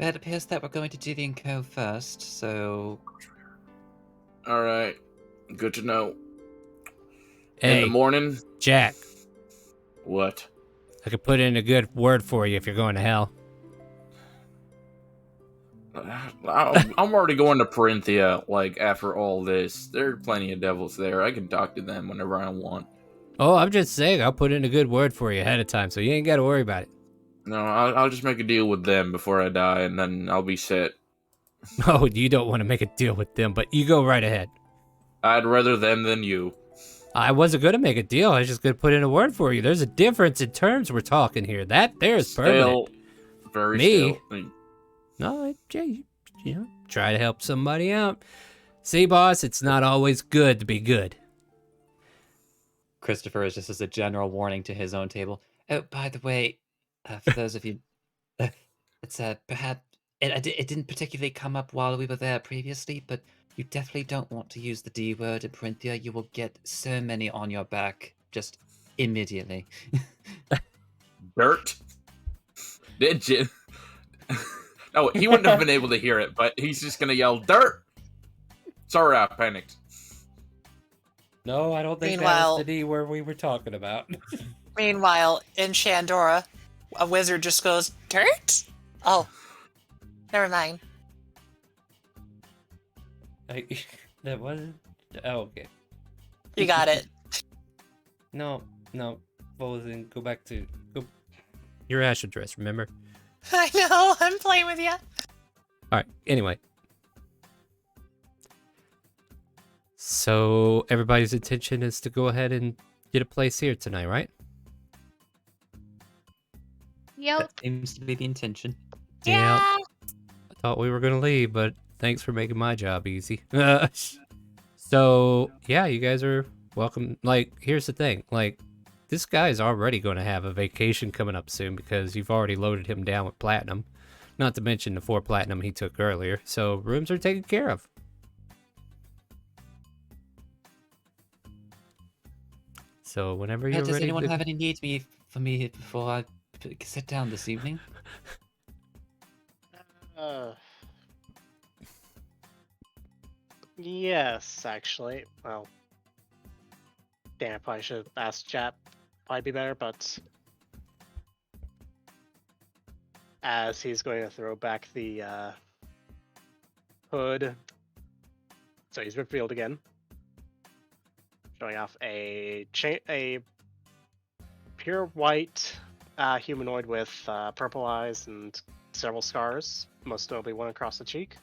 Well, it appears that we're going to Jillian Cove first, so... Alright, good to know. Hey, In the morning? Jack, What? I could put in a good word for you if you're going to hell. I'm already going to Parinthia, like, after all this. There are plenty of devils there. I can talk to them whenever I want. Oh, I'm just saying, I'll put in a good word for you ahead of time, so you ain't got to worry about it. No, I'll just make a deal with them before I die, and then I'll be set. Oh, you don't want to make a deal with them, but you go right ahead. I'd rather them than you. I wasn't going to make a deal. I was just going to put in a word for you. There's a difference in terms we're talking here. That there's permanent. Very Me? still. No, Jay, you know, try to help somebody out. See, boss, it's not always good to be good. Christopher is just as a general warning to his own table. Oh, by the way, for those of you, it's perhaps it didn't particularly come up while we were there previously, but you definitely don't want to use the D word in Parinthia. You will get so many on your back just immediately. Dirt? Did you? No, he wouldn't have been able to hear it, but he's just gonna yell, dirt! Sorry, I panicked. No, I don't think that Meanwhile- was the D word we were talking about. Meanwhile, in Shandora, a wizard just goes, dirt? Oh. Never mind. That wasn't... Oh, okay. You got it. No. Frozen, go back to... Your Asha dress, remember? I know, I'm playing with you. Alright, anyway. So, everybody's intention is to go ahead and get a place here tonight, right? Yep. That seems to be the intention. Yeah. I thought we were gonna leave, but thanks for making my job easy. So, yeah, you guys are welcome. Like, here's the thing. Like, this guy's already going to have a vacation coming up soon because you've already loaded him down with platinum. Not to mention the 4 platinum he took earlier. So, rooms are taken care of. So, whenever you're Does ready anyone to... have any needs for me before I sit down this evening? Yes, actually. Well, damn, I probably should have asked Jap. Probably be better, but as he's going to throw back the hood, so he's revealed again, showing off a pure white humanoid with purple eyes and several scars, most notably one across the cheek.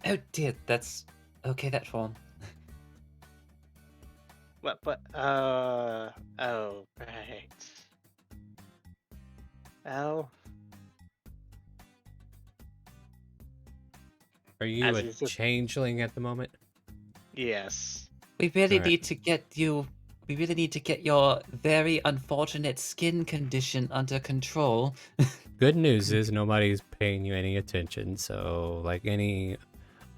Oh dear, that's okay. That form. Oh, right. Oh. Are you As a he's just- changeling at the moment? Yes. We really Alright. need to get you. We really need to get your very unfortunate skin condition under control. Good news is nobody's paying you any attention, so like any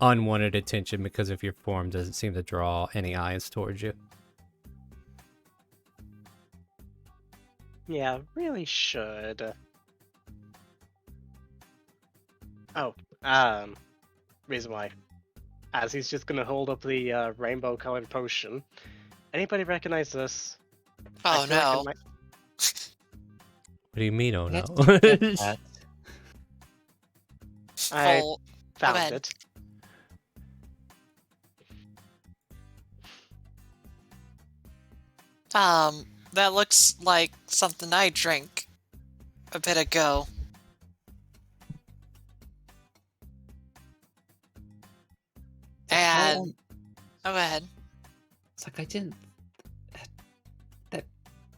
unwanted attention because of your form doesn't seem to draw any eyes towards you. Yeah, really should. Oh, reason why. As he's just gonna hold up the rainbow-colored potion. Anybody recognize this? Oh I feel like no. it might- What do you mean, oh no? Let's get that. I Full. found ahead. it. That looks like something I drank a bit ago. And oh, go ahead. It's like I didn't.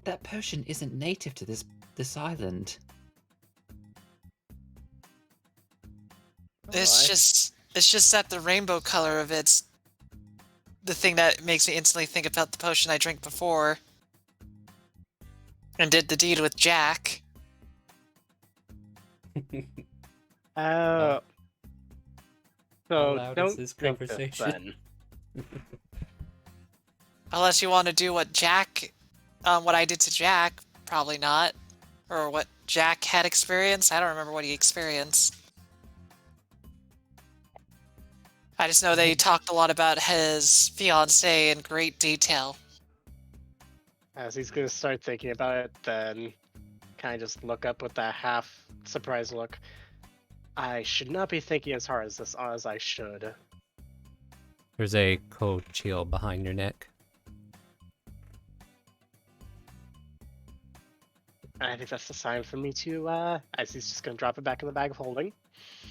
That potion isn't native to this island. It's just that the rainbow color of it's the thing that makes me instantly think about the potion I drank before. And did the deed with Jack. So loud is don't this drink this conversation? then. Unless you want to do what what I did to Jack, probably not. Or what Jack had experienced. I don't remember what he experienced. I just know that he talked a lot about his fiancée in great detail. As he's gonna start thinking about it, then kind of just look up with that half surprised look. I should not be thinking as hard as this as I should. There's a cold chill behind your neck. I think that's the sign for me to, as he's just gonna drop it back in the bag of holding.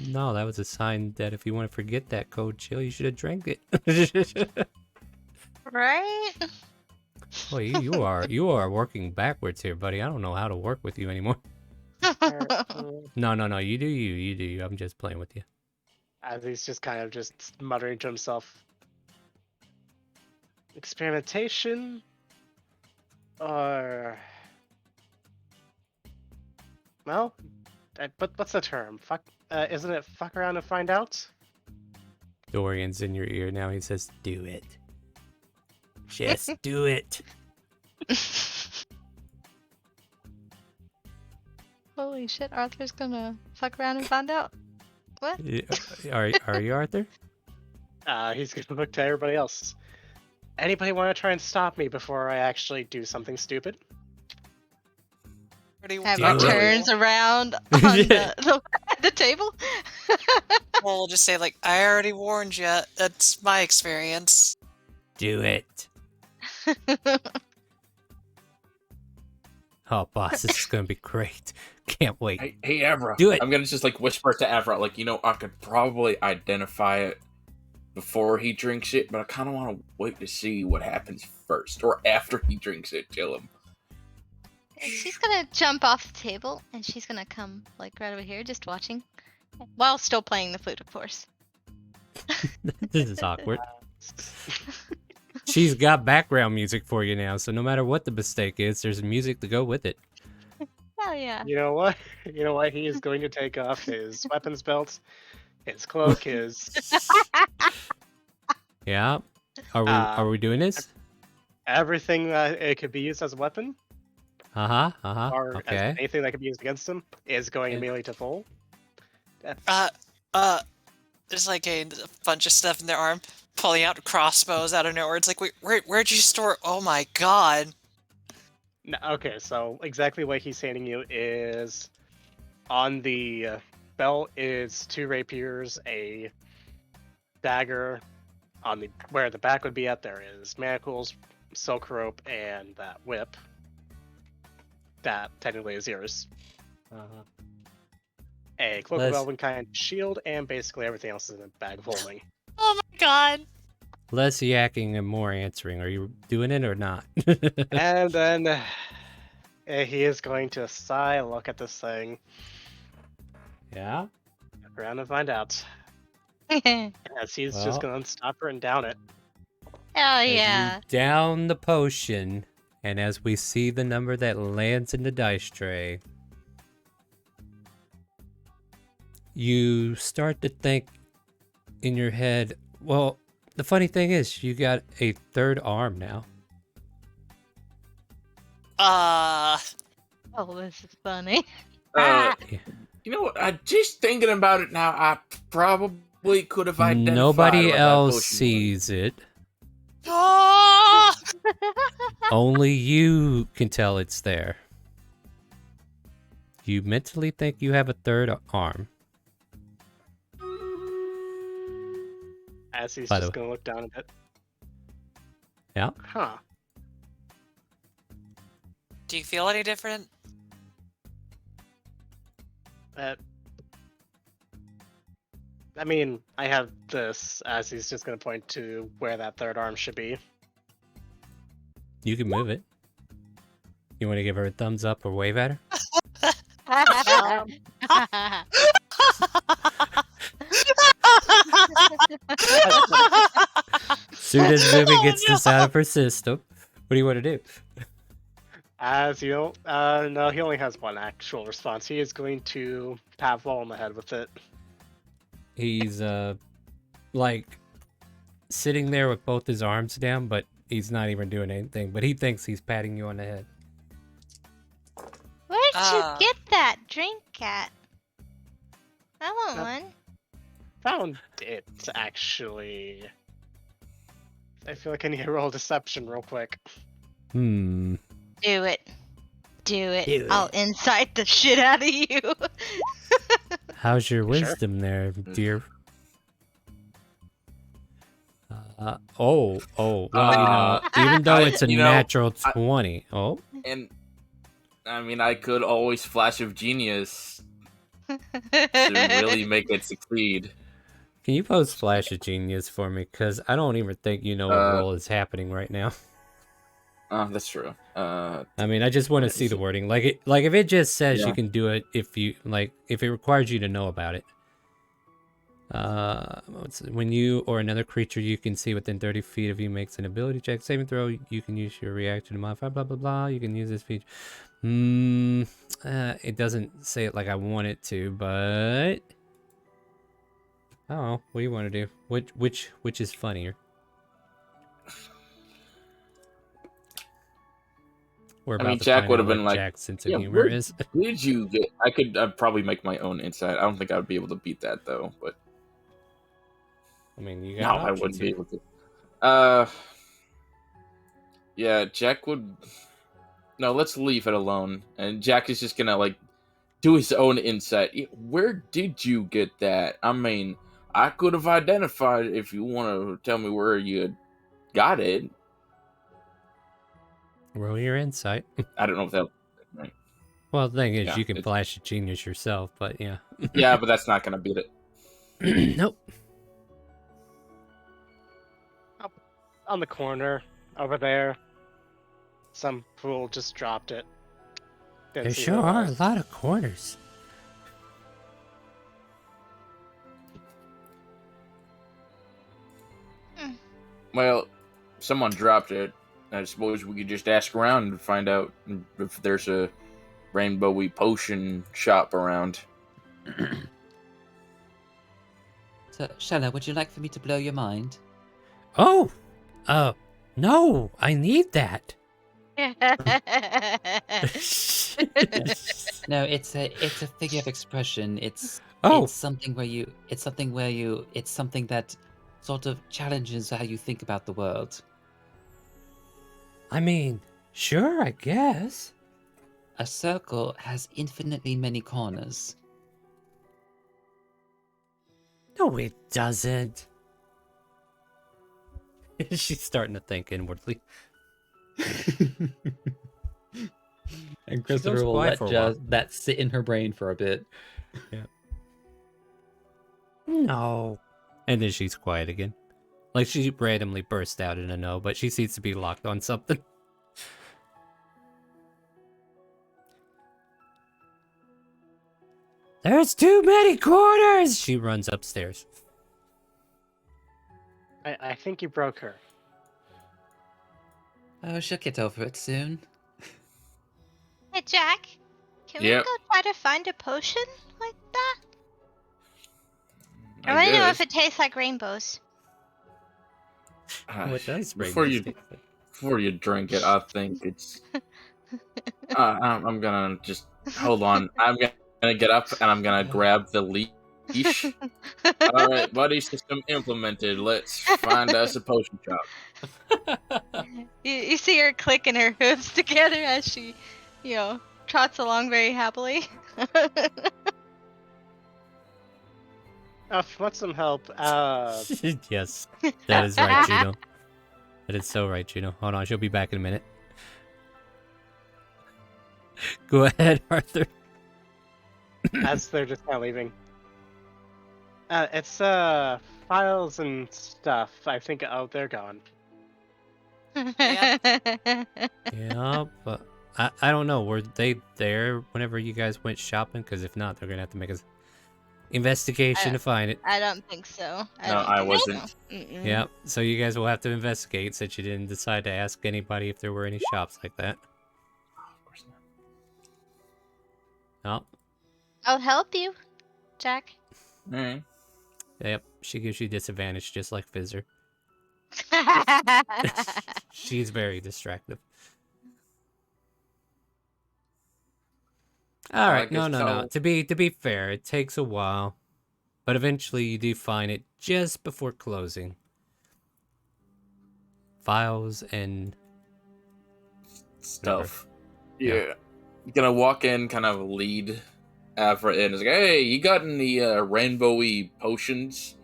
No, that was a sign that if you want to forget that cold chill, you should have drank it. Right? Boy, you are working backwards here, buddy. I don't know how to work with you anymore. No, you do you. I'm just playing with you. As he's just kind of just muttering to himself. Experimentation? Or... Well, but what's the term? Fuck, isn't it fuck around and find out? Dorian's in your ear now. He says, "Do it. Just do it." Holy shit, Arthur's gonna fuck around and find out. What? Are you Arthur? He's gonna look to everybody else. Anybody want to try and stop me before I actually do something stupid? Have Not your really. turns around on Yeah. the table? Well, we'll just say, like, I already warned you. That's my experience. Do it. Oh, boss, this is gonna be great. Can't wait. Hey, Avra. Do it. I'm gonna just like whisper to Avra, like, I could probably identify it before he drinks it, but I kind of want to wait to see what happens first, or after he drinks it. Tell him. And she's gonna jump off the table and she's gonna come like right over here, just watching, while still playing the flute, of course. This is awkward. She's got background music for you now, so no matter what the mistake is, there's music to go with it. Hell yeah. You know what? You know what? He is going to take off his weapons belt, his cloak, his Yeah. Are we doing this? everything that it could be used as a weapon. or as Okay. anything that can be used against him, is going Yeah. immediately to full. There's like a bunch of stuff in their arm, pulling out crossbows out of nowhere. It's like, wait, where'd you store? Oh my god! No, okay, so exactly what he's handing you is on the belt is 2 rapiers, a dagger. On the where the back would be at, there is manacles, silk rope, and that whip. That technically is yours. A cloak of Les- elven kind shield, and basically everything else is in a bag of holding. Oh my god! Less yakking and more answering. Are you doing it or not? And then he is going to sigh, look at this thing, Yeah. look around and find out. Hell As he's Well. just going to stop her and down it. As yeah. you down the potion, and as we see the number that lands in the dice tray, you start to think in your head, well, the funny thing is, you got a third arm now. Oh, this is funny. You know what? Just thinking about it now, I probably could have identified Nobody what that else potion was. sees it. Oh! Only you can tell it's there. You mentally think you have a third arm. As he's By the just way. going to look down a bit. Yeah. Huh. Do you feel any different? I mean, I have this, as he's just going to point to where that third arm should be. You can move it. You want to give her a thumbs up or wave at her? Soon as Ruby gets this out of her system, what do you want to do? As you don't, no, he only has one actual response. He is going to pat Vol on the head with it. He's like sitting there with both his arms down, but he's not even doing anything. But he thinks he's patting you on the head. Where'd you Ah. get that drink at? I want one. Found it, actually. I feel like I need to roll deception real quick. Hmm. Do it. Do it. I'll incite the shit out of you. How's your Sure. wisdom there, dear? Well, even though it's a natural 20. And I mean, I could always flash of genius to really make it succeed. Can you post Flash of Genius for me? Because I don't even think you know what roll is happening right now. That's true. I mean, I just want to see the wording. Like if it just says you can do it if it requires you to know about it. When you or another creature you can see within 30 feet of you makes an ability check, saving throw, you can use your reaction to modify blah blah blah. You can use this feature. It doesn't say it like I want it to, but I don't know. What do you want to do? Which is funnier? We're about I mean, to Jack find would out have been what like, Jack's sense of yeah, humor where is. did you get? I'd probably make my own insight. I don't think I would be able to beat that though. But I mean, you no, got I options wouldn't be here. able to. Yeah, Jack would. No, let's leave it alone. And Jack is just gonna like do his own insight. Where did you get that? I mean, I could have identified if you want to tell me where you got it. Roll your insight. I don't know if that. Right. Well, the thing is, Yeah, you can flash a genius yourself, but yeah. Yeah, but that's not gonna beat it. Nope. On the corner, over there, some fool just dropped it. Didn't There see sure who it are a was. lot of corners. Well, someone dropped it. I suppose we could just ask around and find out if there's a rainbowy potion shop around. So, Shella, would you like for me to blow your mind? Oh! No! I need that! No, it's a figure of expression. It's Oh, something that sort of challenges how you think about the world. I mean, sure, I guess. A circle has infinitely many corners. No, it doesn't. She's starting to think inwardly. And goes Christopher will quiet let for a while. that sit in her brain for a bit. No. And then she's quiet again. Like she randomly burst out in a no, but she seems to be locked on something. There's too many corners! She runs upstairs. I think you broke her. Oh, she'll get over it soon. Hey, Jack. Can we Yep. go try to find a potion like that? I I want to know guess. if it tastes like rainbows. Oh, it does. Before you drink it, I think it's. I'm gonna just hold on. I'm gonna get up and I'm gonna grab the leash. All right, buddy system implemented. Let's find us a potion shop. You see her clicking her hooves together as she, trots along very happily. If you want some help, Yes, that is right, Juno. That is so right, Juno. Hold on, she'll be back in a minute. Go ahead, Arthur. as they're just now leaving. It's files and stuff. I think. Oh, they're gone. Yeah, but I don't know. Were they there whenever you guys went shopping? Because if not, they're gonna have to make an investigation to find it. I don't think so. No, I wasn't. Mm-mm. Yep. So you guys will have to investigate since you didn't decide to ask anybody if there were any shops like that. Of course not. Oh, I'll help you, Jack. All right. yep. She gives you disadvantage just like Fizzer. She's very distractive. All right, no. so- To be fair, it takes a while, but eventually you do find it just before closing. Files and Stuff. Yeah. Yeah. Gonna walk in, kind of lead Avra in. It's like, hey, you got any rainbowy potions?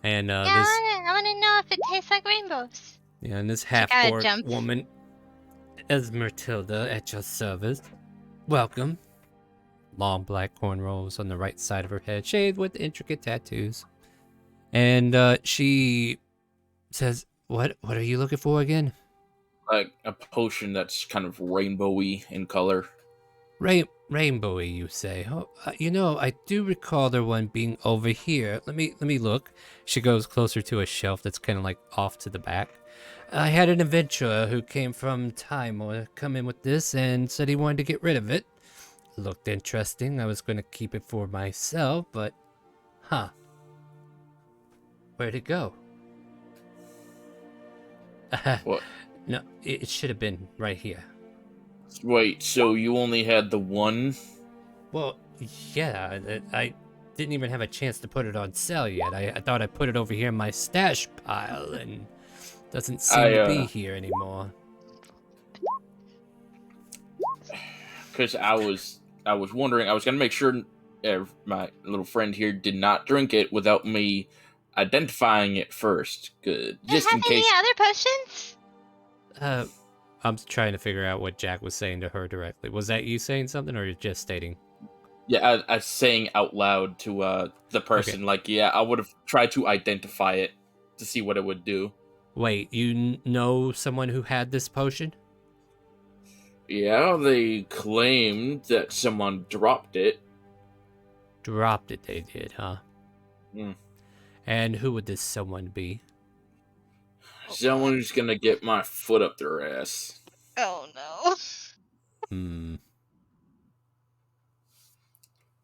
and Yeah, this I want to know if it tastes like rainbows. and this gotta half-orc jump. woman, Esmertilda, at your service. Welcome. Long black cornrows on the right side of her head, shaded with intricate tattoos. And she says, "What are you looking for again?" Like a potion that's kind of rainbowy in color. Rainbowy, you say? Oh, I do recall there one being over here. Let me look. She goes closer to a shelf that's kind of like off to the back. I had an adventurer who came from Timor come in with this and said he wanted to get rid of it. Looked interesting. I was going to keep it for myself, but where'd it go? What? No, it should have been right here. Wait, so you only had the one? Well, yeah, I didn't even have a chance to put it on sale yet. I thought I put it over here in my stash pile, and doesn't seem to be here anymore. Because I was wondering, I was gonna make sure my little friend here did not drink it without me identifying it first. Good, just in Do you case. have any other potions? I'm trying to figure out what Jack was saying to her directly. Was that you saying something, or just stating? Yeah, I was saying out loud to the person, like, yeah, I would have tried to identify it to see what it would do. Wait, you know someone who had this potion? Yeah, they claimed that someone dropped it. Dropped it, they did, huh? Mm. And who would this someone be? Someone who's gonna get my foot up their ass. Oh no.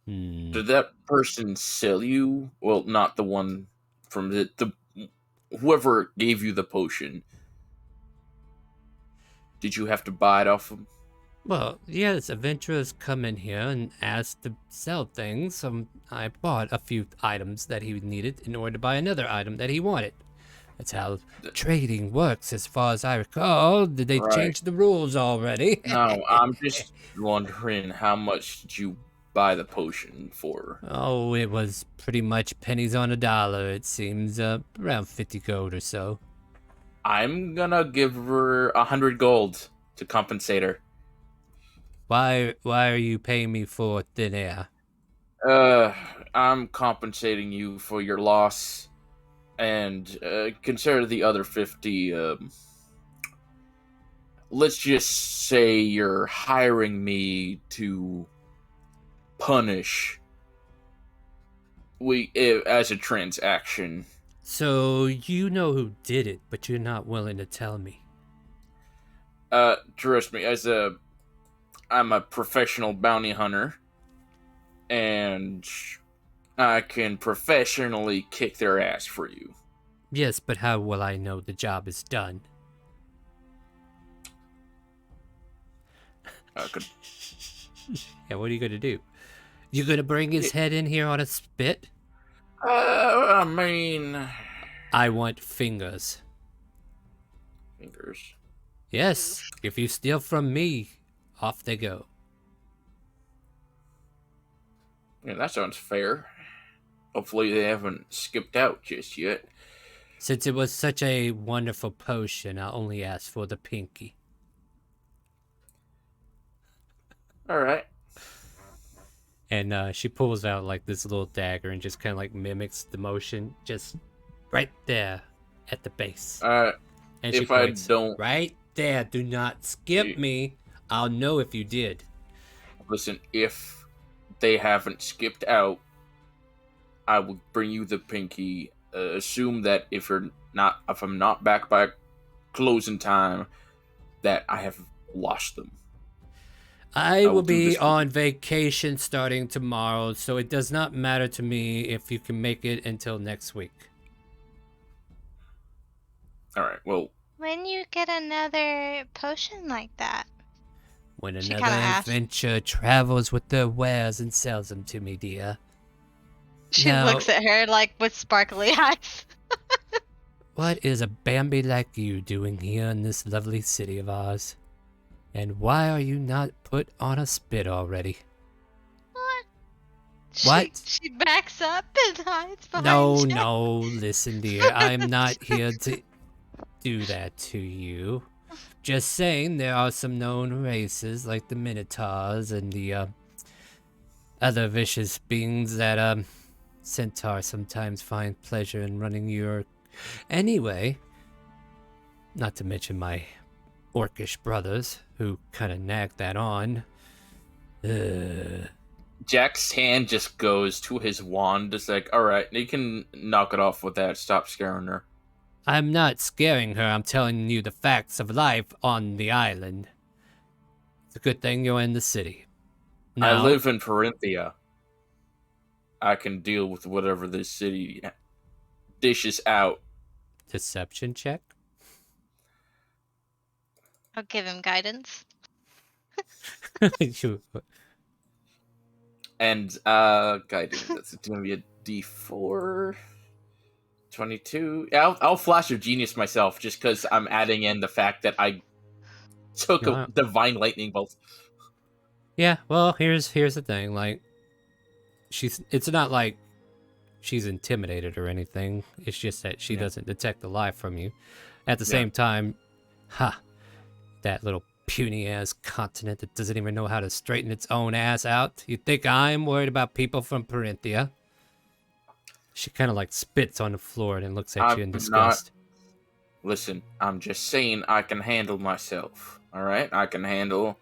Did that person sell you? Well, not the one from the whoever gave you the potion. Did you have to buy it off him? Well, yes, adventurers come in here and ask to sell things. I bought a few items that he needed in order to buy another item that he wanted. That's how trading works, as far as I recall. Did they Right. change the rules already? No, I'm just wondering how much did you buy the potion for? Oh, it was pretty much pennies on a dollar, it seems. Around 50 gold or so. I'm gonna give her 100 gold to compensate her. Why are you paying me for thin air? I'm compensating you for your loss, and consider the other 50. Let's just say you're hiring me to punish as a transaction. So you know who did it, but you're not willing to tell me. Trust me, I'm a professional bounty hunter, and I can professionally kick their ass for you. Yes, but how will I know the job is done? Yeah, what are you gonna do? You gonna bring his head in here on a spit? I mean... I want fingers. Fingers? Yes, if you steal from me, off they go. Yeah, that sounds fair. Hopefully they haven't skipped out just yet. Since it was such a wonderful potion, I'll only ask for the pinky. Alright. And she pulls out like this little dagger and just kind of like mimics the motion, just right there at the base. And she if I points, don't... right there, do not skip me. I'll know if you did. Listen, if they haven't skipped out, I will bring you the pinky. Assume that if I'm not back by closing time, that I have lost them. I will be on vacation starting tomorrow, so it does not matter to me if you can make it until next week. Alright, well... When you get another potion like that? When She another kinda asked. adventure travels with their wares and sells them to me, dear. She Now- looks at her like with sparkly eyes. What is a Bambi like you doing here in this lovely city of ours? And why are you not put on a spit already? What? She backs up and hides behind No, Jack. no, listen, dear. I'm not here to do that to you. Just saying, there are some known races like the Minotaurs and the other vicious beings that centaurs sometimes find pleasure in running your... Anyway, not to mention my orcish brothers who kind of nag that on. Jack's hand just goes to his wand, just like, alright, you can knock it off with that. Stop scaring her. I'm not scaring her, I'm telling you the facts of life on the island. It's a good thing you're in the city. I Now, live in Corinthia. I can deal with whatever this city dishes out. deception check? I'll give him guidance. And, guidance, that's gonna be a D4. 22. Yeah, I'll flash of genius myself, just because I'm adding in the fact that I took a divine lightning bolt. Yeah, well, here's the thing. Like, it's not like she's intimidated or anything. It's just that she doesn't detect the lie from you. At the same time, that little puny ass continent that doesn't even know how to straighten its own ass out. You think I'm worried about people from Corinthia? She kind of like spits on the floor and then looks at you in disgust. Listen, I'm just saying I can handle myself. Alright? If I can handle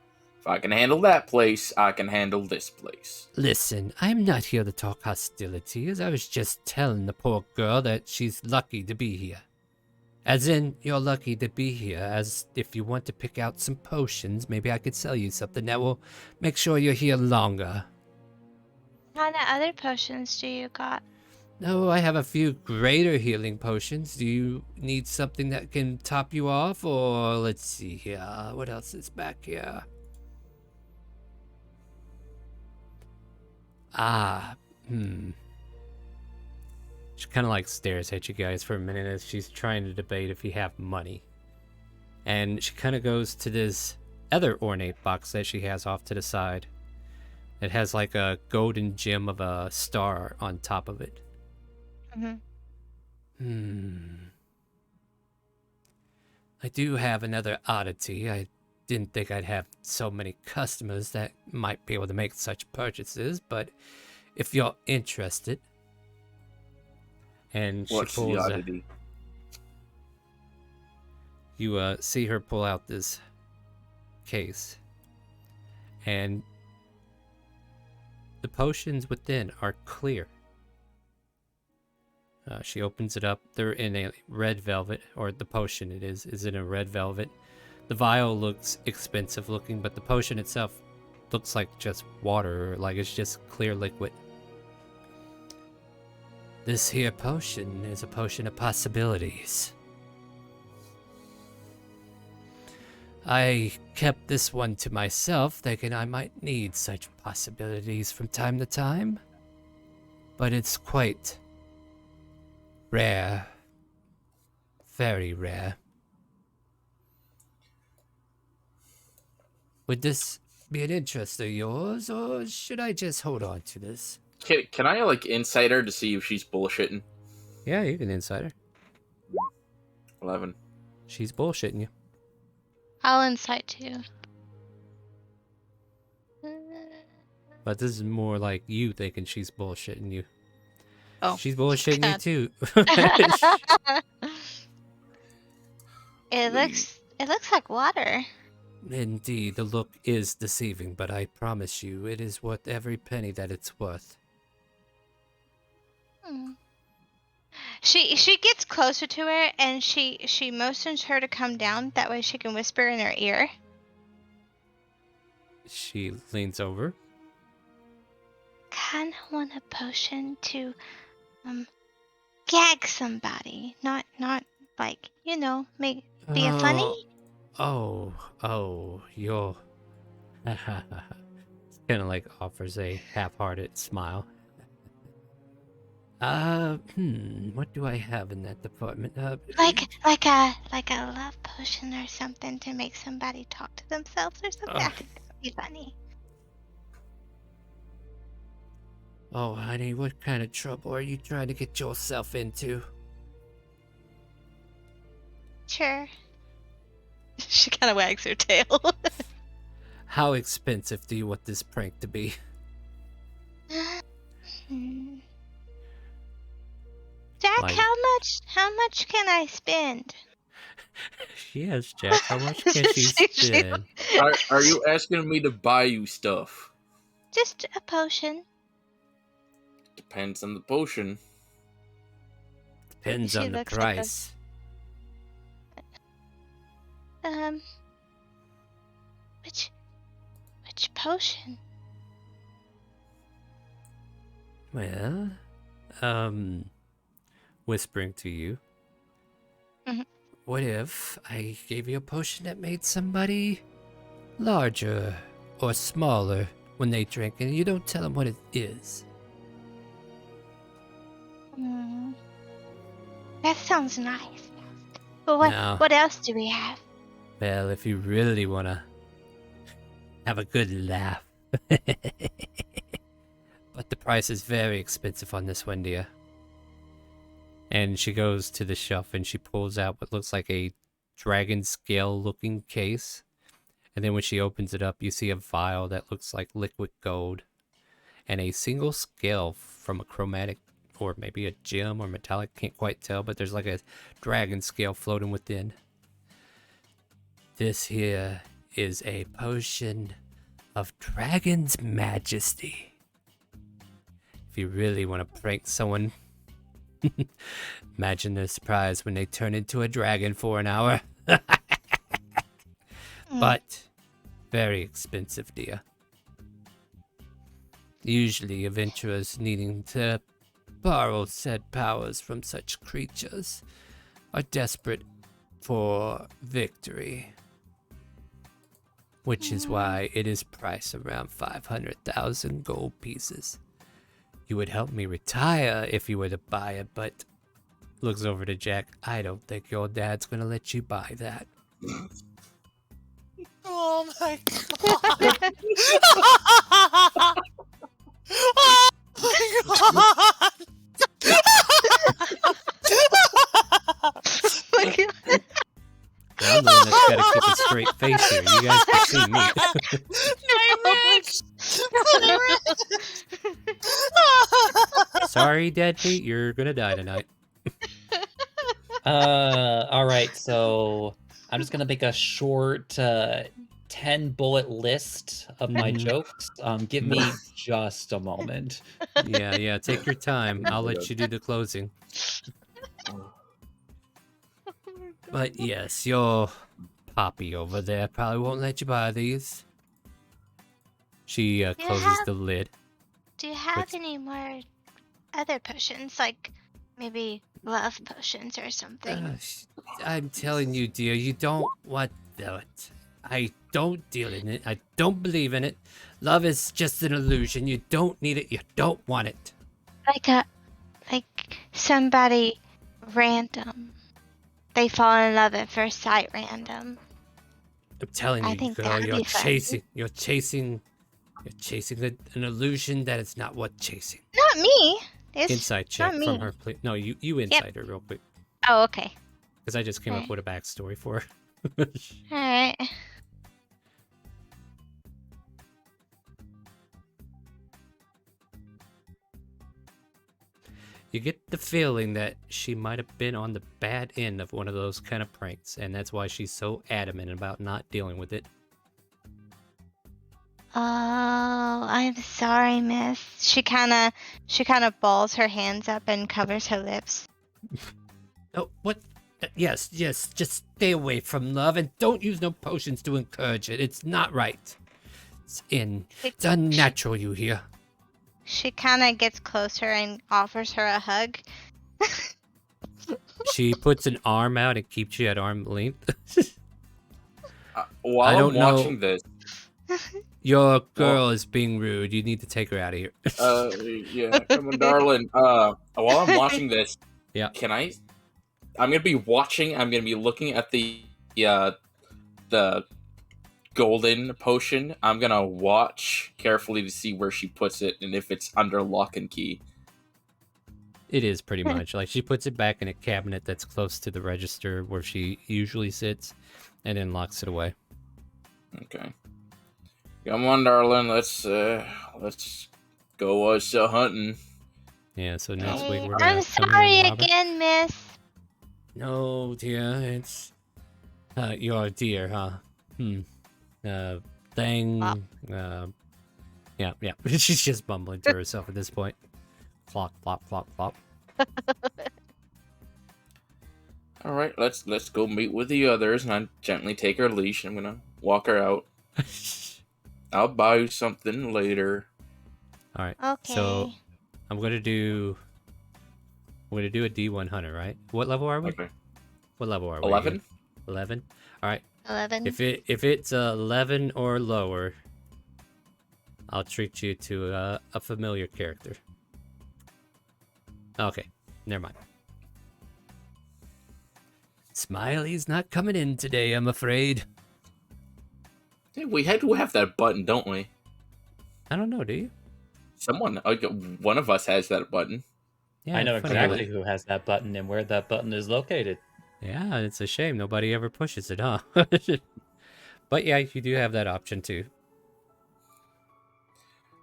that place, I can handle this place. Listen, I'm not here to talk hostilities. I was just telling the poor girl that she's lucky to be here. As in, you're lucky to be here, as if you want to pick out some potions, maybe I could sell you something that will make sure you're here longer. What kind of other potions do you got? No, I have a few greater healing potions. Do you need something that can top you off? Or let's see here. What else is back here? She kind of like stares at you guys for a minute as she's trying to debate if you have money. And she kind of goes to this other ornate box that she has off to the side. It has like a golden gem of a star on top of it. I do have another oddity. I didn't think I'd have so many customers that might be able to make such purchases, but if you're interested. And What's she the pulls oddity? you see her pull out this case, and the potions within are clear. She opens it up. They're in a red velvet, or the potion is in a red velvet. The vial looks expensive looking, but the potion itself looks like just water, like it's just clear liquid. This here potion is a potion of possibilities. I kept this one to myself, thinking I might need such possibilities from time to time. But it's quite rare. Very rare. Would this be an interest of yours, or should I just hold on to this? Can I like insight her to see if she's bullshitting? Yeah, you can insight her. 11. She's bullshitting you. I'll insight too. But this is more like you thinking she's bullshitting you. Oh. She's bullshitting God. you too. It looks like water. Indeed, the look is deceiving, but I promise you, it is worth every penny that it's worth. She gets closer to her and she motions her to come down. That way she can whisper in her ear. She leans over. Kinda want a potion to gag somebody. Not like, be a funny. You're... Kind of like offers a half-hearted smile. What do I have in that department? Like a love potion or something to make somebody talk to themselves or something. I think that would be funny. Oh, honey, what kind of trouble are you trying to get yourself into? Sure. She kind of wags her tail. How expensive do you want this prank to be? Jack, Like- how much can I spend? Yes, Jack, how much can she spend? Are you asking me to buy you stuff? Just a potion. Depends on the potion. Depends She on the looks at price. Which potion? Well, whispering to you. Mhm. What if I gave you a potion that made somebody larger or smaller when they drink, and you don't tell them what it is? That sounds nice. But No. what else do we have? Well, if you really want to have a good laugh. But the price is very expensive on this one, dear. And she goes to the shelf and she pulls out what looks like a dragon scale looking case. And then when she opens it up, you see a vial that looks like liquid gold. And a single scale from a chromatic, or maybe a gem or metallic, can't quite tell, but there's like a dragon scale floating within. This here is a potion of dragon's majesty. If you really want to prank someone, imagine their surprise when they turn into a dragon for an hour. But very expensive, dear. Usually adventurers needing to borrow said powers from such creatures are desperate for victory. Which is why it is priced around 500,000 gold pieces. You would help me retire if you were to buy it, but looks over to Jack. I don't think your dad's gonna let you buy that. Oh my god. Oh my Oh my God. I'm the one that's gotta keep a straight face here. You guys can see me. Sorry, Deadbeat, you're gonna die tonight. All right, so I'm just gonna make a short 10 bullet list of my jokes. Give me just a moment. Yeah, take your time. I'll let you do the closing. But yes, your Poppy over there probably won't let you buy these. She closes the lid. Do you have What's- any more other potions, like maybe love potions or something? I'm telling you, dear, you don't want that. I don't deal in it. I don't believe in it. Love is just an illusion. You don't need it. You don't want it. Like somebody random. They fall in love at first sight random. I'm telling I you, think girl, that'd you're be fun. chasing an illusion that is not worth chasing. Not me. It's Insight check not me. from her, please. No, you insight her real quick. Oh, okay. Because I just came up Alright. with a backstory for her. Alright. You get the feeling that she might have been on the bad end of one of those kind of pranks, and that's why she's so adamant about not dealing with it. Oh, I'm sorry, miss. She kinda balls her hands up and covers her lips. Oh, what? Yes, just stay away from love and don't use no potions to encourage it. It's not right. It's unnatural, you hear? She kinda gets closer and offers her a hug. She puts an arm out and keeps you at arm length. While I don't I'm watching this, Your girl is being rude. You need to take her out of here. yeah, come on, darling. While I'm watching this, Yeah. can I? I'm gonna be watching. I'm gonna be looking at the golden potion. I'm gonna watch carefully to see where she puts it and if it's under lock and key. It is pretty much. Like, she puts it back in a cabinet that's close to the register where she usually sits, and then locks it away. Okay. Come on, darling. Let's go hunting. Yeah, so next week we're I'm gonna come here sorry and rob her. again, miss. No, dear, it's your dear, huh? Thing. Yeah. She's just bumbling to herself at this point. Clock, plop, plop, plop. All right, let's go meet with the others, and I gently take her leash. I'm gonna walk her out. I'll buy you something later. All right. Okay. So I'm gonna do a D100, right? What level are we? Okay. What level are we? 11. 11. All right. 11. If it's 11 or lower, I'll treat you to a familiar character. Okay, never mind. Smiley's not coming in today, I'm afraid. Hey, we had to have that button, don't we? I don't know, do you? One of us has that button. Yeah, I know funny exactly how- who has that button and where that button is located. Yeah, it's a shame nobody ever pushes it, huh? But yeah, you do have that option too.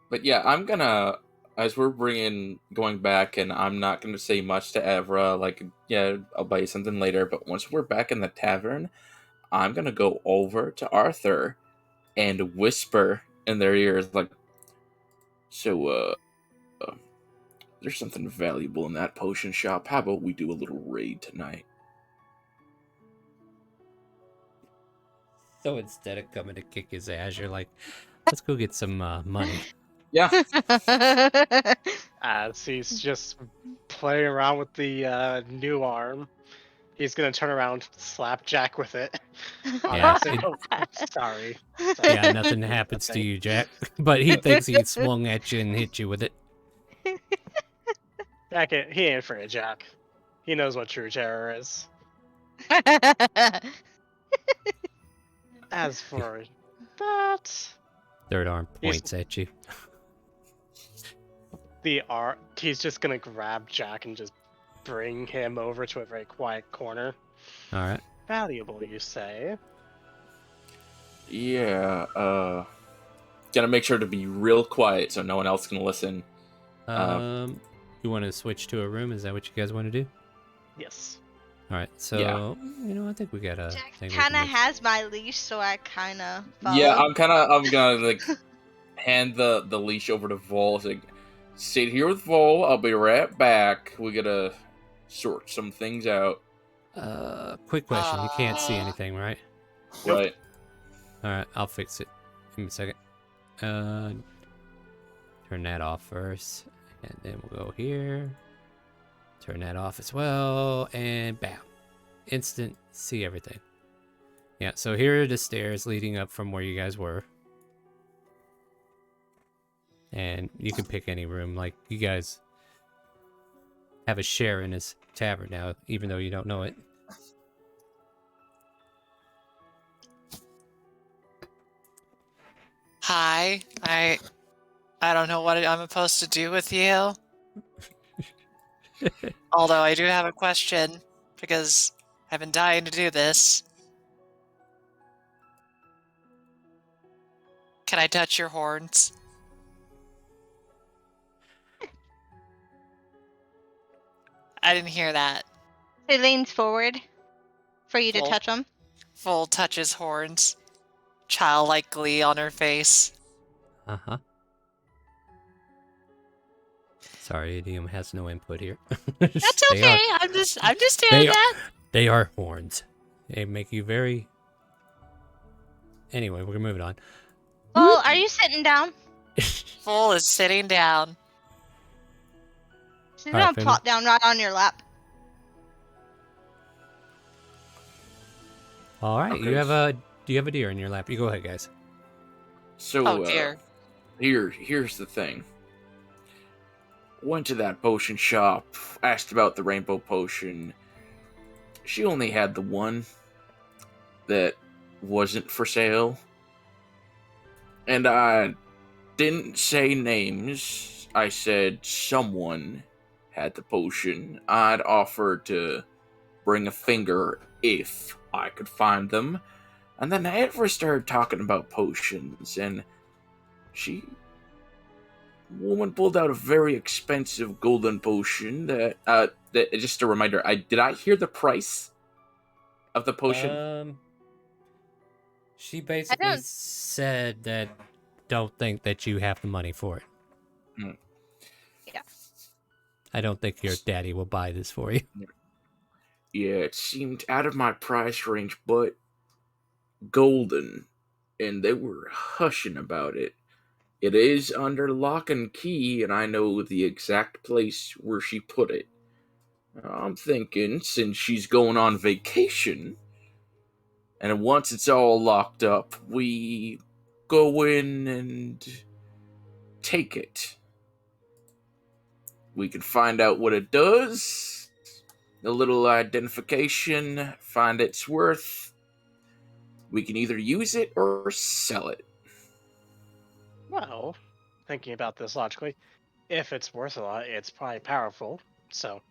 But yeah, I'm gonna, as we're going back, and I'm not gonna say much to Evra. Like, yeah, I'll buy you something later. But once we're back in the tavern, I'm gonna go over to Arthur and whisper in their ears, like, "So, there's something valuable in that potion shop. How about we do a little raid tonight?" So instead of coming to kick his ass, you're like, let's go get some money. Yeah. As he's just playing around with the new arm, he's gonna turn around, slap Jack with it. Yeah, Say, "Oh, sorry. Yeah, nothing happens to you, Jack. But he thinks he swung at you and hit you with it. Jack, he ain't afraid of Jack. He knows what true terror is. As for that, Third arm points at you. he's just gonna grab Jack and just bring him over to a very quiet corner. All right. Valuable, you say? Yeah. Gotta make sure to be real quiet so no one else can listen. You want to switch to a room? Is that what you guys want to do? Yes. All right. So I think we got a. Jack kind of has my leash, so I kind of follow. Yeah, I'm gonna like hand the leash over to Vol. Like, sit here with Vol. I'll be right back. We gotta sort some things out. Quick question. You can't see anything, right? Right. All right. I'll fix it. Give me a second. Turn that off first, and then we'll go here. Turn that off as well, and bam. Instant see everything. Yeah, so here are the stairs leading up from where you guys were. And you can pick any room. Like, you guys have a share in this tavern now, even though you don't know it. Hi, I don't know what I'm supposed to do with you. Although I do have a question, because I've been dying to do this. Can I touch your horns? I didn't hear that. He leans forward for you to Full. touch him. Full touches horns. Childlike glee on her face. Uh-huh. Sorry, idiom has no input here. That's okay. I'm just doing that. They are horns. They make you very... Anyway, we're moving on. Well, are you sitting down? Full is sitting down. She's Alright, gonna plop down right on your lap. All right, Okay. you have a deer in your lap. You go ahead, guys. So, Oh dear. here's the thing. Went to that potion shop, asked about the rainbow potion. She only had the one that wasn't for sale. And I didn't say names. I said someone had the potion. I'd offer to bring a finger if I could find them. And then Avra started talking about potions, and woman pulled out a very expensive golden potion that just a reminder, did I hear the price of the potion? She basically said that don't think that you have the money for it. Yeah. I don't think your daddy will buy this for you. Yeah, it seemed out of my price range, but golden, and they were hushing about it. It is under lock and key, and I know the exact place where she put it. I'm thinking, since she's going on vacation, and once it's all locked up, we go in and take it. We can find out what it does, a little identification, find its worth. We can either use it or sell it. Well, thinking about this logically, if it's worth a lot, it's probably powerful. So,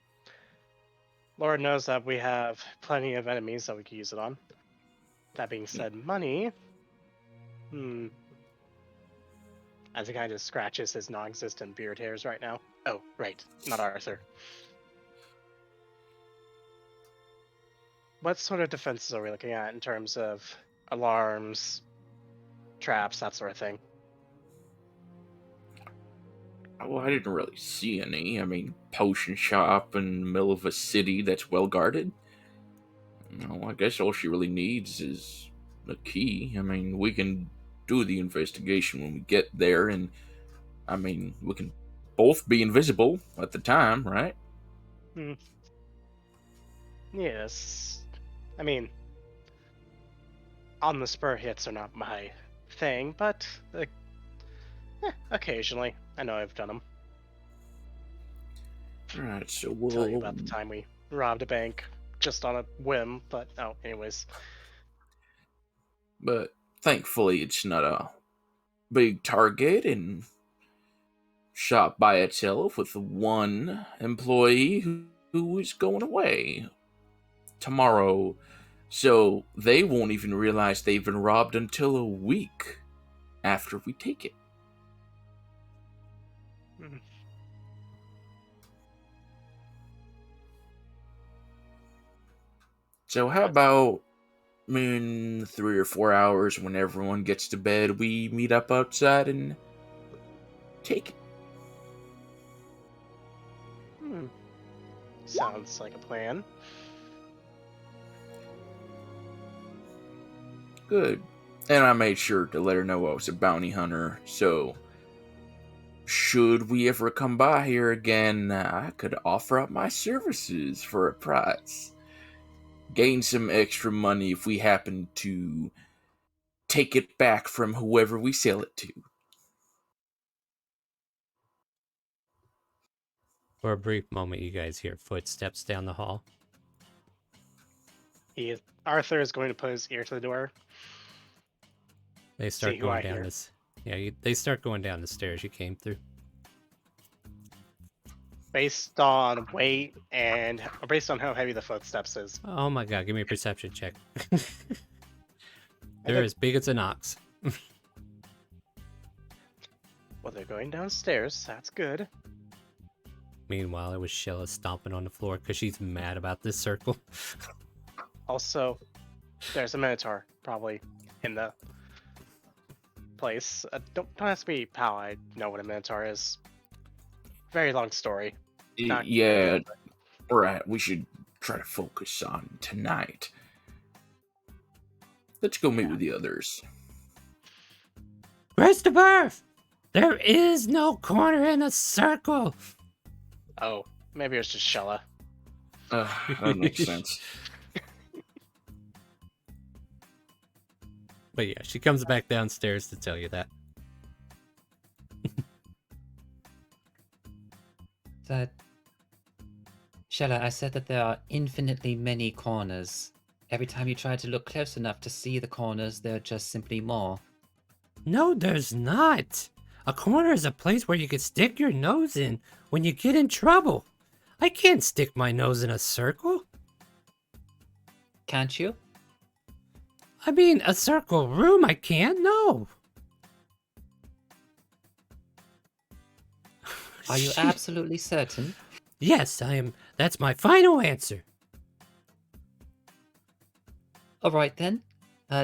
Lord knows that we have plenty of enemies that we could use it on. That being said, money. As he kind of scratches his non-existent beard hairs right now. Oh, right, not Arthur. What sort of defenses are we looking at in terms of alarms, traps, that sort of thing? Well, I didn't really see any. I mean, potion shop in the middle of a city that's well guarded. I guess all she really needs is a key. I mean, we can do the investigation when we get there, and I mean, we can both be invisible at the time, right? Yes. I mean, on the spur hits are not my thing, but occasionally. I know I've done them. Alright, so Tell you we'll... about the time we robbed a bank just on a whim, but anyways. But thankfully, it's not a big target and shot by itself with one employee who is going away tomorrow. So they won't even realize they've been robbed until a week after we take it. So how about in 3 or 4 hours when everyone gets to bed, we meet up outside and take it? Sounds like a plan. Good. And I made sure to let her know I was a bounty hunter, so should we ever come by here again, I could offer up my services for a price. Gain some extra money if we happen to take it back from whoever we sell it to. For a brief moment, you guys hear footsteps down the hall. Arthur is going to put his ear to the door. They start See who going I down hear. this. Yeah, they start going down the stairs you came through. Based on weight and based on how heavy the footsteps is. Oh my god, give me a perception check. They're did. as big as an ox. Well, they're going downstairs. That's good. Meanwhile, it was Shella stomping on the floor because she's mad about this circle. Also, there's a Minotaur probably in the place. Don't ask me how I know what a Minotaur is. Very long story. Not Yeah, good, right. We should try to focus on tonight. Let's go meet with the others. Christopher! There is no corner in a circle! Oh, maybe it was just Shella. That makes sense. But yeah, she comes back downstairs to tell you that. Shella, I said that there are infinitely many corners. Every time you try to look close enough to see the corners, there are just simply more. No, there's not! A corner is a place where you can stick your nose in when you get in trouble. I can't stick my nose in a circle. Can't you? I mean, a circle room, I can't, no. Are you absolutely certain? Yes, I am. That's my final answer. All right then.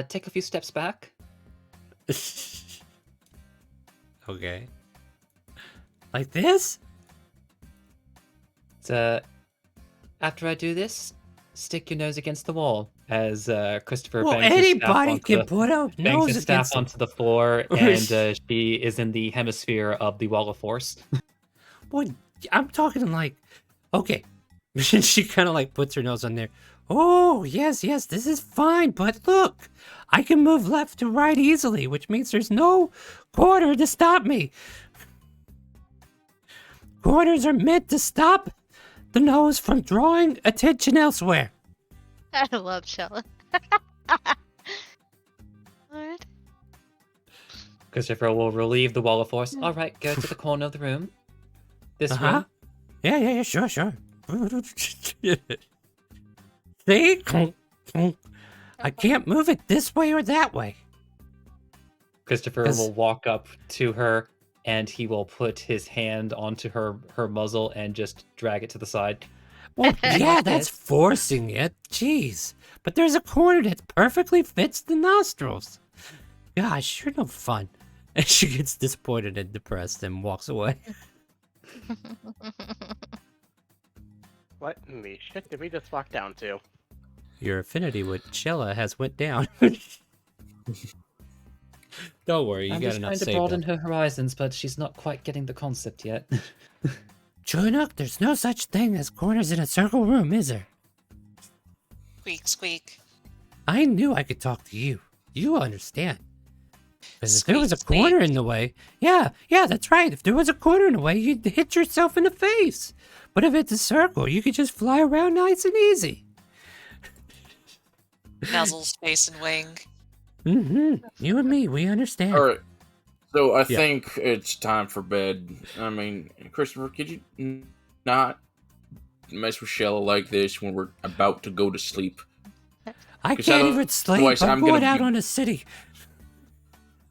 Take a few steps back. Okay. Like this? So, after I do this, stick your nose against the wall. As Christopher Well, bangs his staff anybody onto can the, put a bangs nose his staff against onto the floor, and she is in the hemisphere of the wall of force. Well, I'm talking like, okay. She kind of like puts her nose on there. Oh, yes, this is fine, but look, I can move left to right easily, which means there's no corner to stop me. Corners are meant to stop the nose from drawing attention elsewhere. I love Shella. Lord. Christopher will relieve the wall of force. All right, go to the corner of the room. This room. Yeah, sure. See? I can't move it this way or that way. Christopher will walk up to her, and he will put his hand onto her muzzle and just drag it to the side. Well, yeah, that's forcing it. Jeez. But there's a corner that perfectly fits the nostrils. Gosh, you're no fun. And she gets disappointed and depressed and walks away. What in the shit did we just walk down to? Your affinity with Chella has went down. Don't worry, you I'm got just enough trying to saved broaden up. her horizons, but she's not quite getting the concept yet. Chinook, there's no such thing as corners in a circle room, is there? Squeak, squeak. I knew I could talk to you. You understand. Because if there was a Squeak, corner squeak. in the way, yeah, that's right. If there was a corner in the way, you'd hit yourself in the face. But if it's a circle, you could just fly around nice and easy. Nuzzles, face, and wing. Mm-hmm. You and me, we understand. All right. So I Yeah. think it's time for bed. I mean, Christopher, could you not mess with Shella like this when we're about to go to sleep? I 'Cause can't otherwise even sleep. I'm I'm gonna going out be- on the city.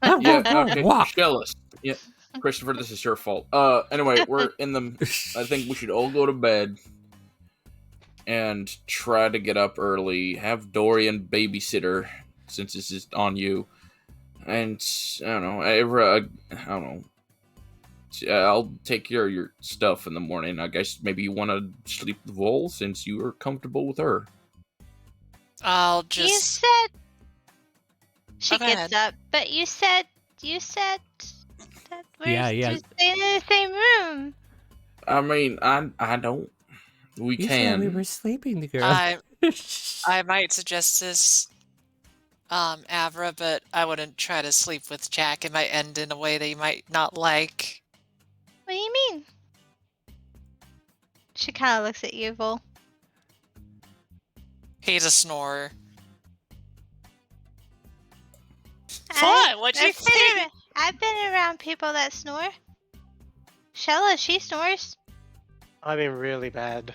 I'm Yeah, going for okay, a walk. Shella. Yeah, Christopher, this is your fault. Anyway, we're in the. I think we should all go to bed and try to get up early. Have Dorian babysitter since this is on you. And I don't know, I don't know. I'll take care of your stuff in the morning. I guess maybe you want to sleep with Vol since you are comfortable with her. I'll You just. said she Oh, go gets ahead. up, but you said that we're Yeah. just staying in the same room. I mean, I don't. We You can. said we were sleeping together. I might suggest this, Avra, but I wouldn't try to sleep with Jack. It might end in a way that you might not like. What do you mean? She kind of looks at you, Vol. He's a snorer. I- What? What'd you I've been think? I've been around people that snore. Shella, she snores. I mean, really bad.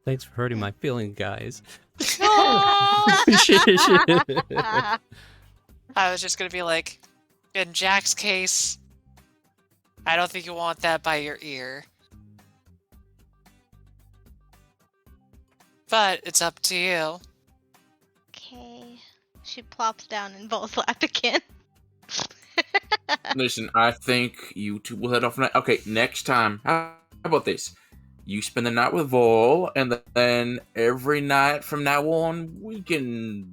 Thanks for hurting my feelings, guys. I was just gonna be like, in Jack's case, I don't think you want that by your ear. But it's up to you. Okay. She plops down in Vol's lap again. Listen, I think you two will head off now. Okay, next time. How about this? You spend the night with Vol, and then every night from now on, we can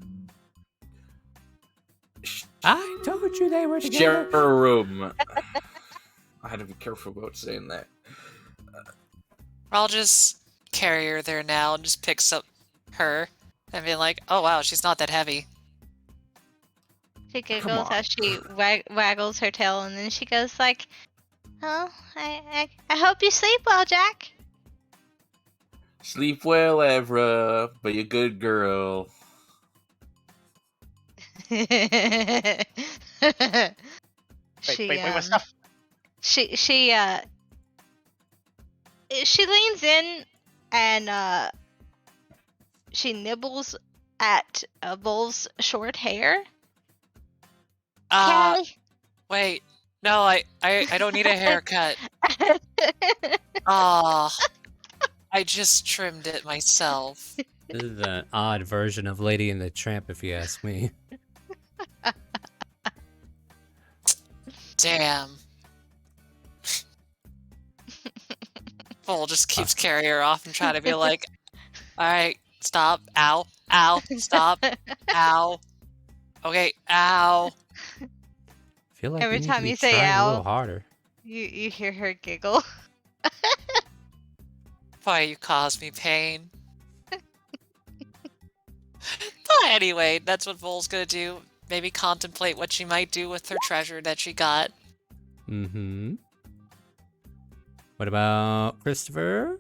I told you they were share together. a room. I had to be careful about saying that. I'll just carry her there now and just picks up her and be like, oh wow, she's not that heavy. She Come giggles on. as she waggles her tail, and then she goes like, "Oh, I hope you sleep well, Jack." Sleep well, Evra. Be a good girl. Wait, my stuff. She leans in and she nibbles at Vol's short hair. Okay. Wait, no, I don't need a haircut. Aw, I just trimmed it myself. This is an odd version of Lady and the Tramp, if you ask me. Damn. Bull just keeps carrying her off and trying to be like, alright, stop, ow, ow, stop, ow. Okay, ow. I feel like Every we need time to be you say trying a ow, little harder. You hear her giggle. Why you cause me pain. But anyway, that's what Vol's gonna do. Maybe contemplate what she might do with her treasure that she got. Mm-hmm. What about Christopher?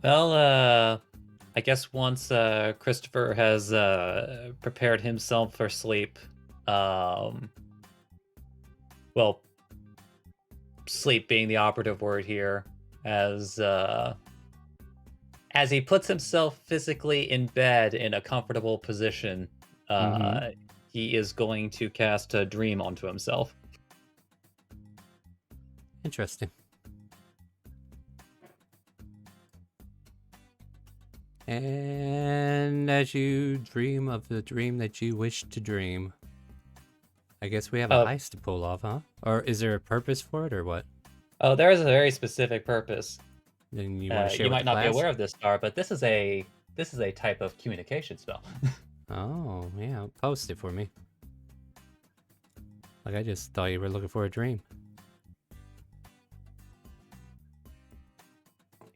Well, I guess once Christopher has prepared himself for sleep, well, sleep being the operative word here, as he puts himself physically in bed in a comfortable position, he is going to cast a dream onto himself. Interesting. And as you dream of the dream that you wish to dream, I guess we have a heist to pull off, huh? Or is there a purpose for it, or what? Oh, there is a very specific purpose. Then you want to share You with might the not be class? aware of this, Star, but this is a this is a type of communication spell. Oh, yeah, post it for me. Like, I just thought you were looking for a dream.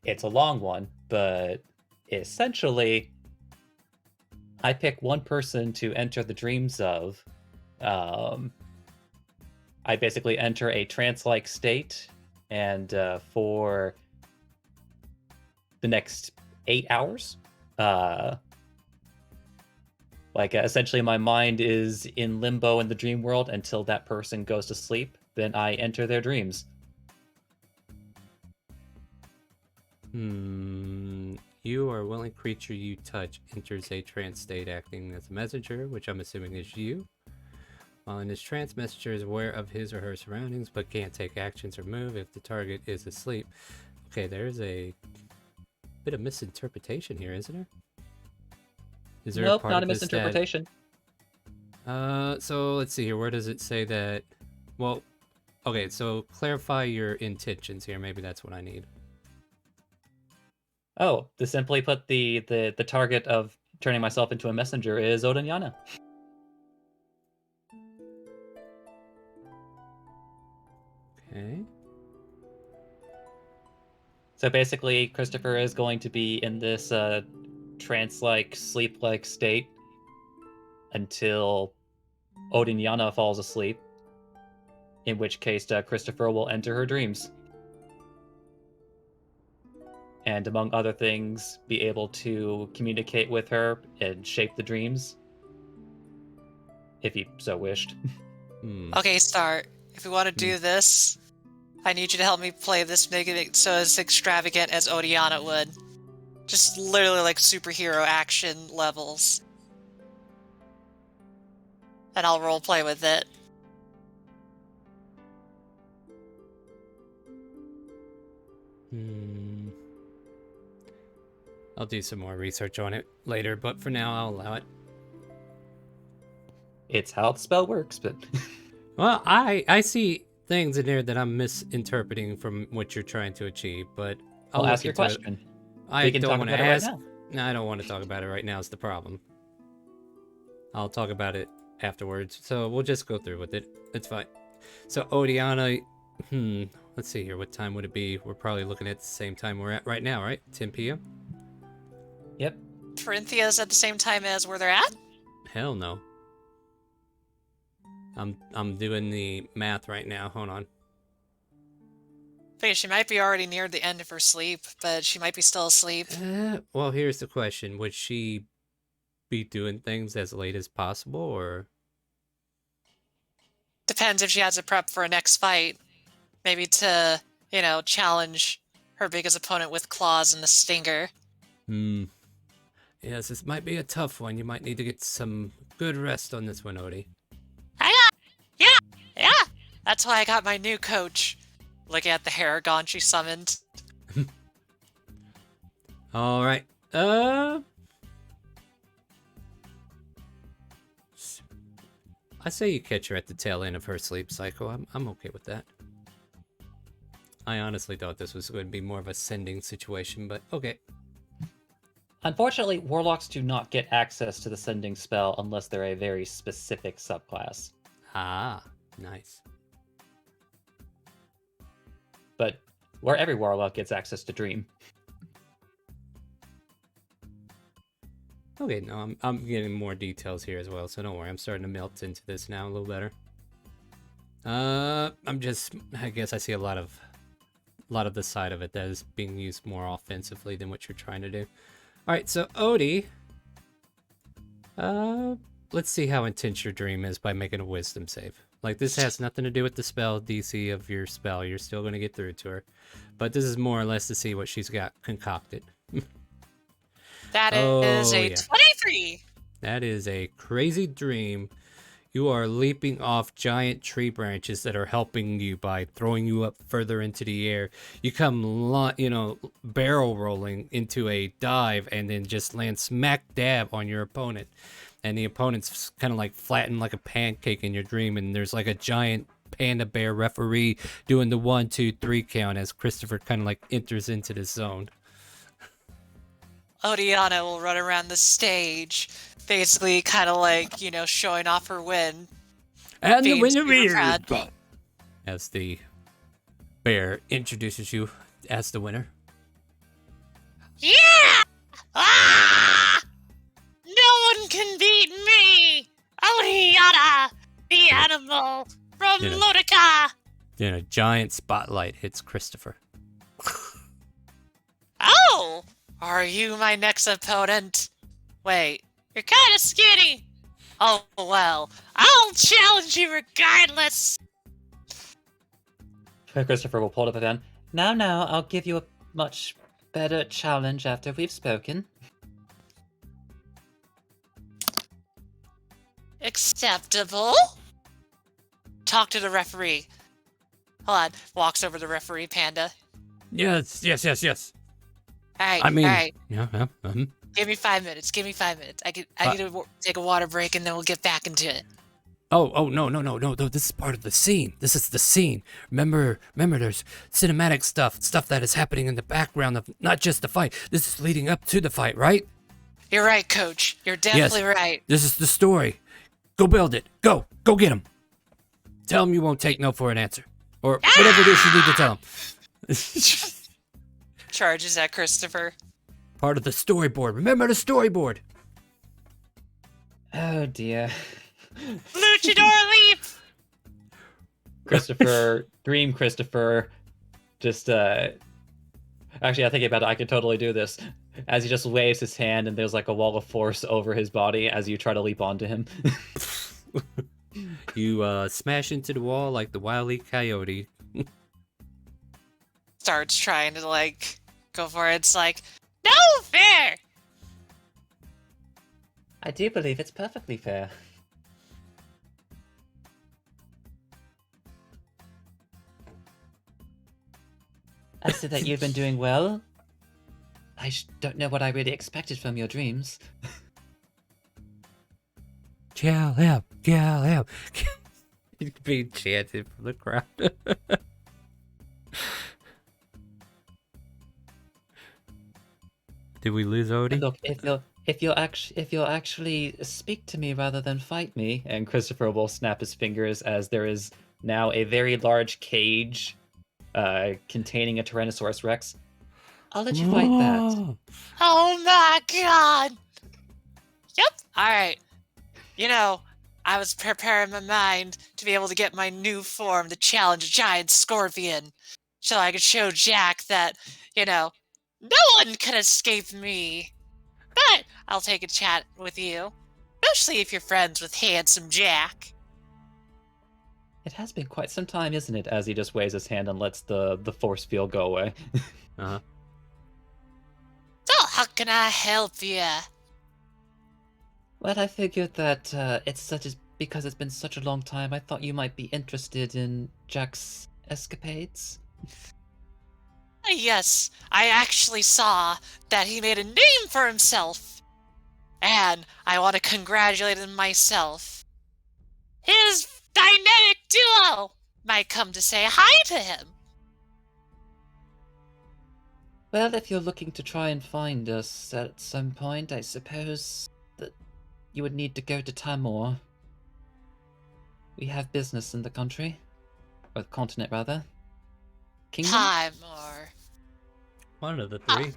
It's a long one, but essentially, I pick one person to enter the dreams of. I basically enter a trance-like state, and for the next 8 hours, essentially my mind is in limbo in the dream world until that person goes to sleep. Then I enter their dreams. You or a willing creature you touch enters a trance state acting as a messenger, which I'm assuming is you. While in this trance, messenger is aware of his or her surroundings, but can't take actions or move if the target is asleep. Okay, there's a bit of misinterpretation here, isn't there? Is there Nope, a part not a of this misinterpretation. So let's see here. Where does it say that? Well, okay, so clarify your intentions here. Maybe that's what I need. Oh, to simply put, the target of turning myself into a messenger is Odinyana. Okay. So basically, Christopher is going to be in this trance-like, sleep-like state until Odinyana falls asleep, in which case Christopher will enter her dreams. And among other things, be able to communicate with her and shape the dreams, if he so wished. Okay, Star, if we want to do this, I need you to help me play this, making it so as extravagant as Odiana would. Just literally like superhero action levels. And I'll roleplay with it. I'll do some more research on it later, but for now I'll allow it. It's how the spell works, but... Well, I see things in there that I'm misinterpreting from what you're trying to achieve, but I'll ask your question. I don't want to ask. Right now. No, I don't want to talk about it right now. Is the problem. I'll talk about it afterwards. So we'll just go through with it. It's fine. So Odiana, let's see here. What time would it be? We're probably looking at the same time we're at right now, right? 10 p.m. Yep. Corinthea's at the same time as where they're at? Hell no. I'm doing the math right now. Hold on. Okay, she might be already near the end of her sleep, but she might be still asleep. Well, here's the question. Would she be doing things as late as possible, or? Depends if she has to prep for a next fight. Maybe to, challenge her biggest opponent with claws and the stinger. Yes, this might be a tough one. You might need to get some good rest on this one, Odie. Yeah! That's why I got my new coach. Looking at the Haragon she summoned. All right. I say you catch her at the tail end of her sleep cycle. I'm okay with that. I honestly thought this was going to be more of a sending situation, but okay. Unfortunately, warlocks do not get access to the sending spell unless they're a very specific subclass. Ah, nice. But where every warlock gets access to dream. Okay, no, I'm getting more details here as well, so don't worry. I'm starting to melt into this now a little better. I guess I see a lot of the side of it that is being used more offensively than what you're trying to do. All right, so Odie, let's see how intense your dream is by making a wisdom save. Like, this has nothing to do with the spell DC of your spell. You're still going to get through to her. But this is more or less to see what she's got concocted. That is a 23! That is a crazy dream. You are leaping off giant tree branches that are helping you by throwing you up further into the air. You come, barrel rolling into a dive and then just land smack dab on your opponent. And the opponent's kind of like flattened like a pancake in your dream, and there's like a giant panda bear referee doing the 1, 2, 3 count as Christopher kind of like enters into the zone. Odiana will run around the stage, basically kind of like, showing off her win. And the Being winner super is... proud. As the bear introduces you as the winner. Yeah! Ah! No one can beat me! Odiana, the animal from Yeah. Lotica! Then a giant spotlight hits Christopher. Oh! Are you my next opponent? Wait, you're kind of skinny. Oh, well, I'll challenge you regardless. Christopher will pull up again. Now, I'll give you a much better challenge after we've spoken. Acceptable. Talk to the referee. Hold on. Walks over to the referee, Panda. Yes. Alright, I mean, alright. yeah. Give me 5 minutes. I need to take a water break and then we'll get back into it. Oh, no. This is part of the scene. This is the scene. Remember, there's cinematic stuff that is happening in the background of not just the fight. This is leading up to the fight, right? You're right, Coach. You're definitely right. This is the story. Go build it. Go get him. Tell him you won't take no for an answer. Or whatever it is you need to tell him. Charges at Christopher. Part of the storyboard. Remember the storyboard. Oh dear. Luchador leap! Dream Christopher, just, actually, I think about it, I could totally do this. As he just waves his hand and there's like a wall of force over his body as you try to leap onto him. You, smash into the wall like the Wile E. Coyote. Starts trying to, like, go for it. It's like, no fair! I do believe it's perfectly fair. I see that you've been doing well. I don't know what I really expected from your dreams. Cal help. It's being chanted from the crowd. Did we lose Odie? Look, if you'll actually speak to me rather than fight me, and Christopher will snap his fingers as there is now a very large cage containing a Tyrannosaurus Rex. I'll let you fight that. Oh my god! Yep. Alright. I was preparing my mind to be able to get my new form to challenge a giant scorpion. So I could show Jack that, no one can escape me. But I'll take a chat with you. Especially if you're friends with handsome Jack. It has been quite some time, isn't it? As he just waves his hand and lets the force field go away. Uh-huh. So how can I help you? Well, I figured that because it's been such a long time, I thought you might be interested in Jack's escapades. Yes, I actually saw that he made a name for himself. And I want to congratulate him myself. His dynamic duo might come to say hi to him. Well, if you're looking to try and find us at some point, I suppose that you would need to go to Tamor. We have business in the country. Or the continent, rather. Kingdom? Timor. One of the three.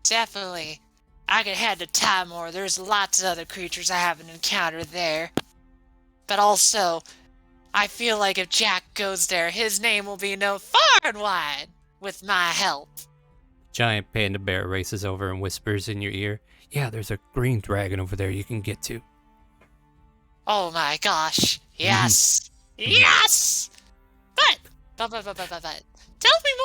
Definitely. I could head to Timor. There's lots of other creatures I haven't encountered there. But also, I feel like if Jack goes there, his name will be known far and wide with my help. Giant panda bear races over and whispers in your ear, "Yeah, there's a green dragon over there you can get to." Oh my gosh. Yes. Yes! But, tell me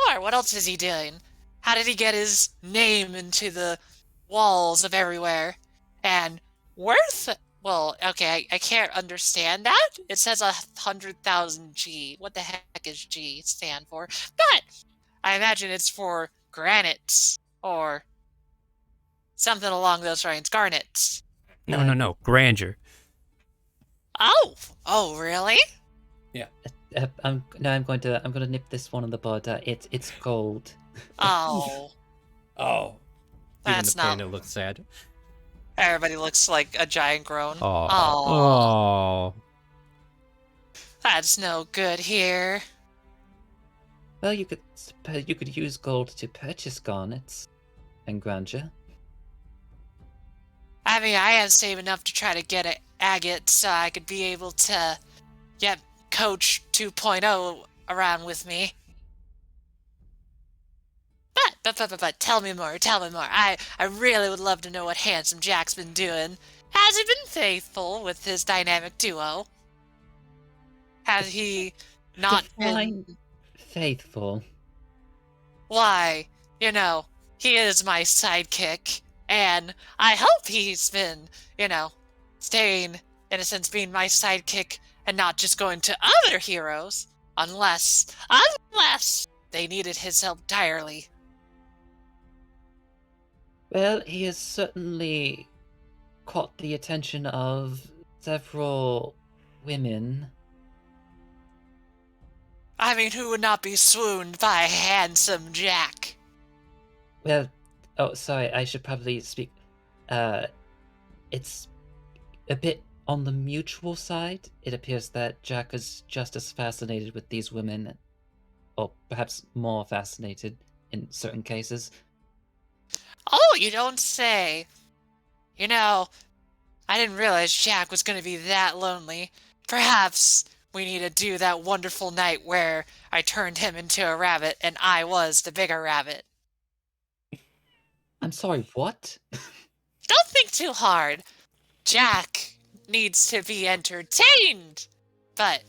more. What else is he doing? How did he get his name into the walls of everywhere? And well, okay, I can't understand that. It says 100,000 G. What the heck is G stand for? But I imagine it's for granites or something along those lines. Garnets. No, grandeur. Oh, really? I'm going to nip this one in the bud. It's gold. Oh, Oh. Even that's the not. panda looks sad. Everybody looks like a giant groan. Oh. Oh, Oh. that's no good here. Well, you could use gold to purchase garnets and grandeur. I mean, I had to save enough to try to get an agate so I could be able to get Coach 2.0 around with me. But tell me more, tell me more. I really would love to know what Handsome Jack's been doing. Has he been faithful with his dynamic duo? Has he not been... Define faithful. Why, you know, he is my sidekick, and I hope he's been, you know, staying, in a sense, being my sidekick and not just going to other heroes, unless they needed his help direly. Well, he has certainly caught the attention of several women. I mean, who would not be swooned by Handsome Jack? Well, oh, sorry, I should probably speak. It's a bit on the mutual side. It appears that Jack is just as fascinated with these women, or perhaps more fascinated in certain cases. Oh, you don't say. You know, I didn't realize Jack was going to be that lonely. Perhaps we need to do that wonderful night where I turned him into a rabbit and I was the bigger rabbit. I'm sorry, what? Don't think too hard. Jack needs to be entertained. But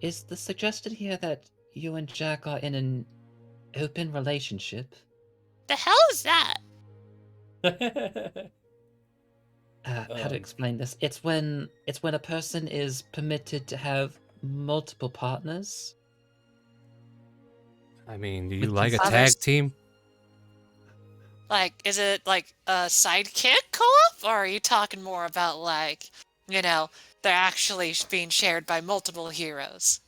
Is the suggestion here that you and Jack are in an open relationship? the hell is that? How to explain this? It's when a person is permitted to have multiple partners. I mean, do you With like a others- tag team? Like, is it like a sidekick co-op? Or are you talking more about like, you know, they're actually being shared by multiple heroes?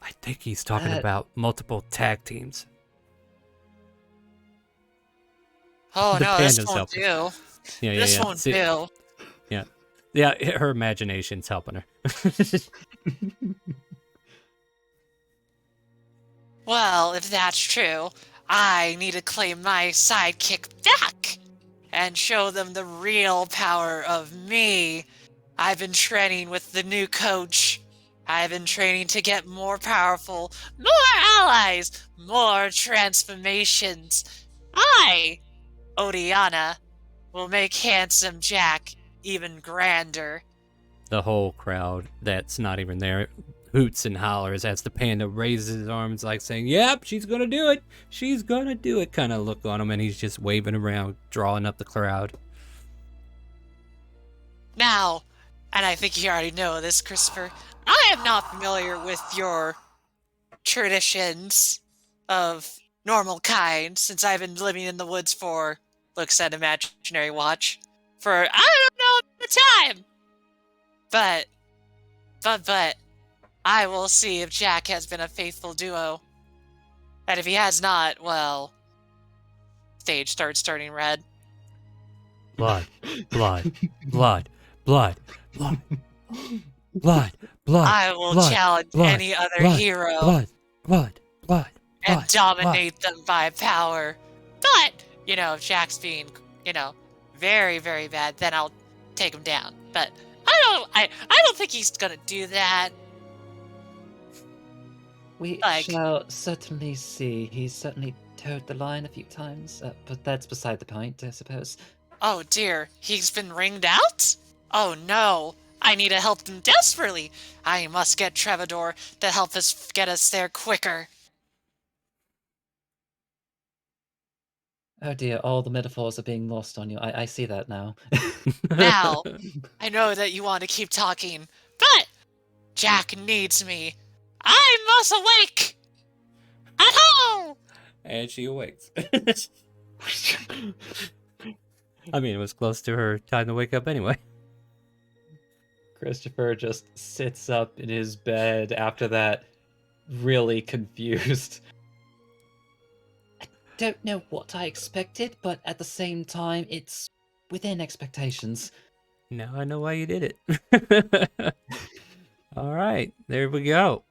I think he's talking about multiple tag teams. Oh The no, this panda's won't helping. do. Yeah, yeah, This yeah. won't See- do. Yeah, her imagination's helping her. Well, if that's true, I need to claim my sidekick back and show them the real power of me. I've been training with the new coach. I've been training to get more powerful, more allies, more transformations. I, Odiana, will make Handsome Jack even grander. The whole crowd that's not even there hoots and hollers as the panda raises his arms like saying, yep, she's gonna do it. She's gonna do it. Kind of look on him, and he's just waving around, drawing up the crowd. Now, and I think you already know this, Christopher, I am not familiar with your traditions of normal kind since I've been living in the woods for, looks at imaginary watch, for I don't know the time. But, I will see if Jack has been a faithful duo. And if he has not, well, stage starts turning red. Blood, blood, blood, blood, blood, blood, blood. I will blood, challenge blood, any other blood, hero blood, and blood, dominate them by power. But, you know, if Jack's being, you know, very, very bad, then I'll take him down. But I don't think he's gonna do that. We Like- shall certainly see. He's certainly towed the line a few times, but that's beside the point, I suppose. Oh dear, he's been ringed out? Oh no, I need to help him desperately. I must get Trevador to help us get us there quicker. Oh dear, all the metaphors are being lost on you. I see that now. Now, I know that you want to keep talking, but Jack needs me. I must awake! At home! And she awakes. I mean, it was close to her time to wake up anyway. Christopher just sits up in his bed after that, really confused. don't know what I expected, but at the same time, it's within expectations. Now I know why you did it. All right, there we go.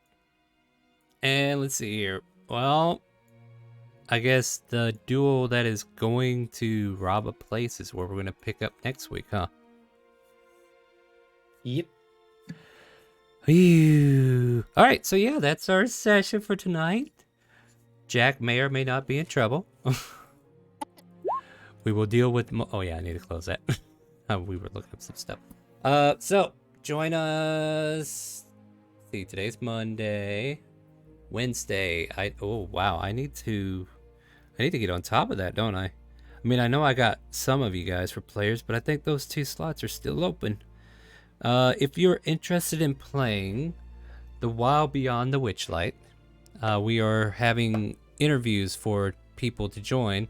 And let's see here. Well, I guess the duel that is going to rob a place is where we're going to pick up next week, huh? Yep. Phew. All right, so yeah, that's our session for tonight. Jack may or may not be in trouble. We will deal with. Oh yeah, I need to close that. We were looking up some stuff. So join us. Let's see, today's Monday, Wednesday. Oh wow, I need to get on top of that, don't I? I mean, I know I got some of you guys for players, but I think those 2 slots are still open. If you're interested in playing The Wild Beyond the Witchlight, we are having interviews for people to join,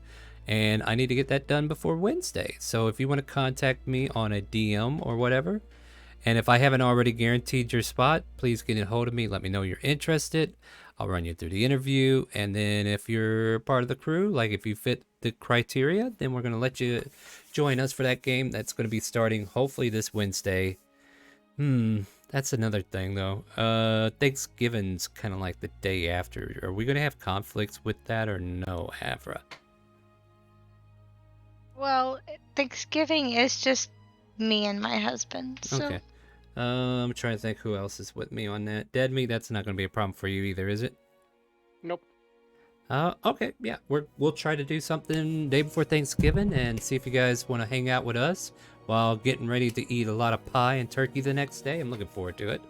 and I need to get that done before Wednesday. So if you want to contact me on a DM or whatever, and if I haven't already guaranteed your spot, please get a hold of me. Let me know you're interested. I'll run you through the interview, and then if you're part of the crew, like if you fit the criteria, then we're going to let you join us for that game. That's going to be starting hopefully this Wednesday. That's another thing though. Thanksgiving's kind of like the day after. Are we going to have conflicts with that or no, Avra? Well, Thanksgiving is just me and my husband. So. Okay. I'm trying to think who else is with me on that. Dead Meat, that's not going to be a problem for you either, is it? Nope. Okay, yeah, we'll try to do something day before Thanksgiving and see if you guys want to hang out with us while getting ready to eat a lot of pie and turkey the next day. I'm looking forward to it.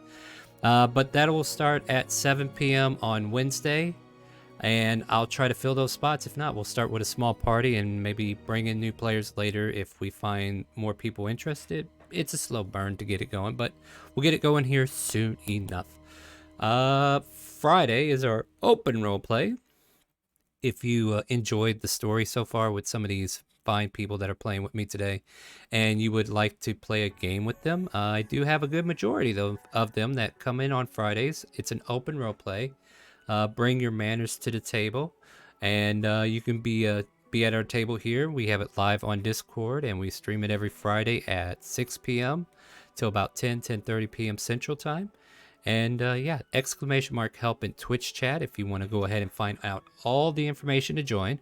But that will start at 7 p.m. on Wednesday, and I'll try to fill those spots. If not, we'll start with a small party and maybe bring in new players later if we find more people interested. It's a slow burn to get it going, but we'll get it going here soon enough. Friday is our open role play. If you enjoyed the story so far with some of these fine people that are playing with me today, and you would like to play a game with them, I do have a good majority though of them that come in on Fridays. It's an open role play. Bring your manners to the table, and you can be at our table here. We have it live on Discord, and we stream it every Friday at 6 p.m. till about 10:30 p.m. Central Time. And yeah, !help in Twitch chat if you want to go ahead and find out all the information to join.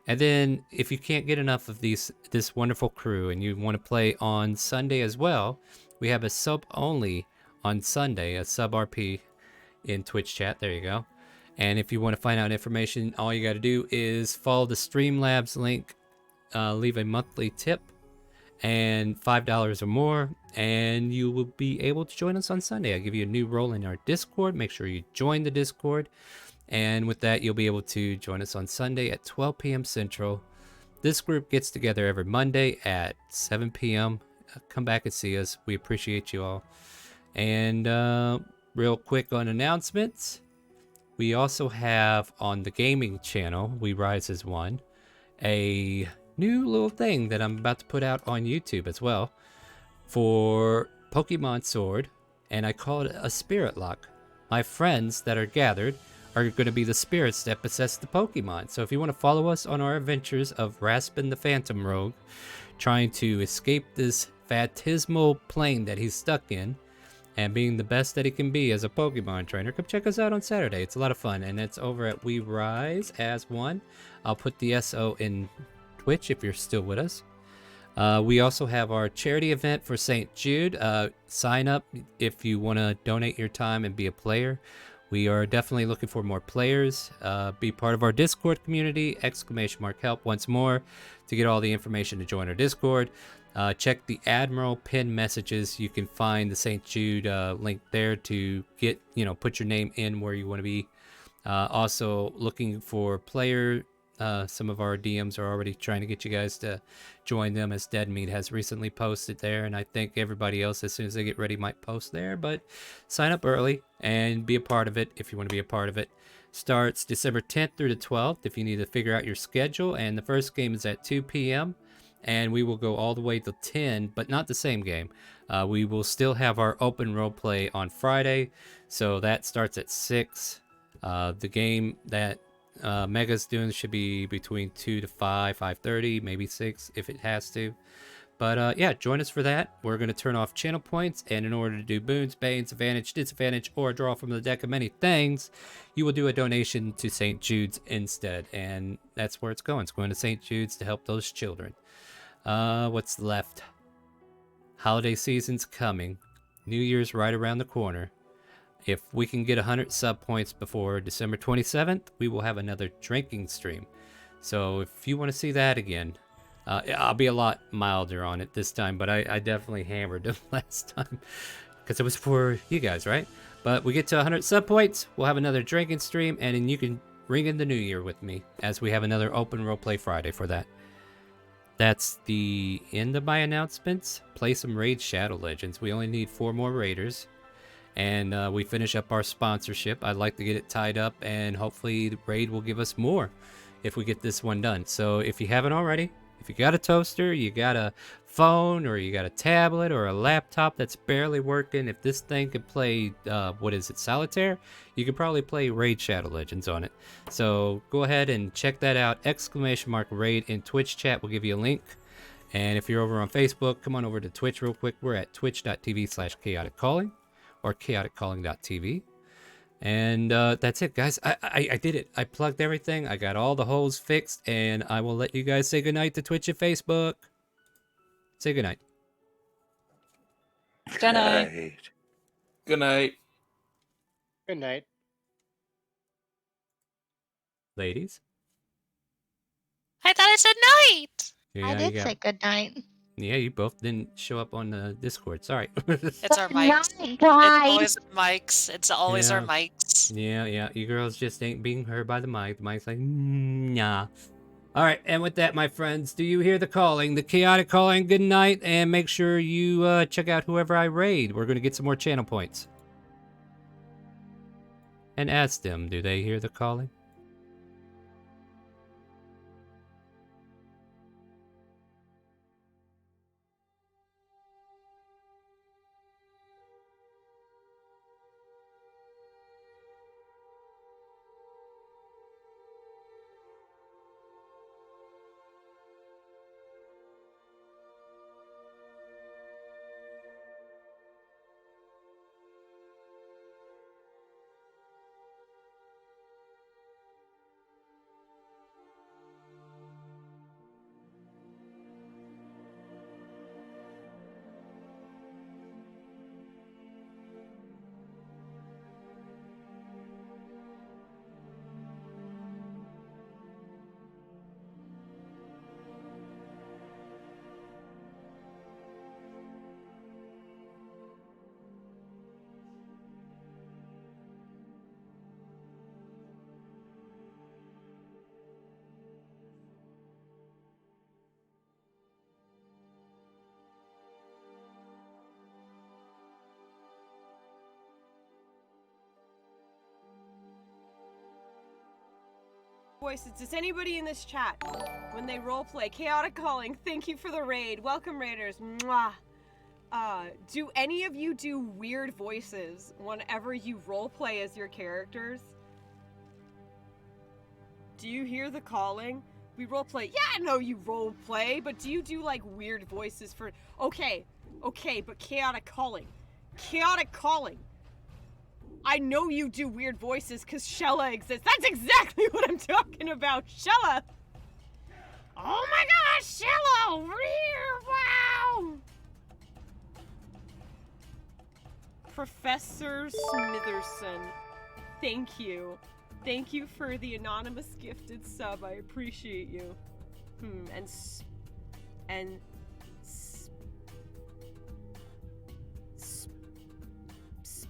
And then if you can't get enough of this wonderful crew and you want to play on Sunday as well, we have a sub only on Sunday, a sub RP in Twitch chat. There you go. And if you want to find out information, all you got to do is follow the Streamlabs link, leave a monthly tip, and $5 or more, and you will be able to join us on Sunday. I'll give you a new role in our Discord. Make sure you join the Discord, and with that, you'll be able to join us on Sunday at 12 p.m. Central. This group gets together every Monday at 7 p.m. Come back and see us. We appreciate you all. And real quick on announcements, we also have on the gaming channel, We Rise as One, a new little thing that I'm about to put out on YouTube as well for Pokemon Sword, and I call it a Spirit Lock. My friends that are gathered are going to be the spirits that possess the Pokemon. So if you want to follow us on our adventures of Raspin the Phantom Rogue, trying to escape this phantasmal plane that he's stuck in, and being the best that he can be as a Pokemon trainer, come check us out on Saturday. It's a lot of fun, and it's over at We Rise as One. I'll put the SO in Twitch if you're still with us. We also have our charity event for St. Jude. Sign up if you want to donate your time and be a player. We are definitely looking for more players. Be part of our Discord community, !help once more to get all the information to join our Discord. Check the Admiral pin messages. You can find the St. Jude link there to get, put your name in where you want to be. Also looking for player. Some of our DMs are already trying to get you guys to join them, as Dead Meat has recently posted there, and I think everybody else, as soon as they get ready, might post there. But sign up early and be a part of it if you want to be a part of it. Starts December 10th through the 12th if you need to figure out your schedule, and the first game is at 2 p.m. and we will go all the way to 10, but not the same game. We will still have our open role play on Friday, so that starts at 6. The game that Mega's doing should be between 2 to 5, 5:30, maybe 6 if it has to. But yeah, join us for that. We're going to turn off channel points, and in order to do boons, banes, advantage, disadvantage, or draw from the deck of many things, you will do a donation to St. Jude's instead, and that's where it's going. It's going to St. Jude's to help those children. What's left? Holiday season's coming. New Year's right around the corner. If we can get 100 sub points before December 27th, we will have another drinking stream. So if you want to see that again, I'll be a lot milder on it this time, but I definitely hammered it last time because it was for you guys, right? But we get to 100 sub points, we'll have another drinking stream, and then you can ring in the new year with me as we have another open roleplay Friday for that. That's the end of my announcements. Play some Raid Shadow Legends. We only need 4 more Raiders. And we finish up our sponsorship. I'd like to get it tied up, and hopefully the Raid will give us more if we get this one done. So if you haven't already, if you got a toaster, you got a phone, or you got a tablet or a laptop that's barely working, if this thing could play, Solitaire, you could probably play Raid Shadow Legends on it. So go ahead and check that out. !Raid in Twitch chat will give you a link. And if you're over on Facebook, come on over to Twitch real quick. We're at twitch.tv/ChaoticCalling or ChaoticCalling.tv. And that's it, guys. I did it. I plugged everything. I got all the holes fixed, and I will let you guys say goodnight to Twitch and Facebook. Say goodnight. Good night. Good night. Good night. Ladies? I thought I said night. Yeah, I did say good night. Yeah, you both didn't show up on the Discord. Sorry. It's our mics. Night, guys. It's always our mics. It's always our Yeah. mics. Yeah. You girls just ain't being heard by the mic. The mic's like, nah. All right, and with that, my friends, do you hear the calling? The chaotic calling. Good night, and make sure you check out whoever I raid. We're going to get some more channel points. And ask them, do they hear the calling? Voices. Does anybody in this chat, when they roleplay, chaotic calling, thank you for the raid, welcome raiders, mwah. Do any of you do weird voices whenever you roleplay as your characters? Do you hear the calling? We roleplay. Yeah, I know you roleplay, but do you do like weird voices for? Okay, but chaotic calling. I know you do weird voices because Shella exists. That's exactly what I'm talking about. Shella! Oh my gosh, Shella! Wow! Professor Smitherson, thank you. Thank you for the anonymous gifted sub. I appreciate you.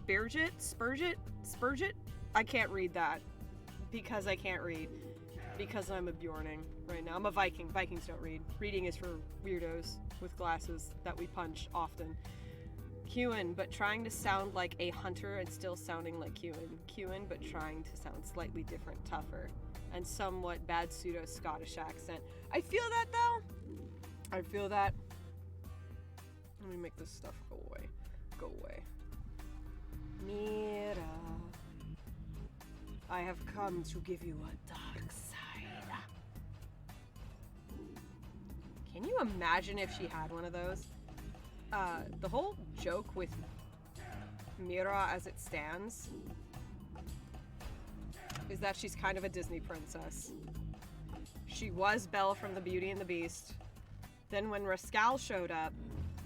Spurgit? I can't read that. Because I can't read. Because I'm a Bjorning right now. I'm a Viking. Vikings don't read. Reading is for weirdos with glasses that we punch often. Kewen, but trying to sound like a hunter and still sounding like Kewen, but trying to sound slightly different, tougher, and somewhat bad pseudo-Scottish accent. I feel that, though. I feel that. Let me make this stuff go away. Go away. Mira. I have come to give you a dark side. Can you imagine if she had one of those? The whole joke with Mira as it stands is that she's kind of a Disney princess. She was Belle from The Beauty and the Beast. Then when Rascal showed up,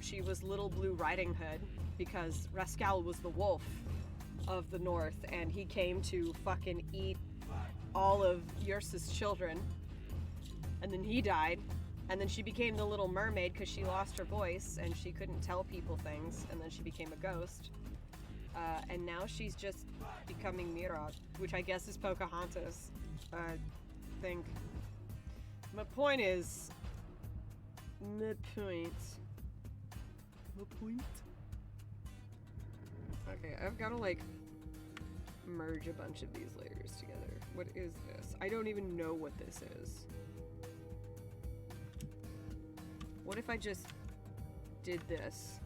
she was Little Blue Riding Hood because Rascal was the wolf of the north and he came to fucking eat all of Yrsa's children. And then he died. And then she became the Little Mermaid because she lost her voice and she couldn't tell people things. And then she became a ghost. And now she's just becoming Mira, which I guess is Pocahontas. I think. My point is... My point. Okay, I've got to, like, merge a bunch of these layers together. What is this? I don't even know what this is. What if I just did this?